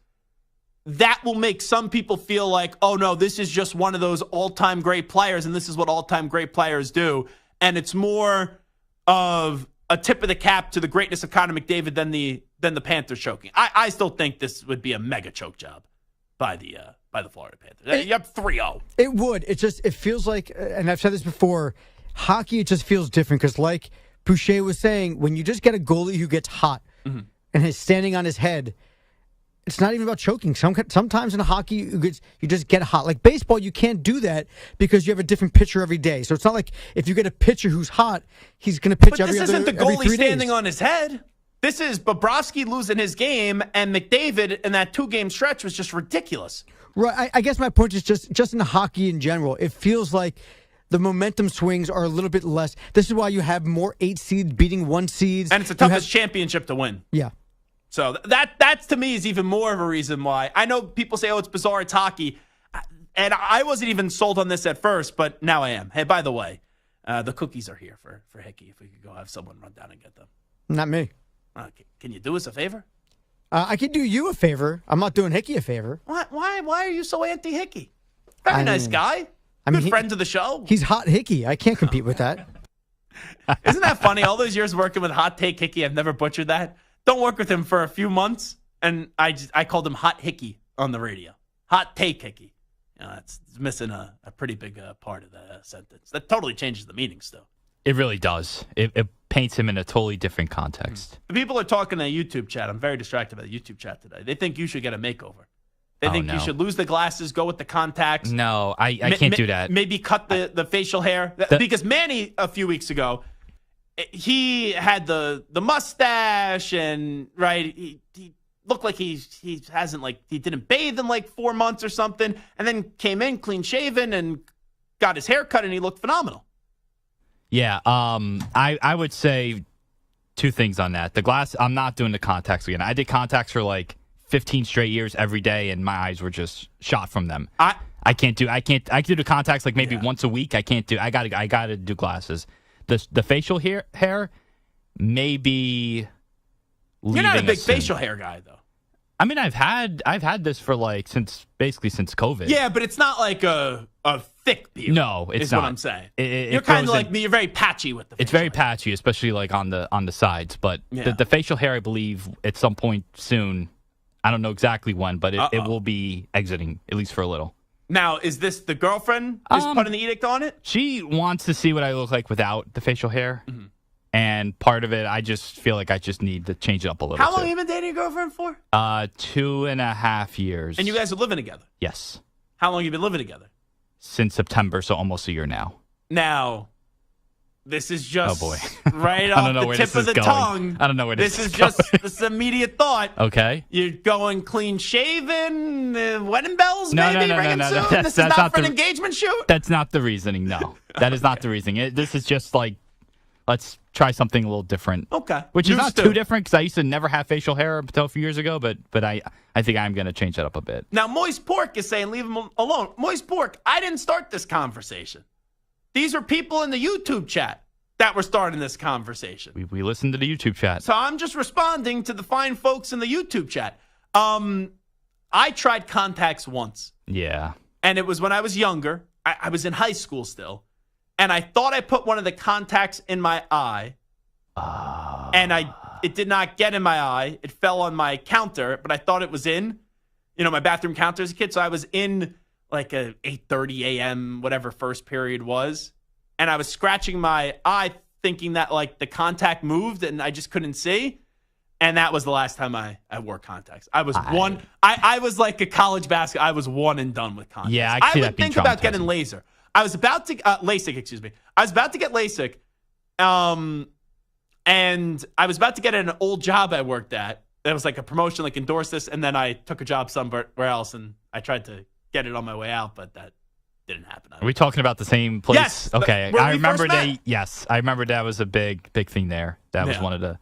that will make some people feel like, oh no, this is just one of those all-time great players and this is what all-time great players do. And it's more of a tip of the cap to the greatness of Connor McDavid than the Panthers choking. I still think this would be a mega choke job by the Florida Panthers. You have 3-0. It would. It feels like, and I've said this before, hockey, it just feels different because like Boucher was saying, when you just get a goalie who gets hot and is standing on his head, it's not even about choking. Sometimes in hockey, you just get hot. Like baseball, you can't do that because you have a different pitcher every day. So it's not like if you get a pitcher who's hot, he's going to pitch every 3 days. But this isn't the goalie standing on his head. This is Bobrovsky losing his game, and McDavid in that 2-game stretch was just ridiculous. Right. I guess my point is just in hockey in general, it feels like the momentum swings are a little bit less. This is why you have more 8 seeds beating 1 seeds. And it's the toughest championship to win. Yeah. So that to me is even more of a reason why. I know people say, oh, it's bizarre, it's hockey. And I wasn't even sold on this at first, but now I am. Hey, by the way, the cookies are here for Hickey. If we could go have someone run down and get them. Not me. Can you do us a favor? I can do you a favor. I'm not doing Hickey a favor. Why are you so anti-Hickey? Very nice guy. Good friend of the show. He's hot Hickey. I can't compete with that. Isn't that funny? All those years working with Hot Take Hickey, I've never butchered that. Don't work with him for a few months, and I called him Hot Hickey on the radio. Hot Take Hickey. It's missing a pretty big part of the sentence. That totally changes the meaning still. It really does. It paints him in a totally different context. The people are talking in the YouTube chat. I'm very distracted by the YouTube chat today. They think you should get a makeover. They think you should lose the glasses, go with the contacts. No, I can't do that. Maybe cut the facial hair. Because Manny, a few weeks ago, he had the mustache and, right, he looked like he didn't bathe in like 4 months or something, and then came in clean shaven and got his hair cut, and he looked phenomenal. Yeah, I would say 2 things on that. The glass, I'm not doing the contacts again. I did contacts for like 15 straight years every day, and my eyes were just shot from them. I can do the contacts like maybe once a week. I gotta do glasses. The facial hair maybe. You're not a big facial hair guy though. I mean, I've had this for like since COVID. Yeah, but it's not like a thick beard. No, it's is not. What I'm saying. You're kind of like me. You're very patchy with the. It's very patchy, especially like on the sides. But the facial hair, I believe, at some point soon. I don't know exactly when, but it will be exiting at least for a little. Now, is this the girlfriend is putting the edict on it? She wants to see what I look like without the facial hair. Mm-hmm. And part of it, I just feel like I just need to change it up a little. How long have you been dating your girlfriend for? 2.5 years. And you guys are living together? Yes. How long have you been living together? Since September, so almost a year now. Now, this is just right I don't know off where the this tip of is the going. tongue. I don't know where this is going. just this immediate thought. Okay. You're going clean shaven, wedding bells no, maybe ringing soon? This is not for an engagement shoot? That's not the reasoning, no. That is not the reasoning. This is just like, let's try something a little different. Okay. Which is not too different because I used to never have facial hair until a few years ago, but I think I'm going to change that up a bit. Now, Moist Pork is saying leave him alone. Moist Pork, I didn't start this conversation. These are people in the YouTube chat that were starting this conversation. We listened to the YouTube chat. So I'm just responding to the fine folks in the YouTube chat. I tried contacts once. Yeah. And it was when I was younger. I was in high school still. And I thought I put one of the contacts in my eye. And it did not get in my eye. It fell on my counter, but I thought it was in, my bathroom counter as a kid. So I was in like a 8:30 a.m., whatever first period was. and I was scratching my eye thinking that like the contact moved and I just couldn't see. And that was the last time I wore contacts. I was I was like a college basketball. I was one and done with contacts. Yeah, I would think about getting laser. I was about to LASIK, excuse me. I was about to get LASIK, and I was about to get an old job I worked at. It was like a promotion, like endorse this, and then I took a job somewhere else, and I tried to get it on my way out, but that didn't happen. Are we talking about the same place? Yes. Okay. I remember I remember that was a big thing there. That was one of the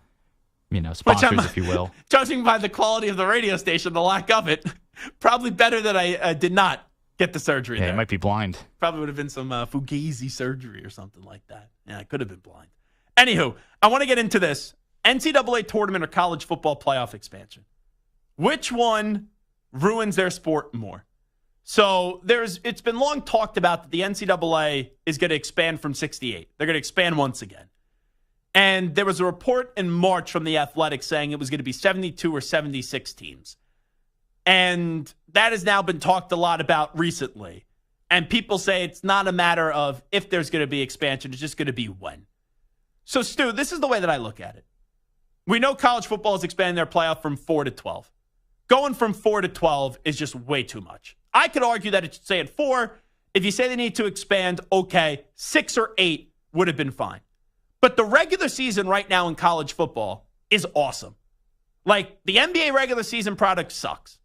sponsors, if you will. Judging by the quality of the radio station, the lack of it, probably better that I did not get the surgery there. You might be blind. Probably would have been some Fugazi surgery or something like that. Yeah, I could have been blind. Anywho, I want to get into this. NCAA tournament or college football playoff expansion. Which one ruins their sport more? So it's been long talked about that the NCAA is going to expand from 68. They're going to expand once again. And there was a report in March from The Athletic saying it was going to be 72 or 76 teams. And that has now been talked a lot about recently. And people say it's not a matter of if there's going to be expansion, it's just going to be when. So, Stu, this is the way that I look at it. We know college football is expanding their playoff from 4 to 12. Going from 4 to 12 is just way too much. I could argue that it should stay at 4. If you say they need to expand, okay, 6 or 8 would have been fine. But the regular season right now in college football is awesome. Like, the NBA regular season product sucks.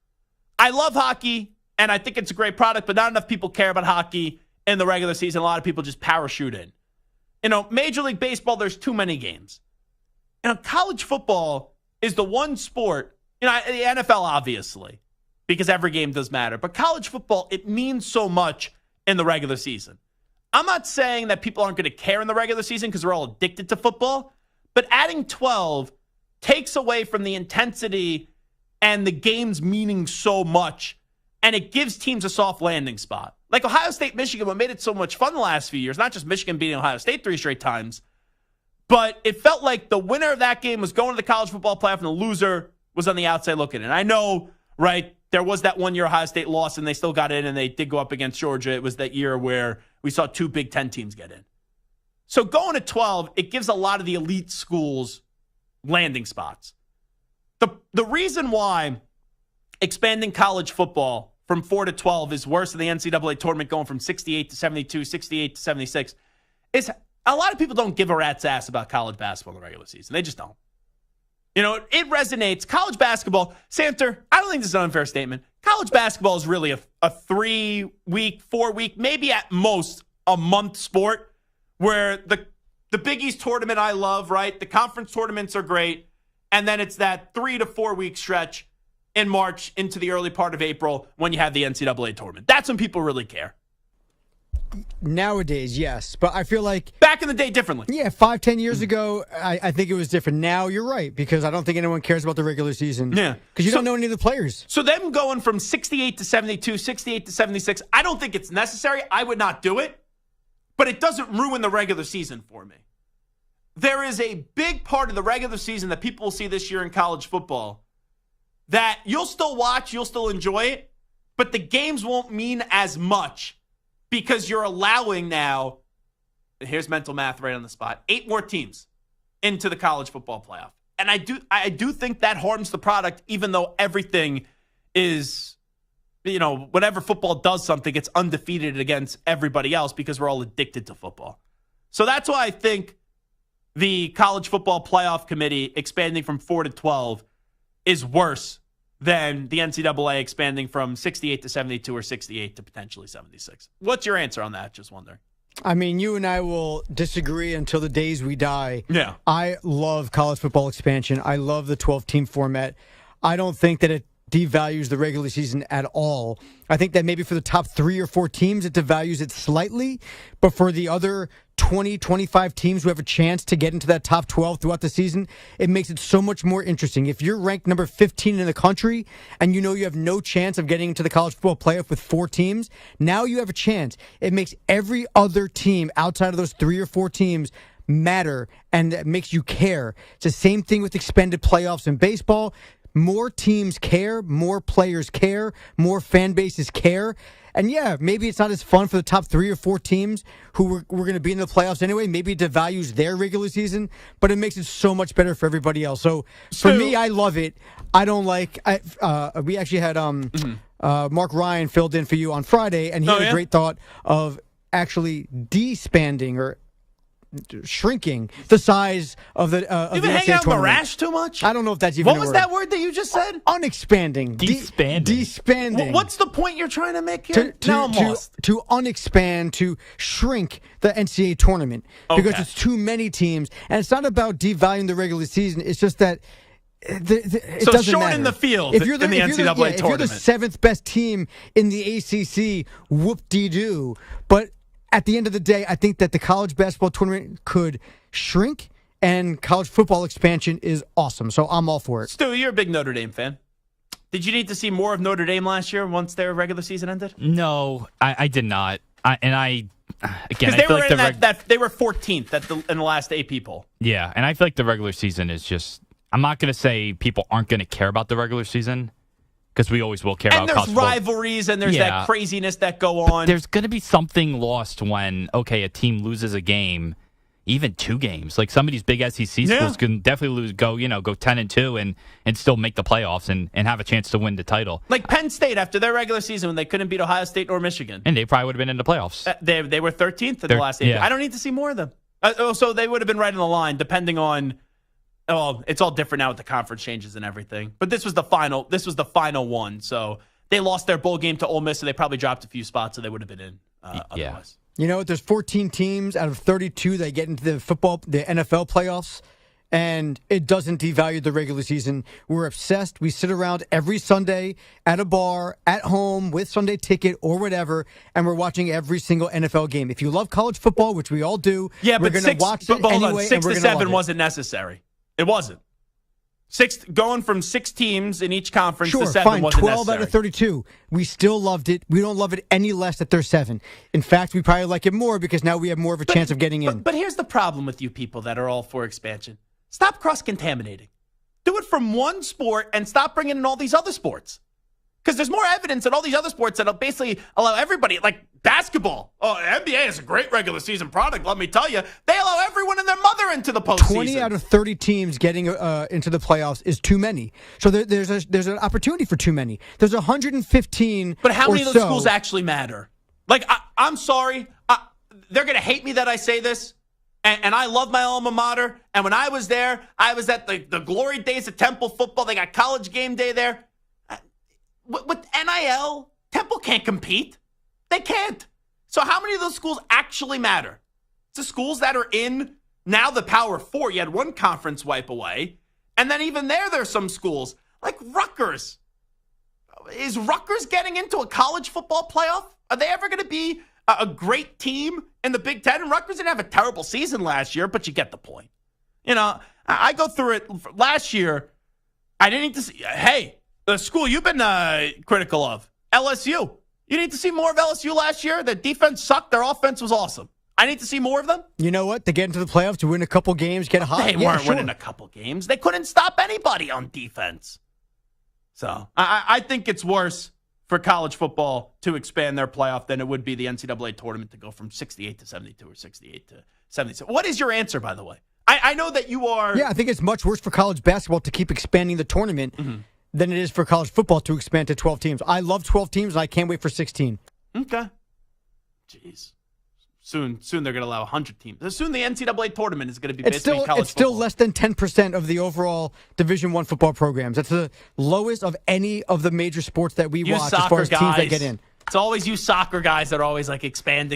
I love hockey, and I think it's a great product, but not enough people care about hockey in the regular season. A lot of people just parachute in. Major League Baseball, there's too many games. College football is the one sport, the NFL obviously, because every game does matter. But college football, it means so much in the regular season. I'm not saying that people aren't going to care in the regular season because we're all addicted to football, but adding 12 takes away from the intensity and the games meaning so much, and it gives teams a soft landing spot. Like Ohio State, Michigan, what made it so much fun the last few years, not just Michigan beating Ohio State 3 straight times, but it felt like the winner of that game was going to the college football playoff and the loser was on the outside looking in. I know, right, there was that 1 year Ohio State loss and they still got in and they did go up against Georgia. It was that year where we saw 2 Big Ten teams get in. So going to 12, it gives a lot of the elite schools landing spots. The reason why expanding college football from 4 to 12 is worse than the NCAA tournament going from 68 to 72, 68 to 76 is a lot of people don't give a rat's ass about college basketball in the regular season. They just don't. It resonates. College basketball, Santer, I don't think this is an unfair statement. College basketball is really a 3-week, 4-week, maybe at most a month sport where the Big East tournament I love, right? The conference tournaments are great. And then it's that 3 to 4 week stretch in March into the early part of April when you have the NCAA tournament. That's when people really care. Nowadays, yes. But I feel like back in the day, differently. Yeah, 5-10 years ago, I think it was different. Now you're right, because I don't think anyone cares about the regular season. Yeah. Because you don't know any of the players. So them going from 68 to 72, 68 to 76, I don't think it's necessary. I would not do it. But it doesn't ruin the regular season for me. There is a big part of the regular season that people will see this year in college football that you'll still watch, you'll still enjoy it, but the games won't mean as much because you're allowing now, here's mental math right on the spot, 8 more teams into the college football playoff. And I do think that harms the product, even though everything is, whenever football does something, it's undefeated against everybody else because we're all addicted to football. So that's why I think the college football playoff committee expanding from 4 to 12 is worse than the NCAA expanding from 68 to 72 or 68 to potentially 76. What's your answer on that? Just wondering. I mean, you and I will disagree until the days we die. Yeah. I love college football expansion. I love the 12-team format. I don't think that it devalues the regular season at all. I think that maybe for the top 3 or 4 teams, it devalues it slightly. But for the other 20, 25 teams who have a chance to get into that top 12 throughout the season, it makes it so much more interesting. If you're ranked number 15 in the country and you have no chance of getting into the college football playoff with 4 teams, now you have a chance. It makes every other team outside of those 3 or 4 teams matter, and it makes you care. It's the same thing with expanded playoffs in baseball. more teams care, more players care, more fan bases care. And yeah, maybe it's not as fun for the top 3 or 4 teams who were going to be in the playoffs anyway. Maybe it devalues their regular season, but it makes it so much better for everybody else. So for me, I love it. I don't like. We actually had Mark Ryan filled in for you on Friday, and he had a great thought of actually disbanding or shrinking the size of the You've been hanging out with Marash too much? I don't know if that's even What was that word that you just said? Unexpanding. Disbanding. What's the point you're trying to make here? Now I'm lost. To unexpand, to shrink the NCAA tournament because it's too many teams. And it's not about devaluing the regular season. It's just that it doesn't shorten matter. the field in the NCAA tournament. If you're the 7th best team in the ACC, whoop-de-doo. But at the end of the day, I think that the college basketball tournament could shrink, and college football expansion is awesome. So I'm all for it. Stu, you're a big Notre Dame fan. Did you need to see more of Notre Dame last year once their regular season ended? No, I did not. Again, because they were they were 14th in the last AP poll. Yeah, and I feel like the regular season is just. I'm not going to say people aren't going to care about the regular season. Because we always will care about college football. And there's rivalries and there's that craziness that go on. But there's going to be something lost when, a team loses a game, even 2 games. Like some of these big SEC schools can definitely go 10-2 and still make the playoffs and have a chance to win the title. Like Penn State after their regular season when they couldn't beat Ohio State or Michigan. And they probably would have been in the playoffs. They were 13th in the last 8. Yeah. I don't need to see more of them. So they would have been right in the line depending on. Well, it's all different now with the conference changes and everything. But this was the final. This was the final one. So they lost their bowl game to Ole Miss, so they probably dropped a few spots, so they would have been in otherwise. You know what? There's 14 teams out of 32 that get into the NFL playoffs, and it doesn't devalue the regular season. We're obsessed. We sit around every Sunday at a bar, at home, with Sunday Ticket or whatever, and we're watching every single NFL game. If you love college football, which we all do, we're going to watch it anyway. 6 to 7 wasn't necessary. It wasn't. Going from 6 teams in each conference to 7 wasn't 12 necessary. out of 32. We still loved it. We don't love it any less that there's 7. In fact, we probably like it more because now we have more of a chance of getting in. But here's the problem with you people that are all for expansion. Stop cross-contaminating. Do it from one sport and stop bringing in all these other sports. Because there's more evidence in all these other sports that'll basically allow everybody, like basketball. Oh, NBA is a great regular season product, let me tell you. They allow everyone and their mother into the postseason. 20 out of 30 teams getting into the playoffs is too many. So there's an opportunity for too many. There's 115. But how many of those schools actually matter? Like, I'm sorry. They're going to hate me that I say this. And I love my alma mater. And when I was there, I was at the glory days of Temple football. They got college game day there. With NIL, Temple can't compete. They can't. So how many of those schools actually matter? It's the schools that are in now the Power 4. You had one conference wipe away. And then even there's some schools like Rutgers. Is Rutgers getting into a college football playoff? Are they ever going to be a great team in the Big Ten? And Rutgers didn't have a terrible season last year, but you get the point. You know, I go through it. Last year, I didn't need to see, hey, the school you've been critical of, LSU. You need to see more of LSU last year. The defense sucked. Their offense was awesome. I need to see more of them. You know what? To get into the playoffs, to win a couple games, get hot. They weren't winning a couple games. They couldn't stop anybody on defense. So I think it's worse for college football to expand their playoff than it would be the NCAA tournament to go from 68 to 72 or 68 to 76. What is your answer, by the way? I know that you are. Yeah, I think it's much worse for college basketball to keep expanding the tournament than it is for college football to expand to 12 teams. I love 12 teams, and I can't wait for 16. Okay. Jeez. Soon they're going to allow 100 teams. Soon the NCAA tournament is going to be basically college football. It's still less than 10% of the overall Division I football programs. That's the lowest of any of the major sports that we watch as far as teams that get in. It's always you soccer guys that are always like expand.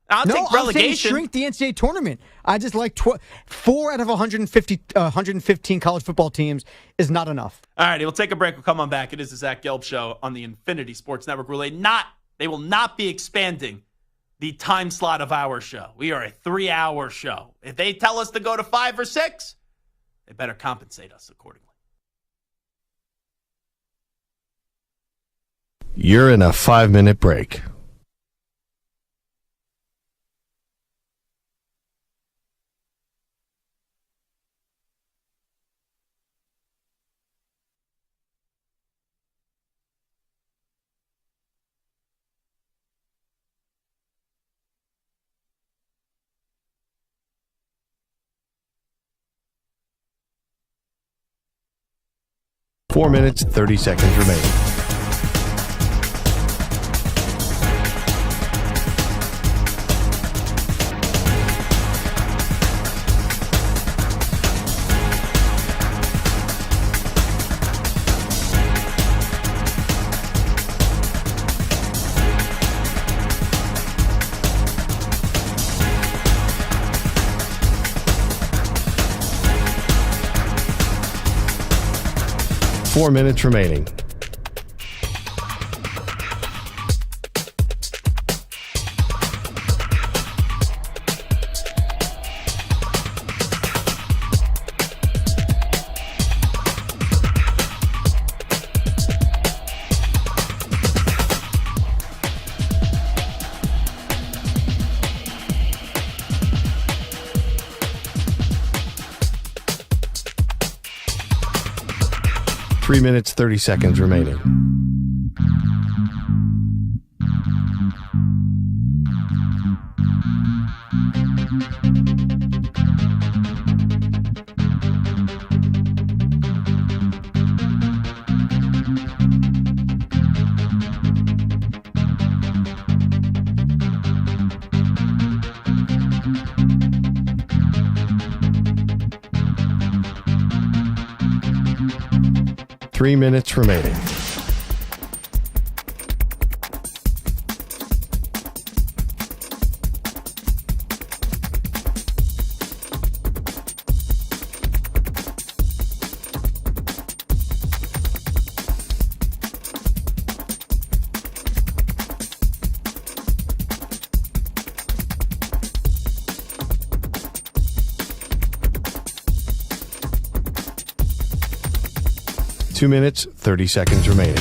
I'll take relegation. I'm saying shrink the NCAA tournament. I just like 4 out of 115 college football teams is not enough. All right, we'll take a break. We'll come on back. It is the Zach Gelb Show on the Infinity Sports Network. They will not be expanding the time slot of our show. We are a 3-hour show. If they tell us to go to 5 or 6, they better compensate us accordingly. You're in a 5-minute break. 4 minutes, 30 seconds remaining. Four minutes remaining. Three minutes, 30 seconds remaining. Three minutes remaining. Two minutes, 30 seconds remaining.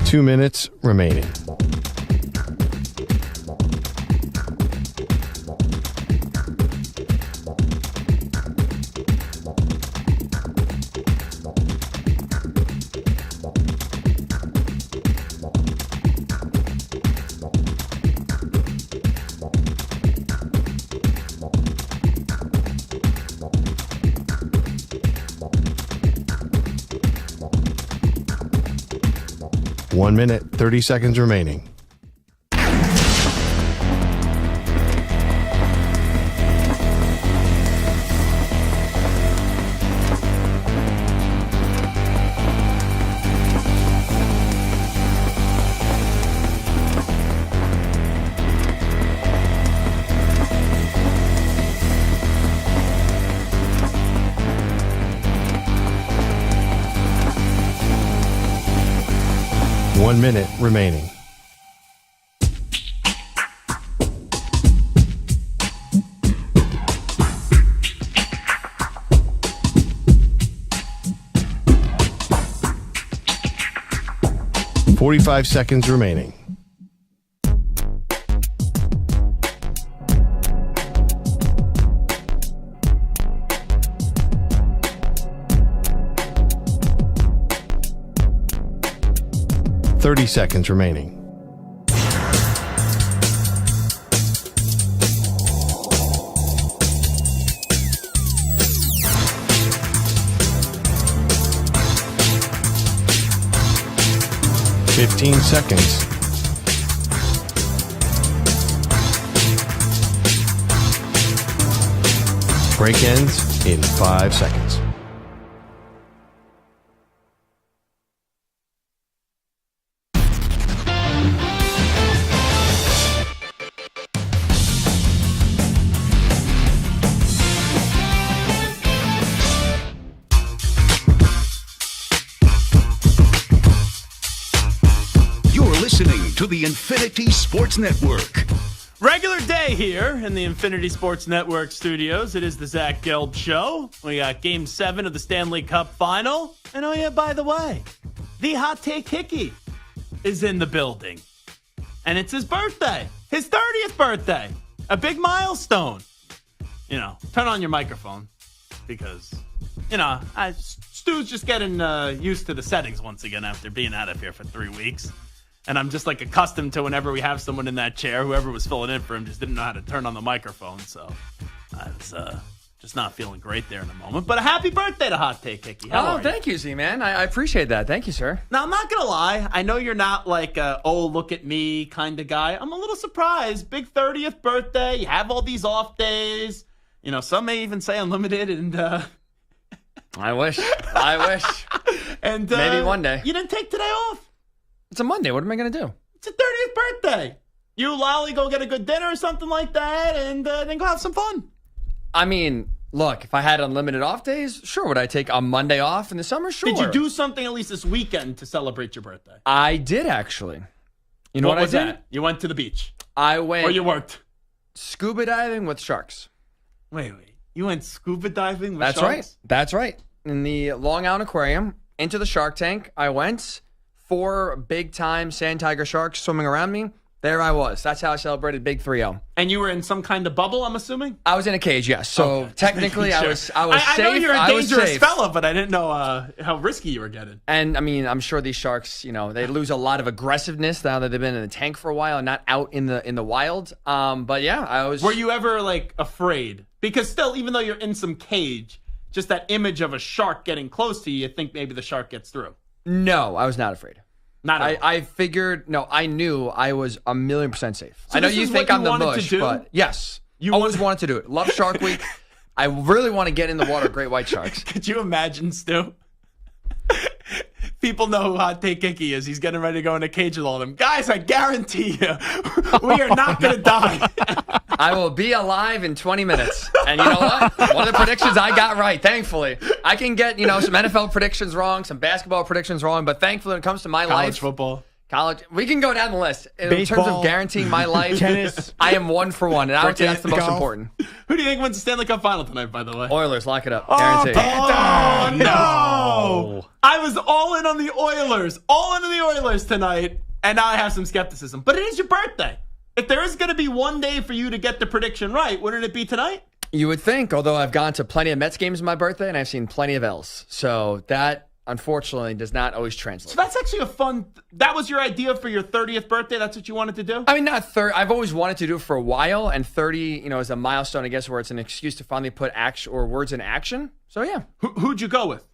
Two minutes remaining. One minute, 30 seconds remaining. One minute remaining. .45 seconds remaining. .30 seconds remaining. .15 seconds. Break ends in 5 seconds. Listening to the Infinity Sports Network. Regular day here in the Infinity Sports Network studios. It is the Zach Gelb Show. We got Game 7 of the Stanley Cup Final. And oh yeah, by the way, the hot take hickey is in the building. And it's his birthday. His 30th birthday. A big milestone. Turn on your microphone because, Stu's just getting used to the settings once again after being out of here for 3 weeks. And I'm just accustomed to whenever we have someone in that chair, whoever was filling in for him just didn't know how to turn on the microphone. So I was just not feeling great there in a moment. But a happy birthday to Hot Take Hickey. How are you? Thank you, Z-Man. I appreciate that. Thank you, sir. Now, I'm not going to lie. I know you're not look at me kind of guy. I'm a little surprised. Big 30th birthday. You have all these off days. Some may even say unlimited. And I wish. And maybe one day. You didn't take today off. It's a Monday. What am I going to do? It's a 30th birthday. You, Lolly, go get a good dinner or something like that, and then go have some fun. I mean, look, if I had unlimited off days, sure. Would I take a Monday off in the summer? Sure. Did you do something at least this weekend to celebrate your birthday? I did, actually. You know what was I did? That? You went to the beach. I went. Or you worked? Scuba diving with sharks. Wait. You went scuba diving with sharks? That's right. In the Long Island Aquarium, into the shark tank, I went. 4 big-time sand tiger sharks swimming around me. There I was. That's how I celebrated Big 3-0. And you were in some kind of bubble, I'm assuming? I was in a cage, yes. So technically, sure. I was safe. I know you're a dangerous fella, but I didn't know how risky you were getting. And I mean, I'm sure these sharks, they lose a lot of aggressiveness now that they've been in the tank for a while and not out in the wild. But yeah, I was. Were you ever afraid? Because still, even though you're in some cage, just that image of a shark getting close to you think maybe the shark gets through. No, I was not afraid. Not at all. I figured, I knew I was 1,000,000% safe. So I know you think I'm the mush, but yes. You always wanted to do it. Love Shark Week. I really want to get in the water with great white sharks. Could you imagine, Stu? People know who Hot Take Hickey is. He's getting ready to go in a cage with all of them. Guys, I guarantee you, we are not going to die. I will be alive in 20 minutes. And you know what? One of the predictions I got right, thankfully. I can get, some NFL predictions wrong, some basketball predictions wrong, but thankfully when it comes to my life. College football. We can go down the list. In Baseball, terms of guaranteeing my life, tennis. I am 1 for 1. And I would say that's the most important. Who do you think wins the Stanley Cup final tonight, by the way? Oilers, lock it up. Guaranteed. Oh, no. I was all in on the Oilers. All into the Oilers tonight. And now I have some skepticism. But it is your birthday. If there is going to be one day for you to get the prediction right, wouldn't it be tonight? You would think, although I've gone to plenty of Mets games on my birthday and I've seen plenty of L's. So that, unfortunately, does not always translate. So that's actually that was your idea for your 30th birthday? That's what you wanted to do? I mean, not 30. I've always wanted to do it for a while, and 30, is a milestone, I guess, where it's an excuse to finally put action or words in action. So yeah. Who'd you go with?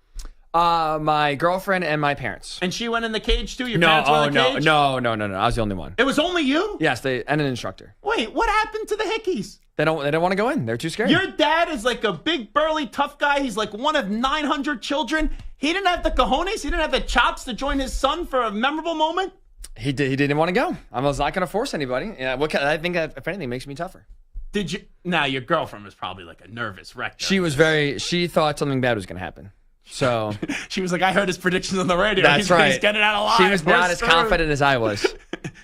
My girlfriend and my parents. And she went in the cage too? Your parents went in the cage? No. I was the only one. It was only you? Yes, and an instructor. Wait, what happened to the Hickeys? They don't want to go in. They're too scared. Your dad is like a big, burly, tough guy. He's like one of 900 children. He didn't have the cojones. He didn't have the chops to join his son for a memorable moment. He didn't want to go. I was not going to force anybody. Yeah, I think that, if anything, makes me tougher. Did you? Now, your girlfriend was probably like a nervous wreck. She thought something bad was going to happen. So she was like, I heard his predictions on the radio. That's right. He's getting out alive. She was not as confident as I was.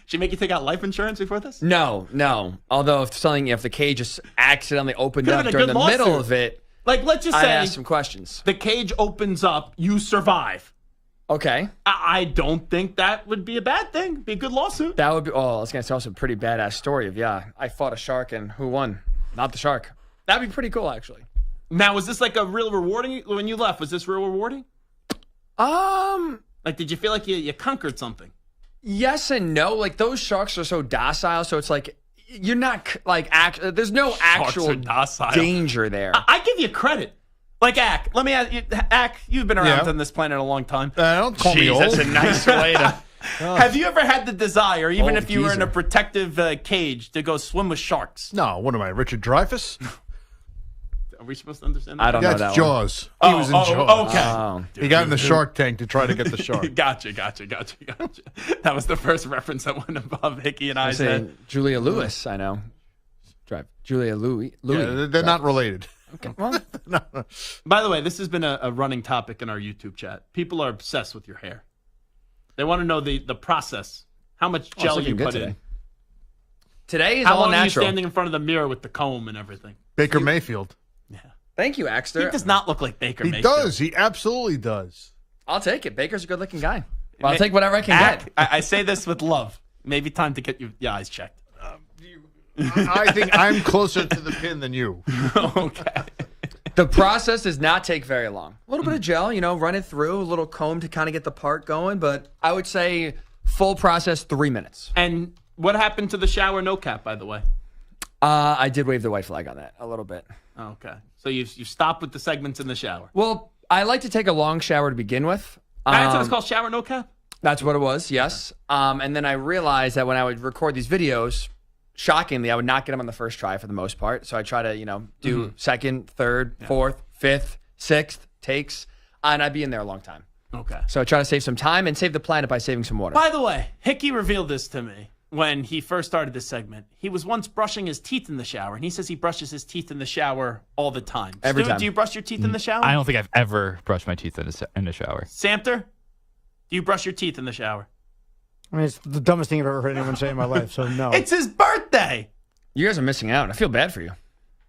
She make you take out life insurance before this? No. Although if the cage just accidentally opened up during the middle of it, let's just say I asked some questions. The cage opens up, you survive. Okay. I don't think that would be a bad thing. It'd be a good lawsuit. That would be. Oh, I was gonna tell some pretty badass story of I fought a shark and who won? Not the shark. That'd be pretty cool, actually. Now, was this like a real rewarding when you left? Was this real rewarding? Did you feel like you conquered something? Yes and no. Like those sharks are so docile, so it's like you're not there's no actual danger there. I give you credit. Like Ack, let me ask you, Ack, you've been around on this planet a long time. Don't call me old. That's a nice way to. Have you ever had the desire, even if you were in a protective cage, to go swim with sharks? No. What am I, Richard Dreyfuss? Are we supposed to understand that? I don't know that That's Jaws. He was in Jaws. Okay. He got in the shark tank to try to get the shark. Gotcha. That was the first reference that went above Hickey and I said. Julia Lewis, I know. Julia Louis. Yeah, they're not related. Okay. Well, no. By the way, this has been a running topic in our YouTube chat. People are obsessed with your hair. They want to know the process, how much gel you put in. Today is how all long natural. Are you standing in front of the mirror with the comb and everything? Baker Mayfield. Yeah. Thank you, Axter. He does not look like Baker Mayfield. He does. He absolutely does. I'll take it. Baker's a good-looking guy. Well, I'll take whatever I can get. I say this with love. Maybe time to get your eyes checked. I think I'm closer to the pin than you. Okay. The process does not take very long. A little bit of gel, run it through, a little comb to kind of get the part going, but I would say full process 3 minutes. And what happened to the shower no cap, by the way? I did wave the white flag on that a little bit. Okay. So you stopped with the segments in the shower. Well, I like to take a long shower to begin with. That's what it's called, shower no cap? That's what it was, yes. And then I realized that when I would record these videos, shockingly, I would not get them on the first try for the most part. So I try to, do second, third, fourth, fifth, sixth takes, and I'd be in there a long time. Okay. So I try to save some time and save the planet by saving some water. By the way, Hickey revealed this to me when he first started this segment. He was once brushing his teeth in the shower, and he says he brushes his teeth in the shower all the time. Every Stu, time. Do you brush your teeth in the shower? I don't think I've ever brushed my teeth in the shower. Samter, do you brush your teeth in the shower? I mean, it's the dumbest thing I've ever heard anyone say in my life, so no. It's his birthday. You guys are missing out. I feel bad for you.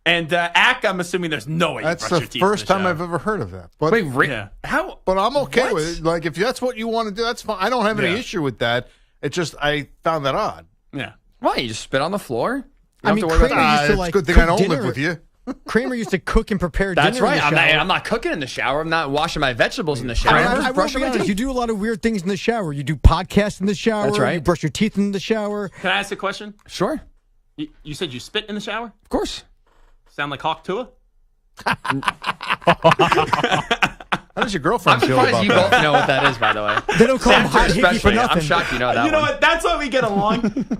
And Ack, I'm assuming there's no way That's you brush the your teeth first in the time shower. I've ever heard of that. But, Wait, Yeah. how? but I'm okay What? with it. Like, if that's what you want to do, that's fine. I don't have any Yeah. issue with that. It's just I found that odd. Yeah. Why? You just spit on the floor? You I don't mean, have to worry Kramer about that. used to, It's like, a good thing cook I don't dinner. live with you. Kramer used to cook and prepare dinner. That's right. In the shower. I'm not cooking in the shower. I'm not washing my vegetables in the shower. I'm I just will brushing be my honest, teeth. you do a lot of weird things in the shower. You do podcasts in the shower. That's right. You brush your teeth in the shower. Can I ask a question? Sure. You said you spit in the shower? Of course. Sound like Hawk Tua? How does your girlfriend I'm feel surprised about you that? both know what that is, by the way. They don't call him Samter hot hickey for especially. nothing. I'm shocked you know that You know one. what? That's why we get along.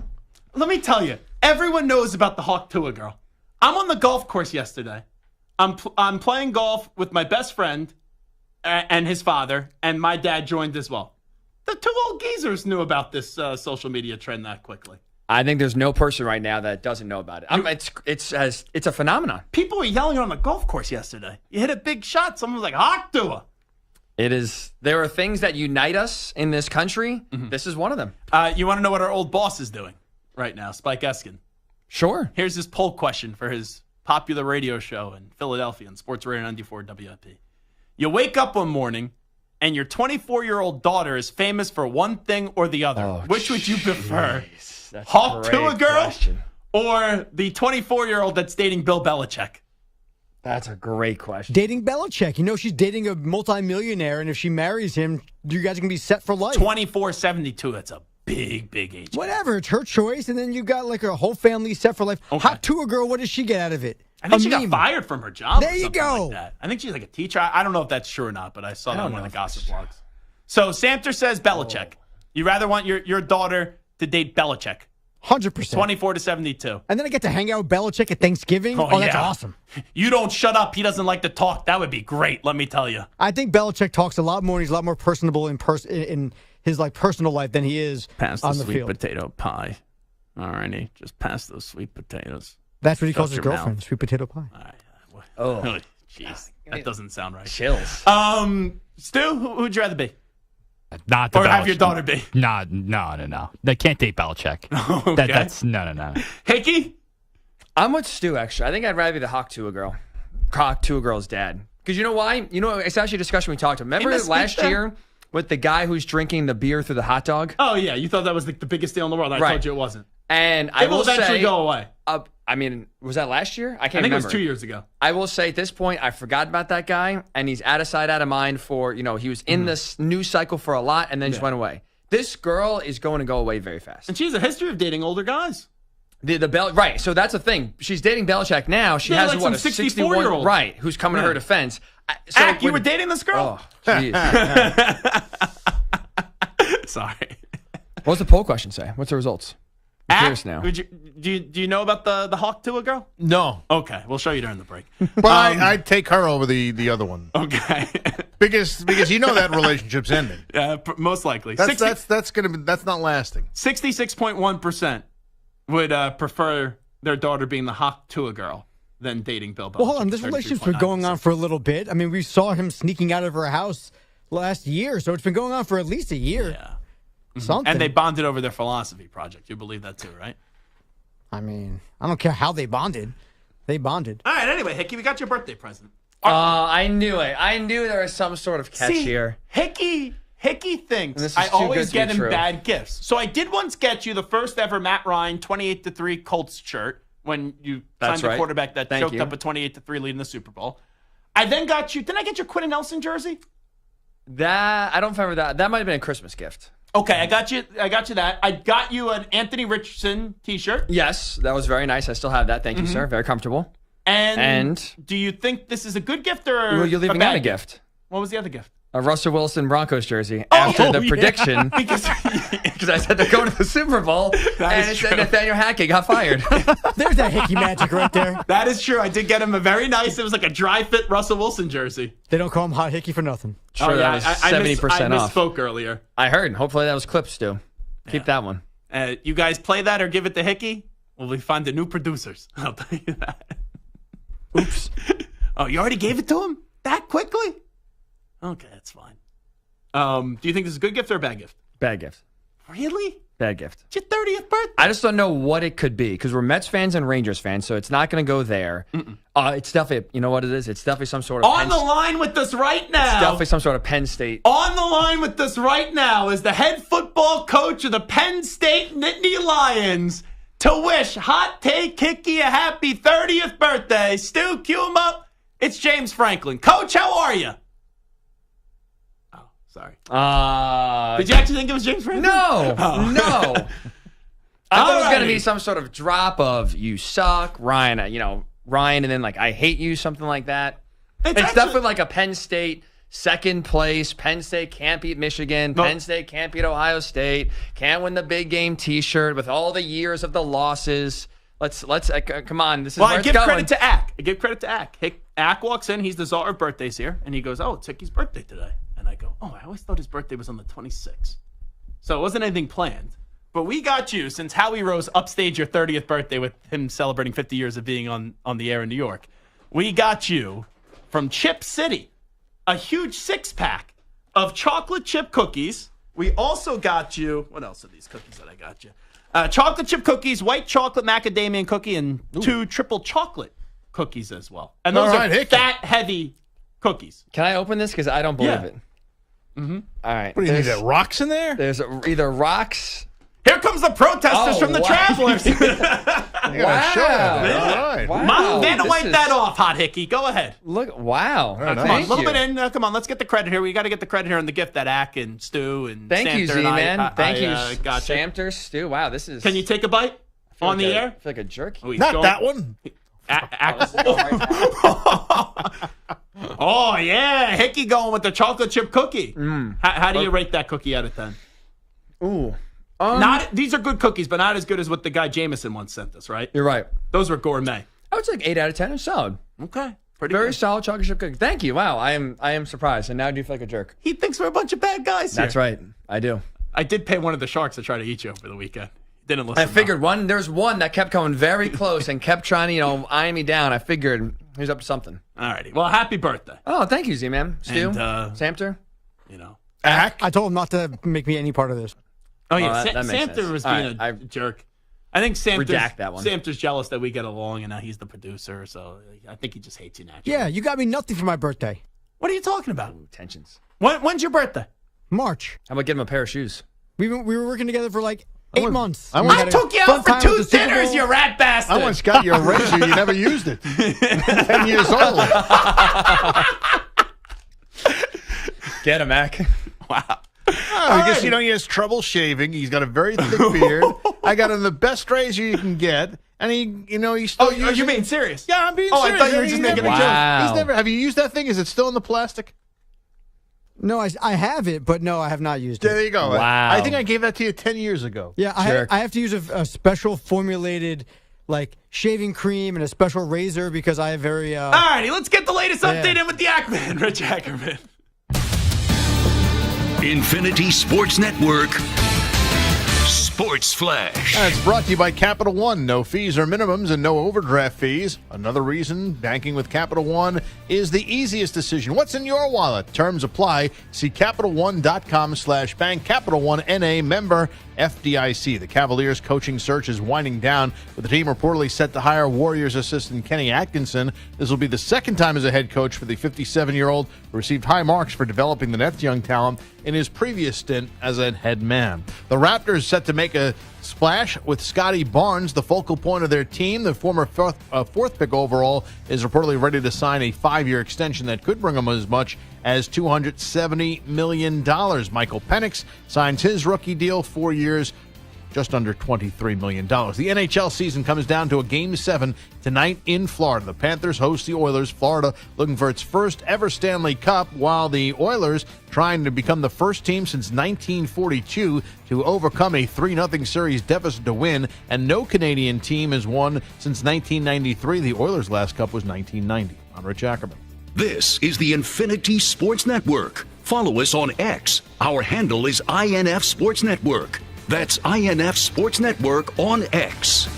Let me tell you, everyone knows about the Hawk Tua girl. I'm on the golf course yesterday. I'm playing golf with my best friend and his father, and my dad joined as well. The two old geezers knew about this social media trend that quickly. I think there's no person right now that doesn't know about it. It's a phenomenon. People were yelling on the golf course yesterday. You hit a big shot. Someone was like, Hawk Tua. It is. There are things that unite us in this country. Mm-hmm. This is one of them. You want to know what our old boss is doing right now, Spike Eskin? Sure. Here's his poll question for his popular radio show in Philadelphia on Sports Radio 94 WIP. You wake up one morning and your 24-year-old daughter is famous for one thing or the other. Oh, Which would you prefer? That's Hawk a Tua great girl question. or the 24-year-old that's dating Bill Belichick? That's a great question. Dating Belichick. You know she's dating a multimillionaire, and if she marries him, you guys are going to be set for life. 24-72. That's a big, big age. Whatever. It's her choice, and then you got like a whole family set for life. Okay. Hot Tua girl, what does she get out of it? I think A she got meme. fired from her job. There or you something go. Like that. I think she's like a teacher. I don't know if that's true or not, but I saw that don't on one know of the if gossip that's blogs. So Samter says Belichick. You rather want your daughter to date Belichick. 100%. 24-72. And then I get to hang out with Belichick at Thanksgiving. Oh, Oh, that's yeah. awesome. You don't shut up. He doesn't like to talk. That would be great, let me tell you. I think Belichick talks a lot more, and he's a lot more personable in his like personal life than he is on the field. potato pie. All righty. Just pass those sweet potatoes. That's what he Shut calls his your girlfriend, mouth. sweet potato pie. Oh, Jeez. That doesn't sound right. chills. Stu, who'd you rather be? Not the Or have Belichick. your daughter be? No. They can't date Belichick. Okay. That's no. Hickey? I'm with Stu, actually. I think I'd rather be the Hawk Tua girl. Hawk Tua girl's dad. Because you know why? You know, it's actually a discussion we talked about. Remember In the last speech there? year with the guy who's drinking the beer through the hot dog? Oh, yeah. You thought that was like the biggest deal in the world. I Right. told you it wasn't. And I It will will eventually say, go away. I mean, was that last year? I I can't think remember. it was 2 years ago. I will say at this point, I forgot about that guy, and he's out of sight, out of mind for, he was in this news cycle for a lot and then just went away. This girl is going to go away very fast. And she has a history of dating older guys. Right, so that's the thing. She's dating Belichick now. She Yeah, has like what, some a 64-year-old. right, who's coming to her defense. So Ack, you when- were dating this girl? Oh, jeez. Sorry. What's the poll question say? What's the results? I'm Ack, curious now. do you know about the Hawk Tua girl? No. Okay, we'll show you during the break. But I'd take her over the other one. Okay. Because you know that relationship's ending. Most likely. That's not lasting. 66.1% would prefer their daughter being the Hawk Tua girl than dating Bill Belichick. Well, hold on. This relationship's been going on for a little bit. I mean, we saw him sneaking out of her house last year, so it's been going on for at least a year. Yeah. Something. And they bonded over their philosophy project. You believe that too, right? I mean, I don't care how they bonded. They bonded. All right, anyway, Hickey, we got your birthday present. I knew it. I knew there was some sort of catch here. Hickey Hickey thinks This is I too always good to be get him true. bad gifts. So I did once get you the first ever Matt Ryan 28-3 Colts shirt when you That's signed the right. quarterback that Thank choked you. up a 28-3 lead in the Super Bowl. I then got you. Didn't I get your Quentin Nelson jersey? That I don't remember that. That might have been a Christmas gift. Okay, I got you that. I got you an Anthony Richardson t-shirt. Yes, that was very nice. I still have that. Thank you, sir. Very comfortable. And do you think this is a good gift or Well, you're leaving out a gift. What was the other gift? A Russell Wilson Broncos jersey after the prediction because I said they're going to the Super Bowl and it said Nathaniel Hackett got fired. There's that Hickey magic right there. That is true. I did get him a very nice, it was like a dry fit Russell Wilson jersey. They don't call him Hot Hickey for nothing. Sure, that was 70% off. I misspoke earlier. I heard. Hopefully that was clips, Stu. Keep that one. You guys play that or give it to Hickey? Well, we find the new producers. I'll tell you that. Oops. Oh, you already gave it to him? That quickly? Okay, that's fine. Do you think this is a good gift or a bad gift? Bad gift. Really? Bad gift. It's your 30th birthday. I just don't know what it could be because we're Mets fans and Rangers fans, so it's not going to go there. It's definitely, you know what it is? It's definitely some sort of On the line with us right now. It's definitely some sort of Penn State. On the line with us right now is the head football coach of the Penn State Nittany Lions to wish Hot Take Hickey a happy 30th birthday. Stu, cue him up. It's James Franklin. Coach, how are you? Sorry. Did you actually think it was James Franklin? No. No. I thought it was going to Alrighty. be some sort of drop of you suck, Ryan, Ryan, and then like I hate you, something like that. It's definitely like a Penn State second place. Penn State can't beat Michigan. Penn State can't beat Ohio State. Can't win the big game T-shirt with all the years of the losses. Let's come on. This is Well, where I it's give going. credit to Ack. I give credit to Ack. Ack walks in. He's the czar of birthdays here. And he goes, oh, it's Hickey's birthday today. And I go, oh, I always thought his birthday was on the 26th. So it wasn't anything planned. But we got you, since Howie Rose upstaged your 30th birthday with him celebrating 50 years of being on the air in New York. We got you from Chip City, a huge 6-pack of chocolate chip cookies. We also got you, what else are these cookies that I got you? Chocolate chip cookies, white chocolate macadamia cookie, and 2 triple chocolate cookies as well. And those are fat-heavy cookies. Can I open this? Because I don't believe it. Mm-hmm. All right. What do you need, that rocks in there? There's either rocks. Here comes the protesters from the Travelers. Wow. Mom, Vanna, This wipe is- that off, Hot Hickey. Go ahead. Look, wow. Come on, a Thank little you. bit in. Come on, let's get the credit here. We got to get the credit here on the gift that Ack and Stu and Thank you, Samter Z and man. Thank you, gotcha. Samter, Stu. Wow, this is. Can you take a bite on the air? I feel like a jerk. Oh, he's Not going- that one. Oh, yeah. Hickey going with the chocolate chip cookie. How do you rate that cookie out of 10? Ooh. These are good cookies, but not as good as what the guy Jameson once sent us, right? You're right. Those were gourmet. I would say like 8 out of 10. It's solid. Okay. Pretty Very good. solid chocolate chip cookie. Thank you. Wow. I am surprised. And now I do feel like a jerk. He thinks we're a bunch of bad guys here. That's right. I do. I did pay one of the sharks to try to eat you over the weekend. Didn't listen. I figured there's one that kept coming very close and kept trying to, eye me down. I figured he was up to something. All righty. Well, happy birthday. Oh, thank you, Z-Man. Stu, And, Samter. I told him not to make me any part of this. Oh, yeah. that makes Samter sense. was All being right, a jerk. I think Redact that one. Samter's jealous that we get along, and now he's the producer, so I think he just hates you naturally. Yeah, you got me nothing for my birthday. What are you talking about? Ooh, tensions. When's your birthday? March. How about getting him a pair of shoes? We were working together for like 8 months. I took you out for 2 dinners, you rat bastard. I once got you a razor. You never used it. 10 years old. Get him, Mac. Wow. I guess, he has trouble shaving. He's got a very thick beard. I got him the best razor you can get. And he's still using you being serious? Yeah, I'm being Oh, serious. I thought you were just making a joke. Wow. Have you used that thing? Is it still in the plastic? No, I have it, but no, I have not used There it. you go. Wow. I think I gave that to you 10 years ago. Yeah, I have to use a special formulated shaving cream and a special razor because I have very. All righty, let's get the latest update in with the Ackman, Rich Ackerman. Infinity Sports Network Sports Flash. It's brought to you by Capital One. No fees or minimums and no overdraft fees. Another reason banking with Capital One is the easiest decision. What's in your wallet? Terms apply. See CapitalOne.com/bank. Capital One NA, member FDIC. The Cavaliers coaching search is winding down, with the team reportedly set to hire Warriors assistant Kenny Atkinson. This will be the second time as a head coach for the 57-year-old who received high marks for developing the Nets' young talent. in his previous stint as a head man. The Raptors set to make a splash with Scotty Barnes, the focal point of their team. The former fourth pick overall is reportedly ready to sign a 5-year extension that could bring him as much as $270 million. Michael Penix signs his rookie deal, 4 years, just under $23 million. The NHL season comes down to a Game 7 tonight in Florida. The Panthers host the Oilers. Florida looking for its first ever Stanley Cup, while the Oilers trying to become the first team since 1942 to overcome a 3-0 series deficit to win, and no Canadian team has won since 1993. The Oilers' last cup was 1990. I'm Rich Ackerman. This is the Infinity Sports Network. Follow us on X. Our handle is INF Sports Network. That's INF Sports Network on X.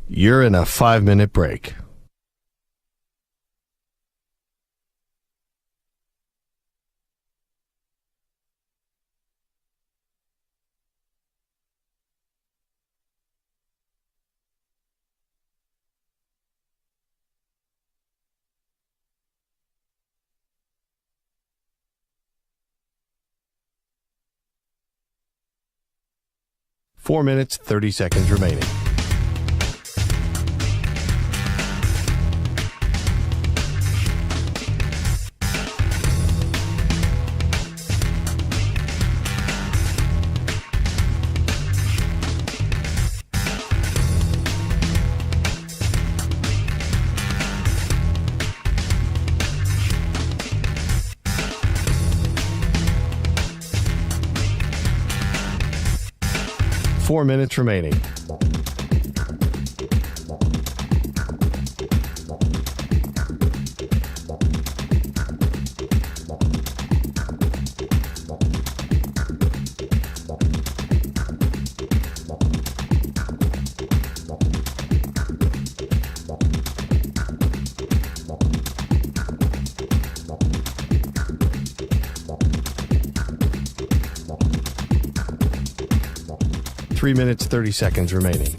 You're in a 5-minute break. Four minutes, 30 seconds remaining. Four minutes remaining. Three minutes, 30 seconds remaining.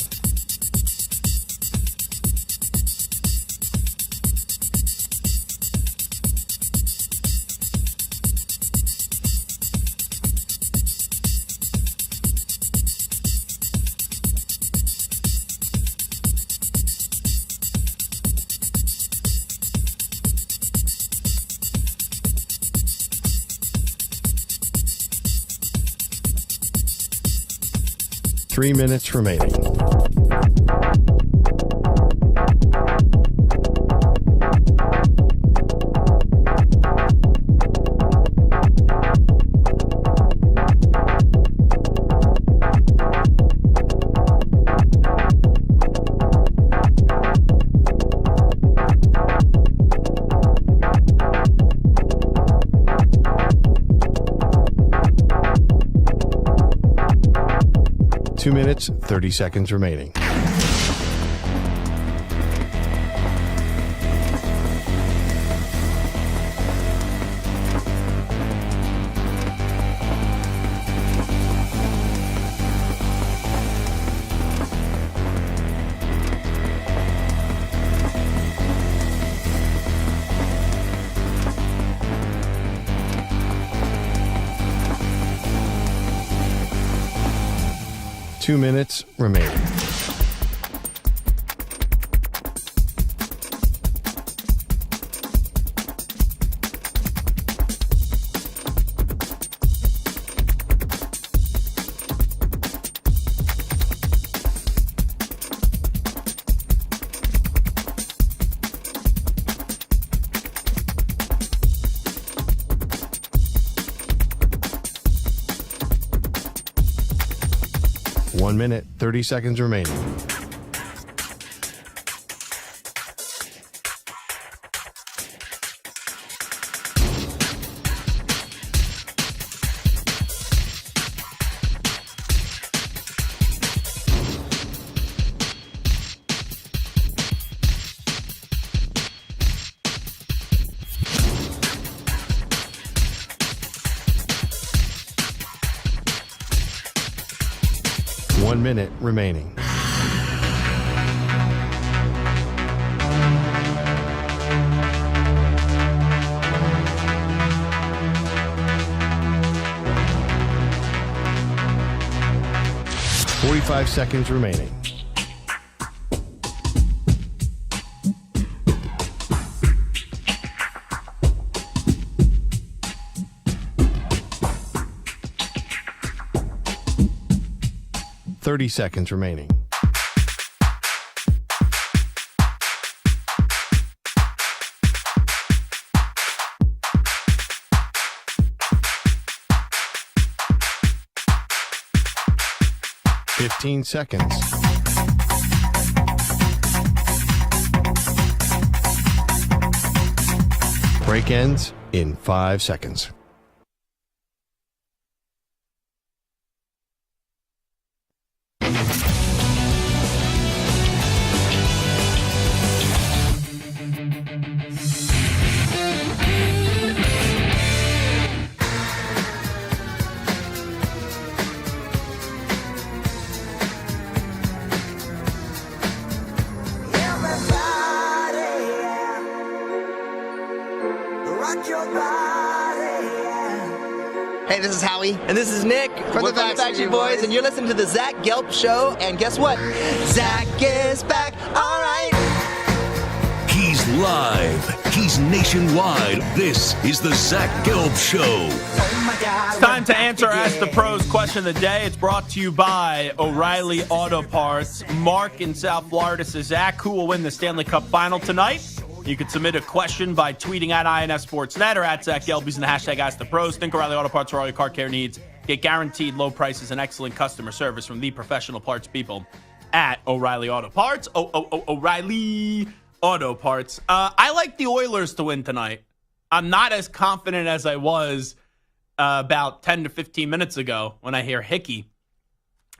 Three minutes remaining. Two minutes, 30 seconds remaining. Two minutes remaining. One minute, 30 seconds remaining. 1 minute remaining. "45 seconds remaining. "30 seconds remaining. "15 seconds. Break ends in 5 seconds. Hey, this is Howie. And this is Nick. From the Backstreet Boys. And you're listening to the Zach Gelb Show. And guess what? Zach is back. All right. He's live. He's nationwide. This is the Zach Gelb Show. It's time to answer Ask the Pros question of the day. It's brought to you by O'Reilly Auto Parts. Mark in South Florida says, Zach, who will win the Stanley Cup final tonight? You can submit a question by tweeting at INF Sportsnet or at Zach Gelb using the hashtag #AskThePros. Think O'Reilly Auto Parts for all your car care needs. Get guaranteed low prices and excellent customer service from the professional parts people at O'Reilly Auto Parts. O'Reilly Auto Parts. I like the Oilers to win tonight. I'm not as confident as I was about 10 to 15 minutes ago when I hear Hickey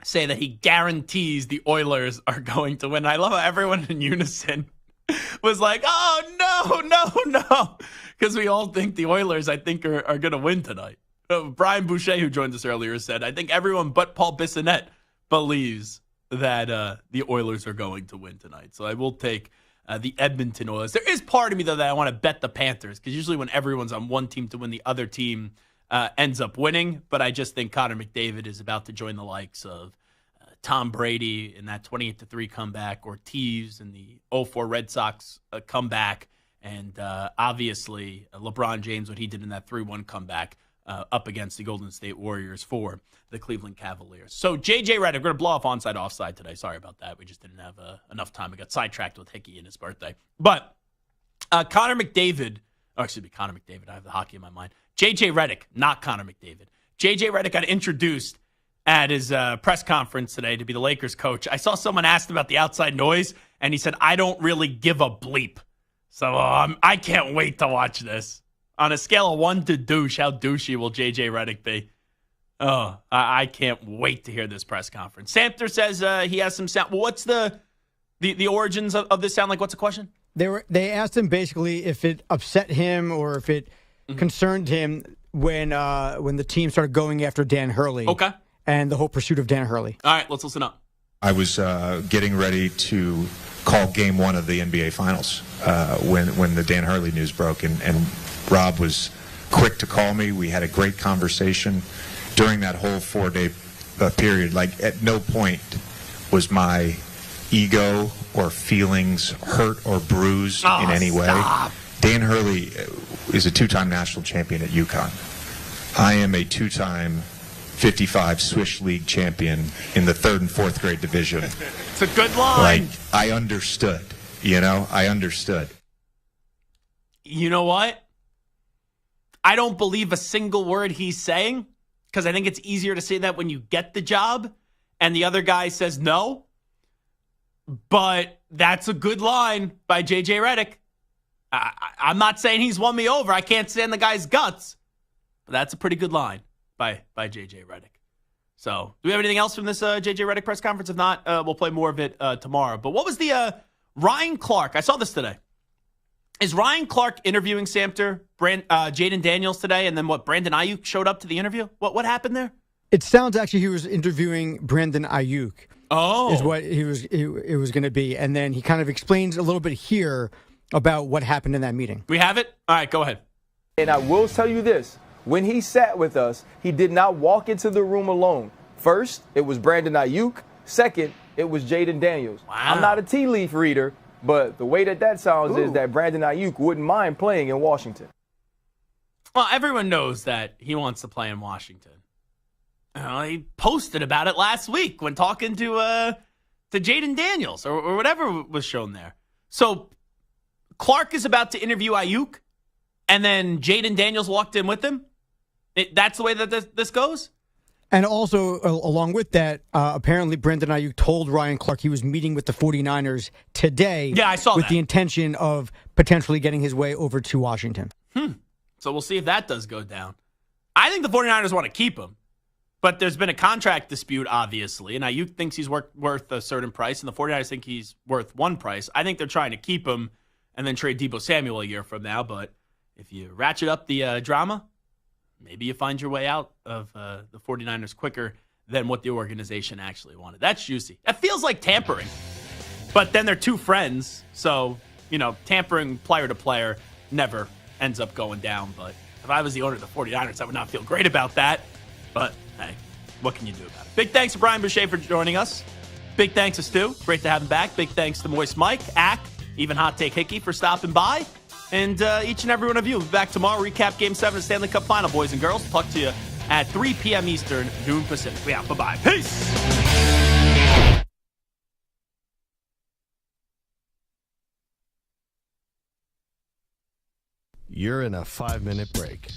say that he guarantees the Oilers are going to win. I love how everyone in unison was like, oh, no. Because we all think the Oilers, I think, are going to win tonight. Brian Boucher, who joined us earlier, said, I think everyone but Paul Bissonnette believes that the Oilers are going to win tonight. So I will take the Edmonton Oilers. There is part of me, though, that I want to bet the Panthers, because usually when everyone's on one team to win, the other team ends up winning. But I just think Connor McDavid is about to join the likes of Tom Brady in that 28-3 comeback, Ortiz in the 0-4 Red Sox comeback, and obviously LeBron James, what he did in that 3-1 comeback up against the Golden State Warriors for the Cleveland Cavaliers. So JJ Redick, we're going to blow off onside offside today. Sorry about that. We just didn't have enough time. We got sidetracked with Hickey and his birthday. But Connor McDavid, I have the hockey in my mind. JJ Redick, not Connor McDavid. JJ Redick got introduced at his press conference today to be the Lakers coach. I saw someone asked about the outside noise, and he said, I don't really give a bleep. So I can't wait to watch this. On a scale of 1 to douche, how douchey will J.J. Redick be? Oh, I can't wait to hear this press conference. Samter says he has some sound. Well, what's the origins of this sound like? What's the question? They asked him basically if it upset him or if it concerned him when the team started going after Dan Hurley. Okay. And the whole pursuit of Dan Hurley. All right, let's listen up. I was getting ready to call Game 1 of the NBA Finals when the Dan Hurley news broke, and Rob was quick to call me. We had a great conversation during that whole 4-day period. Like, at no point was my ego or feelings hurt or bruised in any way. Stop. Dan Hurley is a 2-time national champion at UConn. I am a 2-time 55 Swiss League champion in the 3rd and 4th grade division. It's a good line. Like, I understood. I understood. You know what? I don't believe a single word he's saying, because I think it's easier to say that when you get the job and the other guy says no. But that's a good line by J.J. Redick. I'm not saying he's won me over. I can't stand the guy's guts. But that's a pretty good line by J.J. Redick. So, do we have anything else from this J.J. Redick press conference? If not, we'll play more of it tomorrow. But what was the Ryan Clark? I saw this today. Is Ryan Clark interviewing Samter, Jaden Daniels today, and then what? Brandon Ayuk showed up to the interview? What happened there? It sounds actually he was interviewing Brandon Ayuk. Oh. Is what it was going to be. And then he kind of explains a little bit here about what happened in that meeting. We have it? All right, go ahead. And I will tell you this. When he sat with us, he did not walk into the room alone. First, it was Brandon Ayuk. Second, it was Jaden Daniels. Wow. I'm not a tea leaf reader, but the way that sounds is that Brandon Ayuk wouldn't mind playing in Washington. Well, everyone knows that he wants to play in Washington. He posted about it last week when talking to Jaden Daniels or whatever was shown there. So Clark is about to interview Ayuk, and then Jaden Daniels walked in with him. That's the way that this goes? And also, along with that, apparently Brandon Ayuk told Ryan Clark he was meeting with the 49ers today. Yeah, I saw with that. the intention of potentially getting his way over to Washington. So we'll see if that does go down. I think the 49ers want to keep him, but there's been a contract dispute, obviously, and Ayuk thinks he's worth a certain price, and the 49ers think he's worth one price. I think they're trying to keep him and then trade Deebo Samuel a year from now, but if you ratchet up the drama, maybe you find your way out of the 49ers quicker than what the organization actually wanted. That's juicy. That feels like tampering. But then they're two friends, so, tampering player to player never ends up going down. But if I was the owner of the 49ers, I would not feel great about that. But, hey, what can you do about it? Big thanks to Brian Boucher for joining us. Big thanks to Stu. Great to have him back. Big thanks to Moist Mike, Ack, even Hot Take Hickey for stopping by. And each and every one of you will be back tomorrow. Recap Game 7 of the Stanley Cup Final, boys and girls. Talk to you at 3 p.m. Eastern, noon Pacific. We out. Bye-bye. Peace. You're in a 5-minute break.